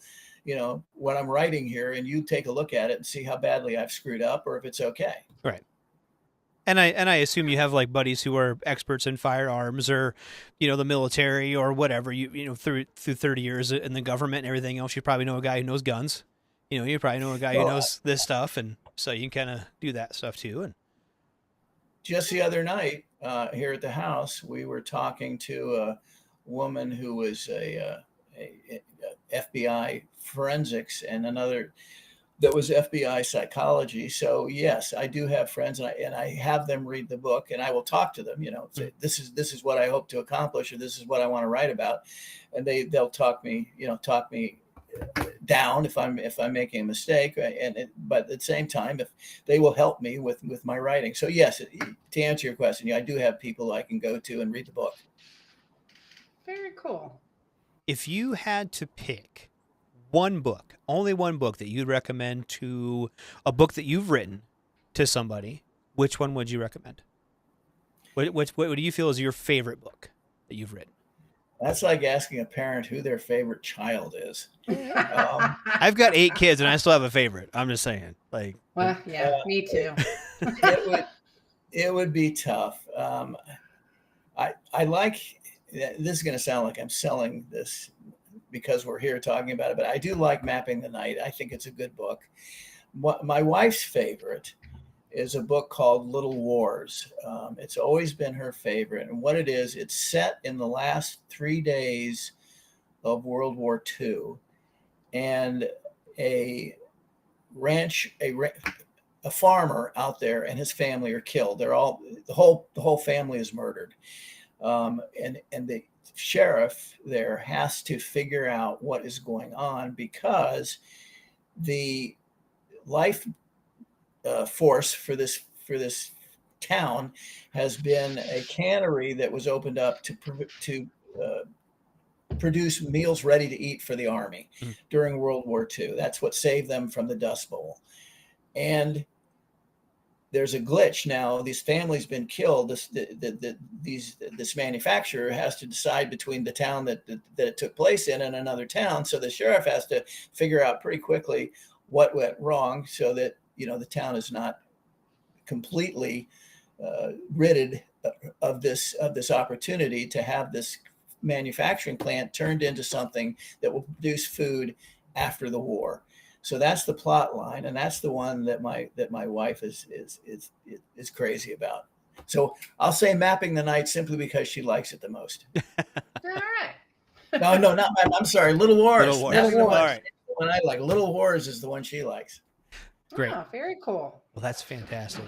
what I'm writing here, and you take a look at it and see how badly I've screwed up or if it's okay. Right. And I assume you have like buddies who are experts in firearms or, the military or whatever. Through 30 years in the government and everything else, you probably know a guy who knows guns. You probably know a guy who knows this stuff, and so you can kind of do that stuff too. And just the other night here at the house, we were talking to a woman who was a FBI forensics and another that was FBI psychology. So yes, I do have friends, and I have them read the book, and I will talk to them. Say, this is what I hope to accomplish, or this is what I want to write about, and they'll talk me down if I'm making a mistake, but at the same time, if they will help me with my writing. So yes, to answer your question, I do have people I can go to and read the book. Very cool. If you had to pick only one book that you'd recommend to a book that you've written to somebody, which one would you recommend? What do you feel is your favorite book that you've written? That's like asking a parent who their favorite child is. I've got 8 kids and I still have a favorite. I'm just saying. Like, well, yeah, me too. it would be tough. I like. This is going to sound like I'm selling this because we're here talking about it, but I do like Mapping the Night. I think it's a good book. My wife's favorite is a book called Little Wars. It's always been her favorite. And what it is, it's set in the last 3 days of World War II. And a farmer out there and his family are killed. The whole family is murdered. And the sheriff there has to figure out what is going on because the life force for this town has been a cannery that was opened up to produce meals ready to eat for the army during World War II. That's what saved them from the Dust Bowl. And there's a glitch now. This family's been killed. This manufacturer has to decide between the town that it took place in and another town. So the sheriff has to figure out pretty quickly what went wrong so that the town is not completely ridded of this opportunity to have this manufacturing plant turned into something that will produce food after the war. So that's the plot line, and that's the one that my wife is crazy about. So I'll say Mapping the Night simply because she likes it the most. All right. No, not I'm sorry, Little Wars. Little Wars. That's the All one. right. The one I like. Little Wars is the one she likes. Great. Oh, very cool. Well, that's fantastic.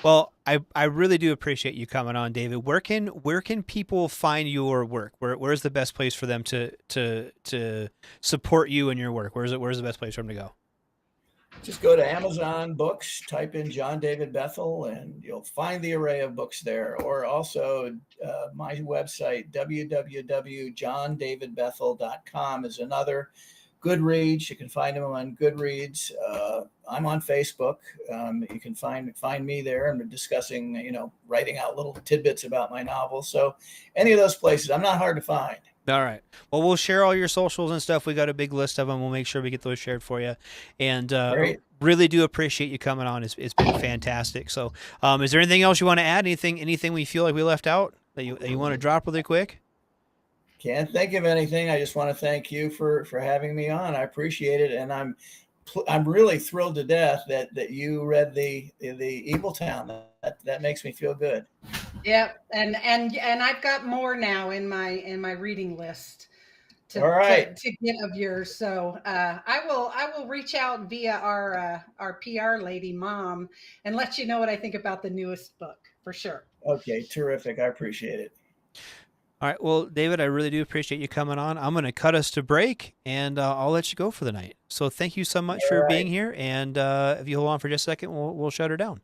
Well, I really do appreciate you coming on, David. Where can people find your work? Where's the best place for them to support you and your work? Where's the best place for them to go? Just go to Amazon Books, type in John David Bethel, and you'll find the array of books there. Or also my website, www.johndavidbethel.com, is another. Goodreads, you can find them on Goodreads. I'm on Facebook. You can find me there, and we're discussing, writing out little tidbits about my novel. So any of those places, I'm not hard to find. All right. Well, we'll share all your socials and stuff. We got a big list of them. We'll make sure we get those shared for you. And really do appreciate you coming on. It's been fantastic. So is there anything else you want to add? Anything we feel like we left out that you want to drop really quick? Can't think of anything. I just want to thank you for having me on. I appreciate it. And I'm really thrilled to death that you read the Evil Town. That makes me feel good. Yeah, and I've got more now in my reading list to get of yours. So I will reach out via our PR lady Mom and let you know what I think about the newest book for sure. Okay, terrific. I appreciate it. All right. Well, David, I really do appreciate you coming on. I'm going to cut us to break, and I'll let you go for the night. So thank you so much for being here. And if you hold on for just a second, we'll shut her down.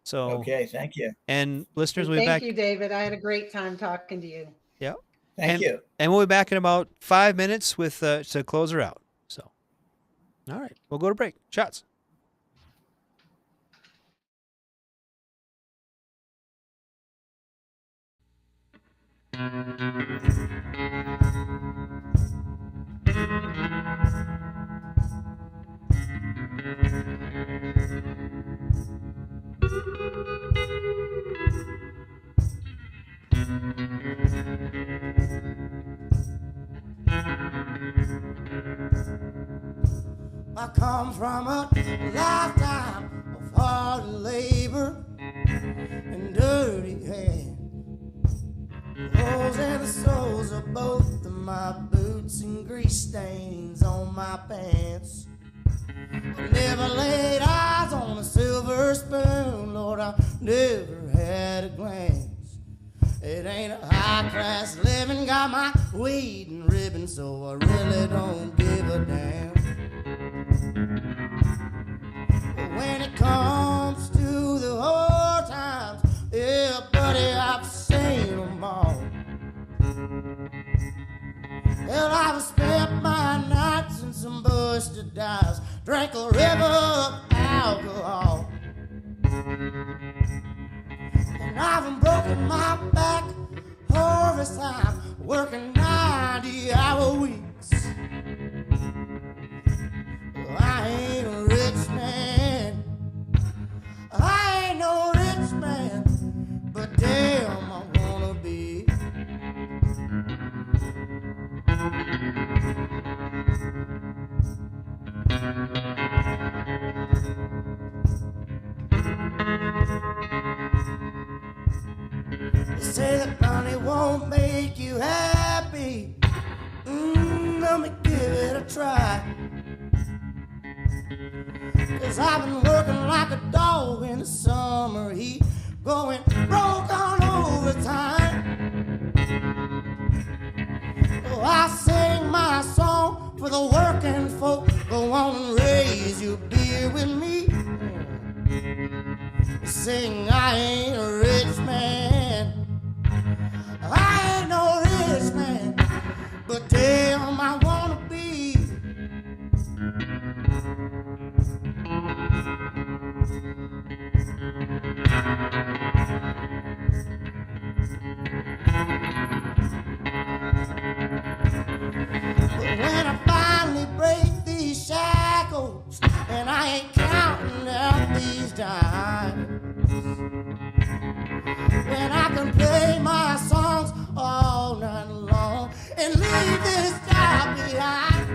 So okay, thank you. And listeners, we'll be back. Thank you, David. I had a great time talking to you. Yeah. Thank you. And we'll be back in about 5 minutes with to close her out. So, all right, we'll go to break. Shots. I come from a lifetime of hard labor and dirty hands. Holes in the soles of both of my boots and grease stains on my pants. I never laid eyes on a silver spoon, Lord, I never had a glance. It ain't a high-class living, got my weed and ribbon, so I really don't give a damn. But when it comes to the hard times, yeah, buddy, I've seen them all. Well, I've spent my nights in some busted dives, drank a river of alcohol. And I've broken my back harvest time, working 90-hour weeks. Well, I ain't a rich man, I ain't no rich man, but damn, I wanna be. They say that money won't make you happy. Let me give it a try. 'Cause I've been working like a dog in the summer heat, going broke on overtime. Oh, I sing my song for the working folk. Go on and raise your beer with me. Sing, I ain't a rich man, I ain't no rich man, but damn, I wanna be. But when I finally break these shackles and I ain't counting out these dimes, when I can play my songs all night long and leave this job behind,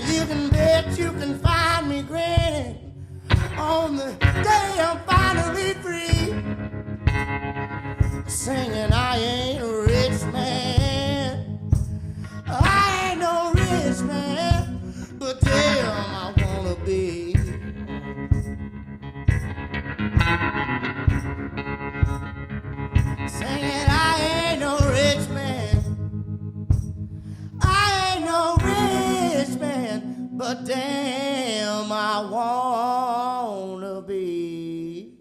you can bet you can find me grinning on the day I'm finally free. singing I ain't a rich man. I ain't no rich man, but damn, I wanna be. Singing I ain't no rich man. I ain't no rich man, but damn, I wanna be.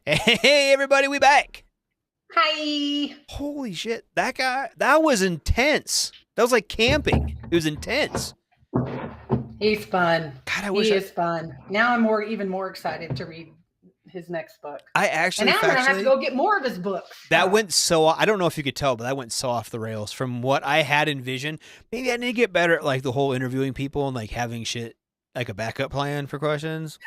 Hey, everybody, we back. Hi. Holy shit. That guy, that was intense. That was like camping. It was intense. He's fun. God, I wish he is fun. Now I'm even more excited to read his next book. I actually, and now I'm gonna have to go get more of his books. That went so, I don't know if you could tell, but that went so off the rails from what I had envisioned. Maybe I need to get better at like the whole interviewing people and like having shit, like a backup plan for questions.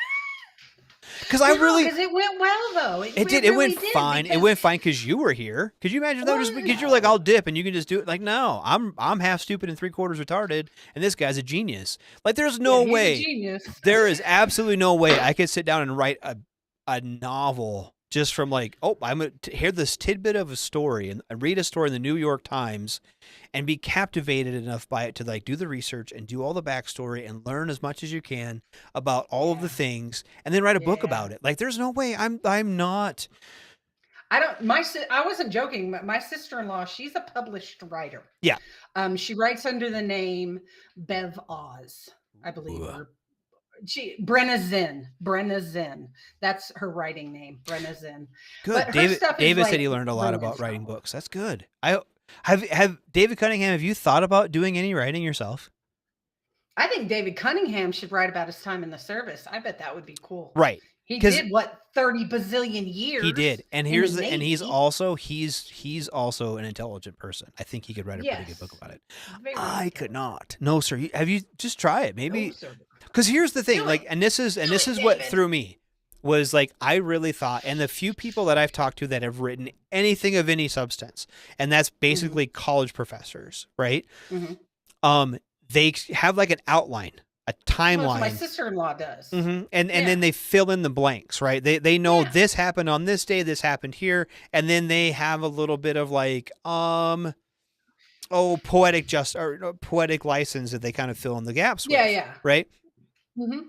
Because it went well though. It went fine. It went fine because you were here. Could you imagine that? Just because you're like, I'll dip and you can just do it. Like, no, I'm half stupid and 3/4 retarded, and this guy's a genius. Like, there's no way. He's a genius. There is absolutely no way I could sit down and write a novel just from like, I'm gonna hear this tidbit of a story and read a story in the New York Times and be captivated enough by it to like do the research and do all the backstory and learn as much as you can about all of the things and then write a book about it. Like, there's no way. I'm not. I wasn't joking. My sister-in-law, she's a published writer. Yeah. She writes under the name Bev Oz, I believe. Brenna Zinn. That's her writing name, Brenna Zinn. Good. David said he learned a lot about writing books. That's good. Have David Cunningham, have you thought about doing any writing yourself? I think David Cunningham should write about his time in the service. I bet that would be cool. Right. He did 30 bazillion years. He did. And and he's also an intelligent person. I think he could write a pretty good book about it. I could not. No, sir. Have you just try it? Maybe. Because here's the thing, this is what threw me was like, I really thought, and the few people that I've talked to that have written anything of any substance, and that's basically college professors, right? Mm-hmm. They have like an outline, a timeline. Well, my sister-in-law does. Mm-hmm. And then they fill in the blanks, right? They know this happened on this day, this happened here, and then they have a little bit of like, poetic license that they kind of fill in the gaps with. Yeah. Right? Mm-hmm.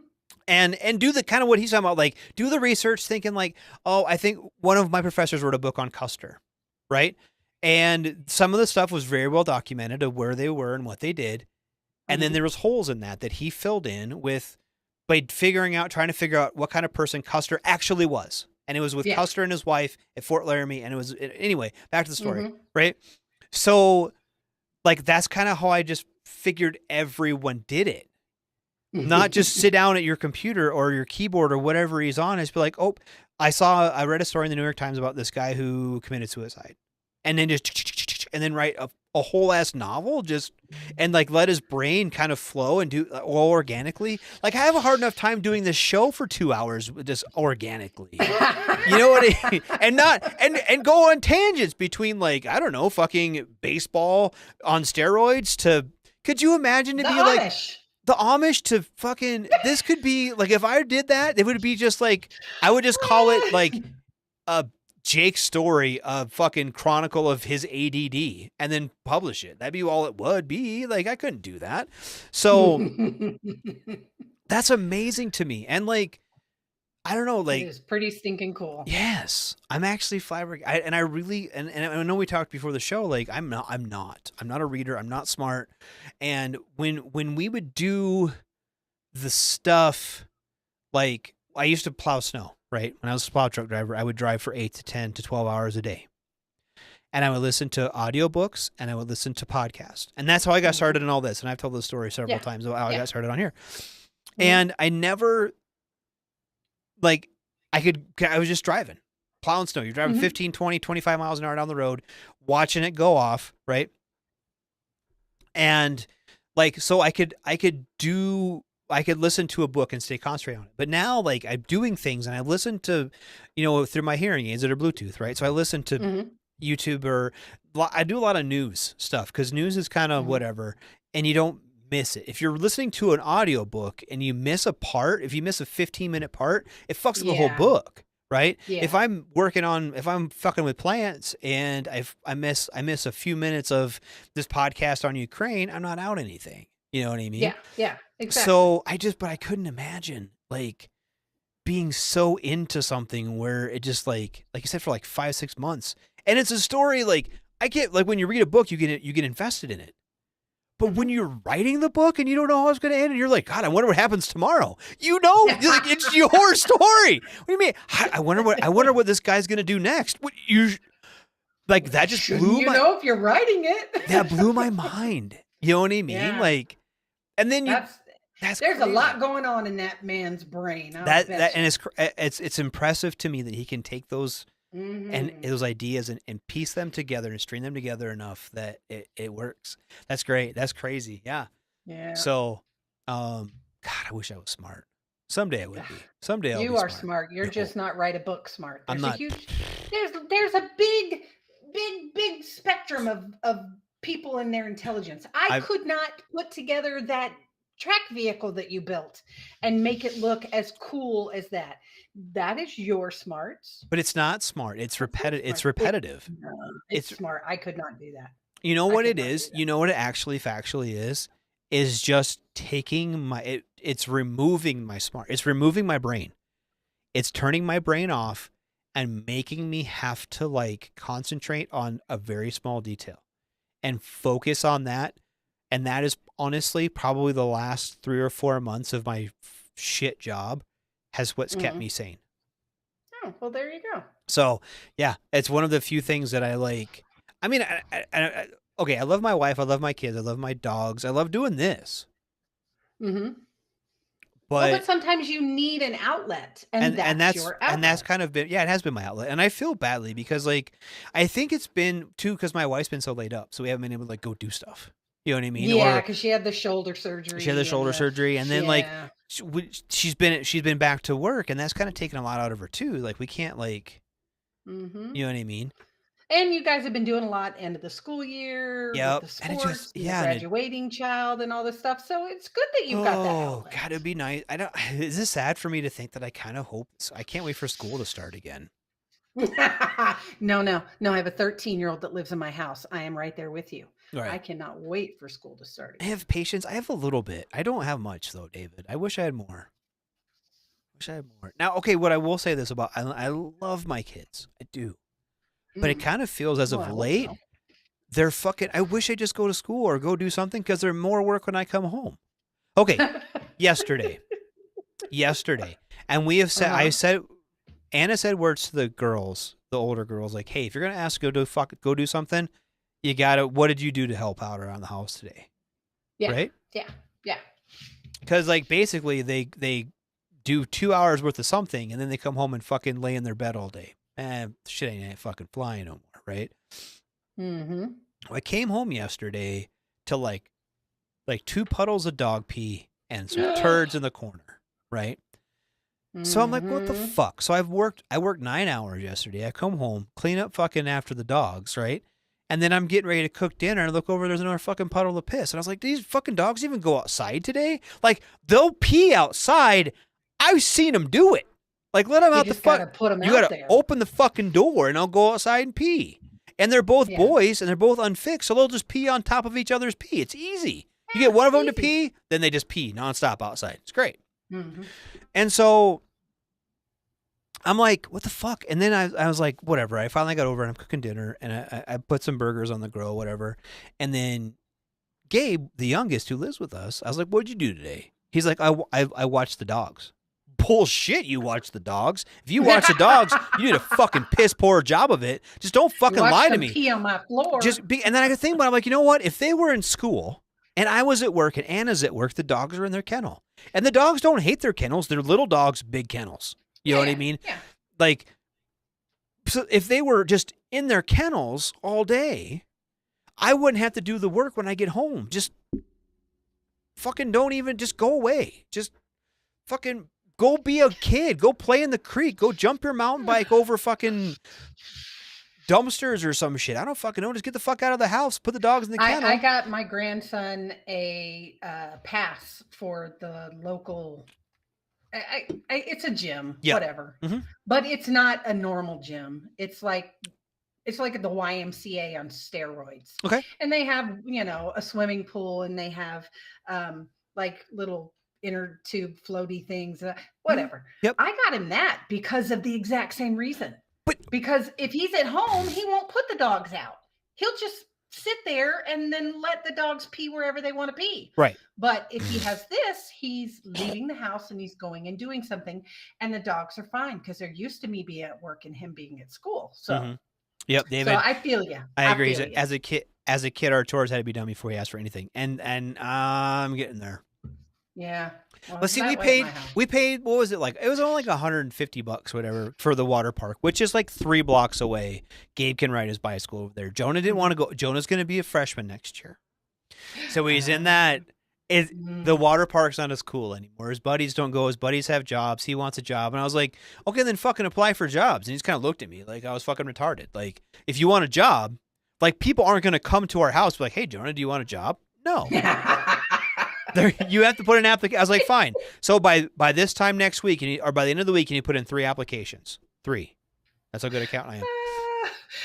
And do the kind of what he's talking about, like do the research thinking like, I think one of my professors wrote a book on Custer, right? And some of the stuff was very well documented of where they were and what they did. And then there was holes in that he filled in by trying to figure out what kind of person Custer actually was. And it was with Custer and his wife at Fort Laramie. And it was, anyway, back to the story, right? So like, that's kind of how I just figured everyone did it. Not just sit down at your computer or your keyboard or whatever he's on. It's be like, I read a story in the New York Times about this guy who committed suicide, and then write a whole ass novel and like let his brain kind of flow and do all organically. Like, I have a hard enough time doing this show for 2 hours just organically. You know what I mean? And go on tangents between like, I don't know, fucking baseball on steroids to, could you imagine to be Amish. like the Amish to fucking, this could be like, if I did that, it would be just like, I would just call it like a Jake's story, a fucking chronicle of his ADD, and then publish it. That'd be all it would be. Like, I couldn't do that. So that's amazing to me. And like, I don't know, like, it is pretty stinking cool. Yes, I'm actually flabbergasted. And I really, and I know we talked before the show, like, I'm not a reader. I'm not smart. And when we would do the stuff, like, I used to plow snow, right? When I was a plow truck driver, I would drive for 8 to 10 to 12 hours a day. And I would listen to audiobooks and I would listen to podcasts. And that's how I got started in all this. And I've told this story several times about how I got started on here. And I never, like, I was just driving, plowing snow. You're driving 15, 20, 25 miles an hour down the road, watching it go off, right? And like, so I could do I could listen to a book and stay concentrated on it. But now, like, I'm doing things and I listen to, through my hearing aids that are Bluetooth, right? So I listen to YouTube, or I do a lot of news stuff because news is kind of whatever, and you don't miss it. If you're listening to an audio book and you miss a part, if you miss a 15-minute part, it fucks up the whole book, right? Yeah. If I'm fucking with plants and I miss a few minutes of this podcast on Ukraine, I'm not out anything. You know what I mean? Yeah, exactly. So I couldn't imagine like being so into something where it just like you said, for like 5-6 months, and it's a story like I get, like when you read a book, you get invested in it. But when you're writing the book and you don't know how it's going to end, and you're like, God, I wonder what happens tomorrow. Like, it's your story. What do you mean? I wonder what this guy's going to do next. Like that just blew my. If you're writing it, that blew my mind. You know what I mean? Yeah. Like, and then there's crazy. a lot going on in that man's brain. And it's impressive to me that he can take those and those ideas and piece them together and string them together enough that it works. That's great. That's crazy. Yeah. Yeah. So, God, I wish I was smart. Someday I would be. Someday I'll be You are smart. smart. You're just not write a book smart. I'm not. There's a big spectrum of people and their intelligence. I could not put together that track vehicle that you built and make it look as cool as that. That is your smarts. But it's not smart. It's repetitive. It's repetitive. It's smart. I could not do that. You know what it is? You know what it actually factually is just taking it's removing my smart. It's removing my brain. It's turning my brain off and making me have to like concentrate on a very small detail and focus on that. And that is honestly probably the last 3 or 4 months of my shit job has what's kept me sane. Oh, well, there you go. So yeah, it's one of the few things that I like. I mean, okay, I love my wife. I love my kids. I love my dogs. I love doing this. Mm-hmm. But sometimes you need an outlet, and that's your outlet. And that's kind of been, it has been my outlet. And I feel badly because like, I think it's been too, because my wife's been so laid up. So we haven't been able to like go do stuff. You know what I mean? Yeah, because she had the shoulder surgery. And then like she's been back to work, and that's kind of taken a lot out of her too. Like we can't like, you know what I mean? And you guys have been doing a lot end of the school year, with the sports, the graduating child, and all this stuff. So it's good that you've got that outlet. God, it'd be nice. Is this sad for me to think that I kind of hope? I can't wait for school to start again. No. I have a 13-year-old that lives in my house. I am right there with you. Right. I cannot wait for school to start again. I have patience. I have a little bit. I don't have much though, David. I wish I had more. Now, okay, what I will say this about, I love my kids. I do. But it kind of feels as of late, they're fucking, I wish I just go to school or go do something because they're more work when I come home. Okay. Yesterday. And we have said, Anna said words to the girls, the older girls, like, hey, if you're going to ask go do something, you got to, what did you do to help out around the house today? Yeah. Right? Yeah. Because like basically they do 2 hours worth of something and then they come home and fucking lay in their bed all day. Shit ain't fucking flying no more, right? Mm-hmm. I came home yesterday to like 2 puddles of dog pee and some turds in the corner, right? So I'm like, what the fuck? So I worked 9 hours yesterday. I come home, clean up fucking after the dogs, right? And then I'm getting ready to cook dinner and I look over, there's another fucking puddle of piss. And I was like, these fucking dogs even go outside today? Like, they'll pee outside. I've seen them do it. Like, let them out the fuck. You gotta open the fucking door and I'll go outside and pee. And they're both boys and they're both unfixed, so they'll just pee on top of each other's pee. It's easy. You get one of them to pee, then they just pee nonstop outside. It's great. Mm-hmm. And so I'm like, what the fuck? And then I was like, whatever. I finally got over and I'm cooking dinner and I put some burgers on the grill, whatever. And then Gabe, the youngest who lives with us, I was like, what'd you do today? He's like, I watched the dogs. Bullshit, you watch the dogs. If you watch the dogs, you did a fucking piss poor job of it. Just don't fucking lie to me. Pee on my floor. And then I could think about it, I'm like, you know what? If they were in school and I was at work and Anna's at work, the dogs are in their kennel. And the dogs don't hate their kennels. They're little dogs, big kennels. You know what I mean? Yeah. Like, so if they were just in their kennels all day, I wouldn't have to do the work when I get home. Just fucking don't even just go away. Just fucking go be a kid. Go play in the creek. Go jump your mountain bike over fucking dumpsters or some shit. I don't fucking know. Just get the fuck out of the house. Put the dogs in the kennel. I got my grandson a pass for the local. It's a gym, whatever, but it's not a normal gym. It's like the YMCA on steroids. Okay, and they have a swimming pool, and they have like little inner tube floaty things, whatever. Yep. I got him that because of the exact same reason. Because if he's at home, he won't put the dogs out. He'll just sit there and then let the dogs pee wherever they want to pee. Right. But if he has this, he's leaving the house and he's going and doing something, and the dogs are fine because they're used to me being at work and him being at school. So, Yep, David. So I feel you. I agree. As a kid, our chores had to be done before he asked for anything, and I'm getting there. Yeah. Well, let's see. We paid. What was it like? It was only like $150, whatever, for the water park, which is like 3 blocks away. Gabe can ride his bicycle over there. Jonah didn't want to go. Jonah's going to be a freshman next year, so he's in that. The water park's not as cool anymore. His buddies don't go. His buddies have jobs. He wants a job, and I was like, okay, then fucking apply for jobs. And he's kind of looked at me like I was fucking retarded. Like, if you want a job, like people aren't going to come to our house and be like, hey, Jonah, do you want a job? No. You have to put an application. I was like, fine. So by this time next week, or by the end of the week, you need to put in 3 applications. 3. That's how good at counting I am.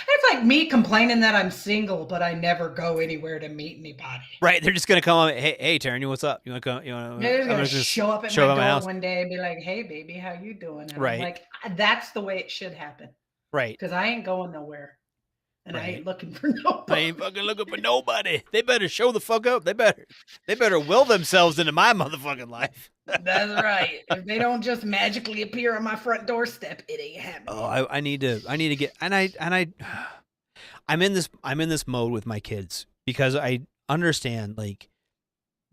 It's like me complaining that I'm single, but I never go anywhere to meet anybody. Right? They're just gonna come on. Hey, Taryn, what's up? You want to come? They're gonna show up at my door one day and be like, "Hey, baby, how you doing?" And right. I'm like, that's the way it should happen. Right. Because I ain't going nowhere. And I ain't looking for nobody. I ain't fucking looking for nobody. They better show the fuck up. They better will themselves into my motherfucking life. That's right. If they don't just magically appear on my front doorstep, it ain't happening. Oh, I need to get, I'm in this mode with my kids because I understand like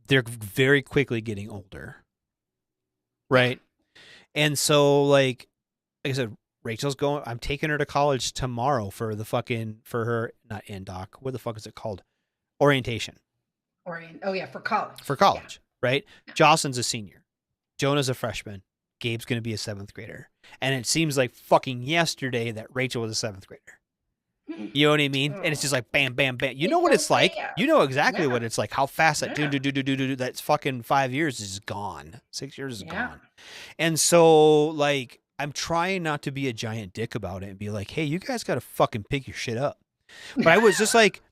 they're very quickly getting older. Right. And so like I said, Rachel's going, I'm taking her to college tomorrow for her, not NDoc. What the fuck is it called? Orientation. For college. For college, right? Jocelyn's a senior. Jonah's a freshman. Gabe's going to be a 7th grader. And it seems like fucking yesterday that Rachel was a 7th grader. You know what I mean? And it's just like bam, bam, bam. You know what it's like? You know exactly what it's like. How fast that that's fucking 5 years is gone. 6 years is gone. And so like, I'm trying not to be a giant dick about it and be like, hey, you guys got to fucking pick your shit up. But I was just like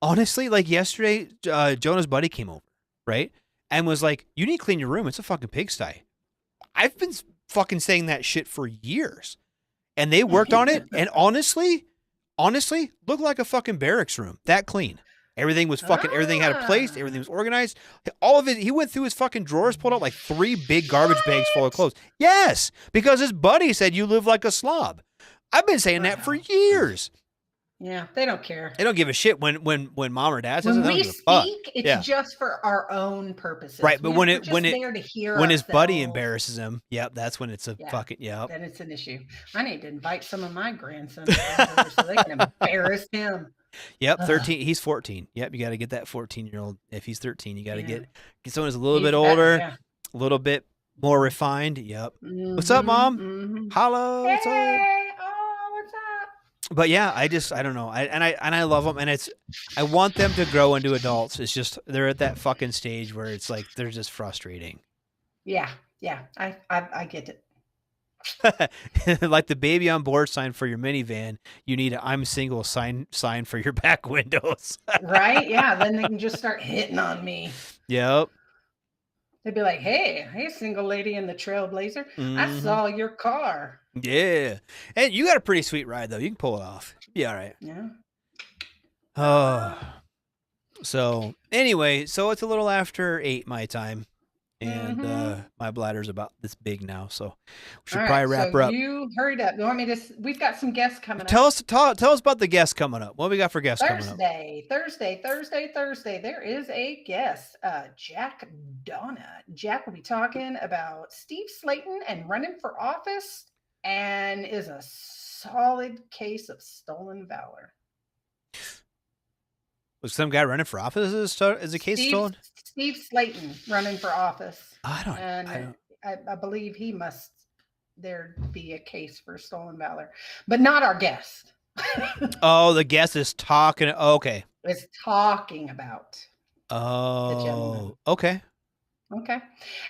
honestly, like yesterday, Jonah's buddy came over, right? And was like, you need to clean your room. It's a fucking pigsty. I've been fucking saying that shit for years. And they worked on it. And honestly, looked like a fucking barracks room. That clean. Everything was fucking, everything had a place. Everything was organized. All of it. He went through his fucking drawers, pulled out like 3 big garbage bags full of clothes. Yes, because his buddy said you live like a slob. I've been saying that for years. Yeah, they don't care. They don't give a shit when mom or dad says it. When we speak, it's just for our own purposes. Right, but when there to hear when his buddy embarrasses him, that's when it's a fucking then it's an issue. I need to invite some of my grandsons over so they can embarrass him. Yep, 13. He's 14. Yep, you got to get that 14-year-old. If he's 13, you got to get someone who's a little bit older, a little bit more refined. Yep. What's up, Mom? Mm-hmm. Hello. What's up? Oh, what's up? But yeah, I don't know. I love them, and I want them to grow into adults. It's just they're at that fucking stage where it's like they're just frustrating. Yeah, I get it. Like the baby on board sign for your minivan, you need a I'm single sign for your back windows. Right? Yeah. Then they can just start hitting on me. Yep. They'd be like, hey, single lady in the Trailblazer. I saw your car. Yeah. And you got a pretty sweet ride though. You can pull it off. Be all right. Yeah. Oh. So anyway, so it's a little after 8 my time. And my bladder's about this big now, so we should probably wrap her up. You hurried up. You want me to? We've got some guests coming up. Tell us about the guests coming up. What we got for guests coming up? Thursday. There is a guest, Jack Donna. Jack will be talking about Steve Slayton and running for office, and is a solid case of stolen valor. Was some guy running for office? Is the case stolen? Steve Slayton running for office. I don't. And I believe he must. There be a case for stolen valor, but not our guest. Oh, the guest is talking. Okay. Is talking about. The gentleman. Okay. Okay.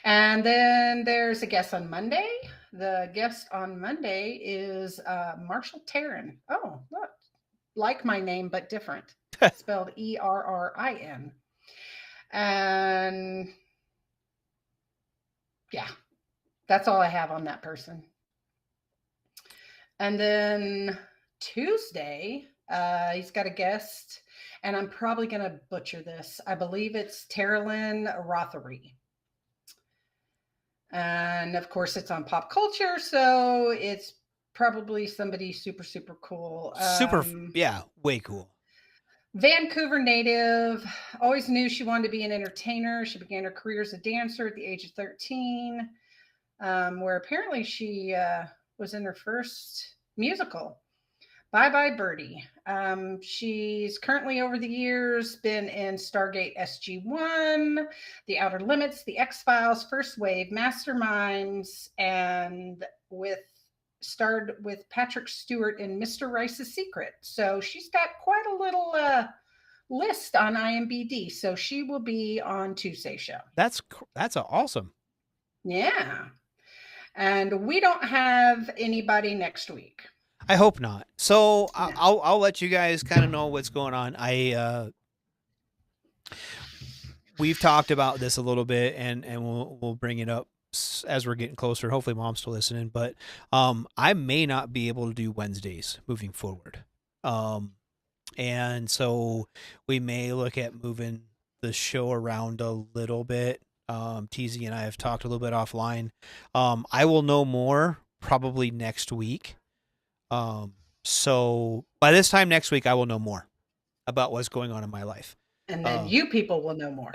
And then there's a guest on Monday. The guest on Monday is Marshall Tarrin. Oh, look. Like my name, but different. Spelled Errin. And yeah, that's all I have on that person. And then Tuesday, he's got a guest, and I'm probably going to butcher this. I believe it's Terilyn Rothery. And of course, it's on pop culture, so it's probably somebody super, super cool. Way cool. Vancouver native, always knew she wanted to be an entertainer. She began her career as a dancer at the age of 13, where apparently she was in her first musical, Bye Bye Birdie. She's currently, over the years, been in Stargate SG-1, The Outer Limits, The X-Files, First Wave, Masterminds, and starred with Patrick Stewart in Mr. Rice's Secret. So she's got quite a little list on IMDb. So she will be on Tuesday's show. That's awesome. Yeah. And we don't have anybody next week. I hope not. So I'll let you guys kind of know what's going on. We've talked about this a little bit, and we'll bring it up as we're getting closer. Hopefully Mom's still listening, but I may not be able to do Wednesdays moving forward. And so we may look at moving the show around a little bit. TZ and I have talked a little bit offline. I will know more probably next week. So by this time next week, I will know more about what's going on in my life. And then you people will know more.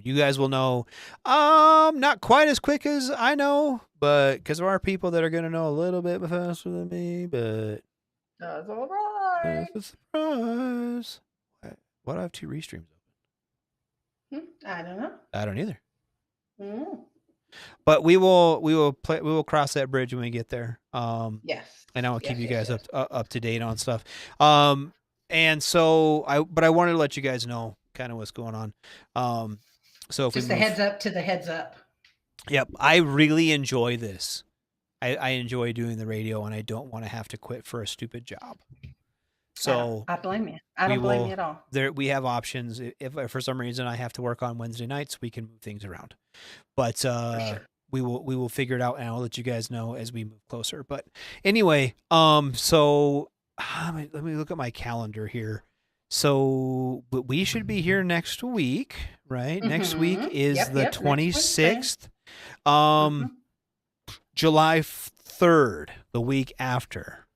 You guys will know, not quite as quick as I know, but because there are people that are going to know a little bit faster than me, but that's all right. It's a surprise. Why do I have 2 restreams open? I don't know. I don't either. Mm. But we will cross that bridge when we get there. Yes. And I will keep you guys up to date on stuff. And so I wanted to let you guys know kind of what's going on. So if just a heads up to the heads up. Yep. I really enjoy this. I enjoy doing the radio, and I don't want to have to quit for a stupid job. So I blame you. I don't blame you at all. We have options. If for some reason I have to work on Wednesday nights, we can move things around. But sure. we will figure it out, and I'll let you guys know as we move closer. But anyway, so let me look at my calendar here. So we should be here next week, right? Mm-hmm. Next week is the 26th. July 3rd, the week after.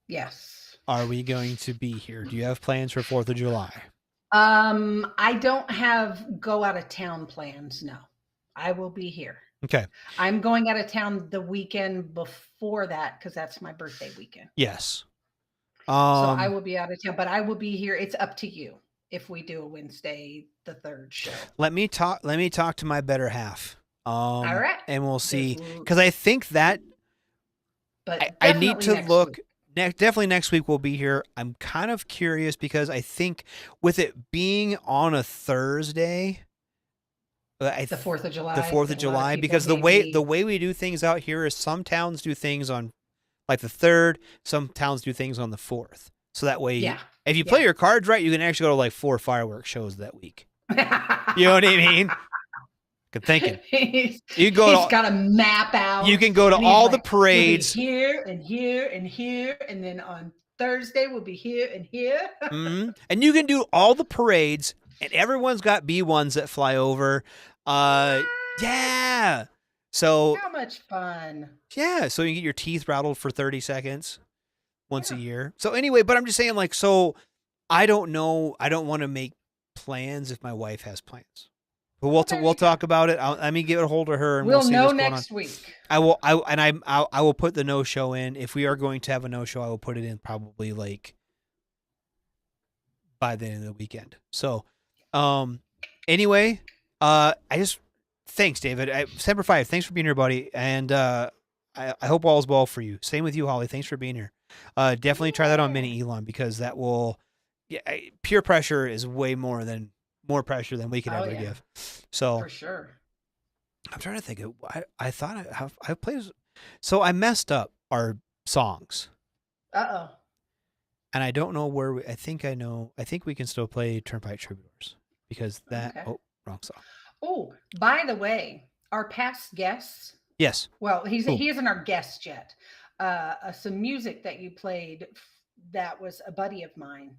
Yes. Are we going to be here? Do you have plans for 4th of July? I don't have go out of town plans. No, I will be here. Okay. I'm going out of town the weekend before that because that's my birthday weekend. Yes. So I will be out of town, but I will be here. It's up to you if we do a Wednesday, the 3rd show. Let me talk to my better half. All right. And we'll see. Because I think that but I need to look. Definitely next week we'll be here. I'm kind of curious because I think with it being on a Thursday, the 4th of July. The 4th of July, because the way we do things out here is some towns do things on like the 3rd, some towns do things on the 4th. So that way, if you play your cards right, you can actually go to like 4 fireworks shows that week. You know what I mean? Good thinking. He's got a map out. You can go to all the parades. We'll be here and here and here, and then on Thursday we'll be here and here. Mm-hmm. And you can do all the parades, and everyone's got B1s that fly over. Yeah. So how much fun? Yeah. So you can get your teeth rattled for 30 seconds once a year. So anyway, but I'm just saying, like, so I don't know. I don't want to make plans if my wife has plans. But we'll talk about it. Let me get a hold of her, and we'll see know what's going next on. week. I will put the no show in. If we are going to have a no show, I will put it in probably like by the end of the weekend. So, anyway, thanks, David. Semper Fi, thanks for being here, buddy. And I hope all is well for you. Same with you, Holly. Thanks for being here. Definitely try that on Mini Elon, because that will, peer pressure is way more pressure than we could ever give. So For sure. I'm trying to think of, I thought I played, so I messed up our songs. Uh-oh. And I don't know where I think we can still play Turnpike Troubadours, because wrong song. Oh, by the way, our past guests. Yes. Well, he isn't our guest yet. Some music that you played that was a buddy of mine,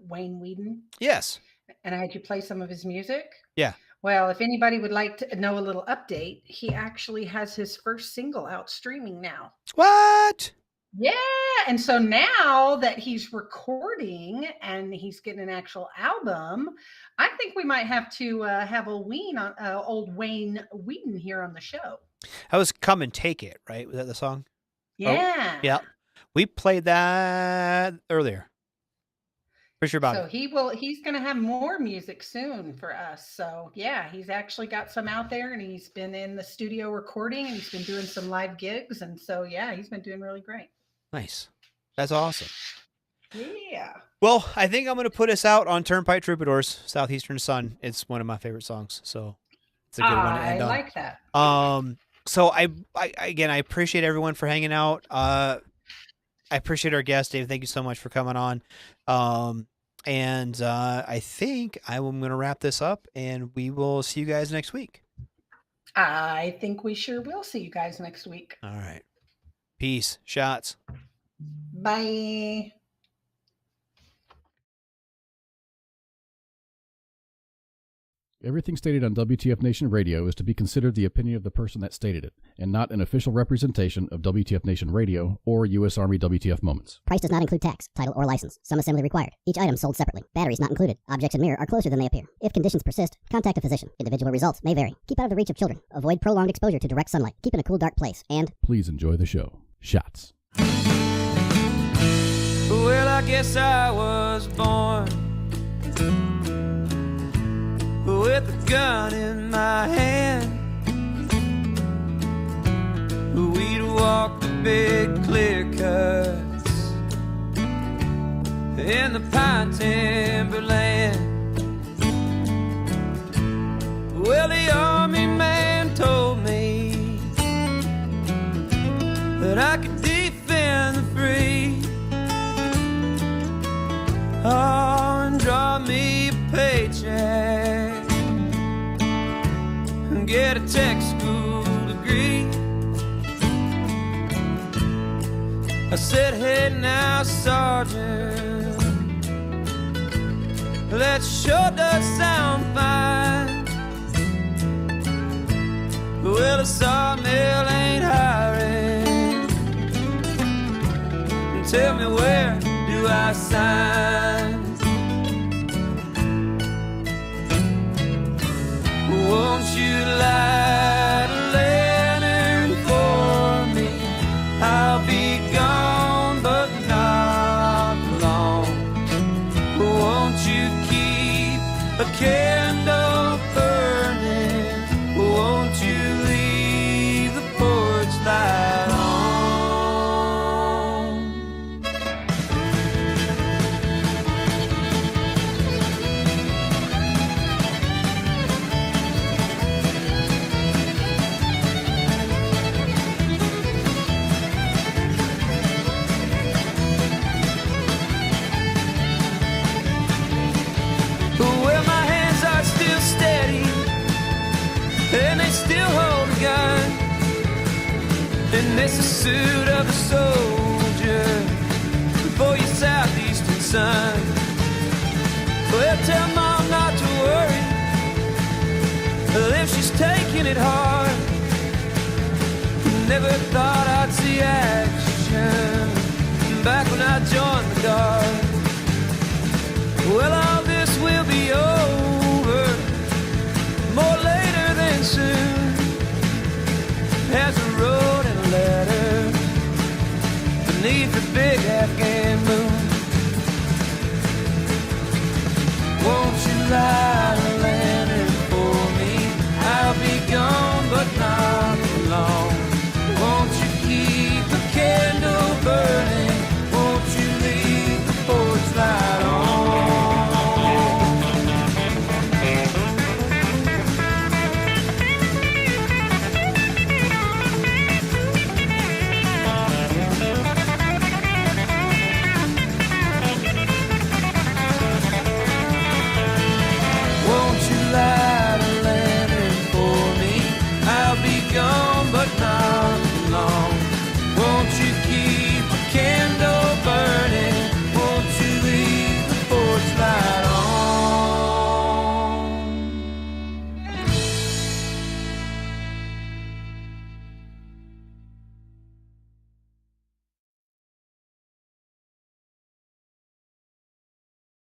Wayne Whedon. Yes. And I had you play some of his music. Yeah. Well, if anybody would like to know a little update, he actually has his first single out streaming now. What? Yeah. And so now that he's recording and he's getting an actual album, I think we might have to have old Wayne Whedon here on the show. That was Come and Take It, right? Was that the song? Yeah. Oh, yeah. We played that earlier. Pretty sure about it. So he's going to have more music soon for us. So yeah, he's actually got some out there, and he's been in the studio recording, and he's been doing some live gigs. And so, yeah, he's been doing really great. Nice. That's awesome. Yeah. Well, I think I'm going to put us out on Turnpike Troubadours, Southeastern Sun. It's one of my favorite songs. So it's a good one to end on. I like that. So I appreciate everyone for hanging out. I appreciate our guest, Dave. Thank you so much for coming on. And I think I'm going to wrap this up, and we will see you guys next week. I think we sure will see you guys next week. All right. Peace. Shots. Bye. Everything stated on WTF Nation Radio is to be considered the opinion of the person that stated it, and not an official representation of WTF Nation Radio or U.S. Army WTF Moments. Price does not include tax, title, or license. Some assembly required. Each item sold separately. Batteries not included. Objects in mirror are closer than they appear. If conditions persist, contact a physician. Individual results may vary. Keep out of the reach of children. Avoid prolonged exposure to direct sunlight. Keep in a cool, dark place. And please enjoy the show. Shots. Well, I guess I was born with a gun in my hand. We'd walk the big clear cuts in the pine timberland. Well, the army man told me that I could defend the free. Oh, and draw me a paycheck and get a tech school degree. I said, hey now, Sergeant, that sure does sound fine. Well, the sawmill ain't hiring. Tell me, where do I sign? Won't you light a lantern for me? I'll be gone, but not long. Won't you keep a candle burning? Won't you leave the porch light on? And they still hold a gun, and it's the suit of a soldier for your southeastern son. Well, tell Mom not to worry, if she's taking it hard. Never thought I'd see action back when I joined the Guard. Well,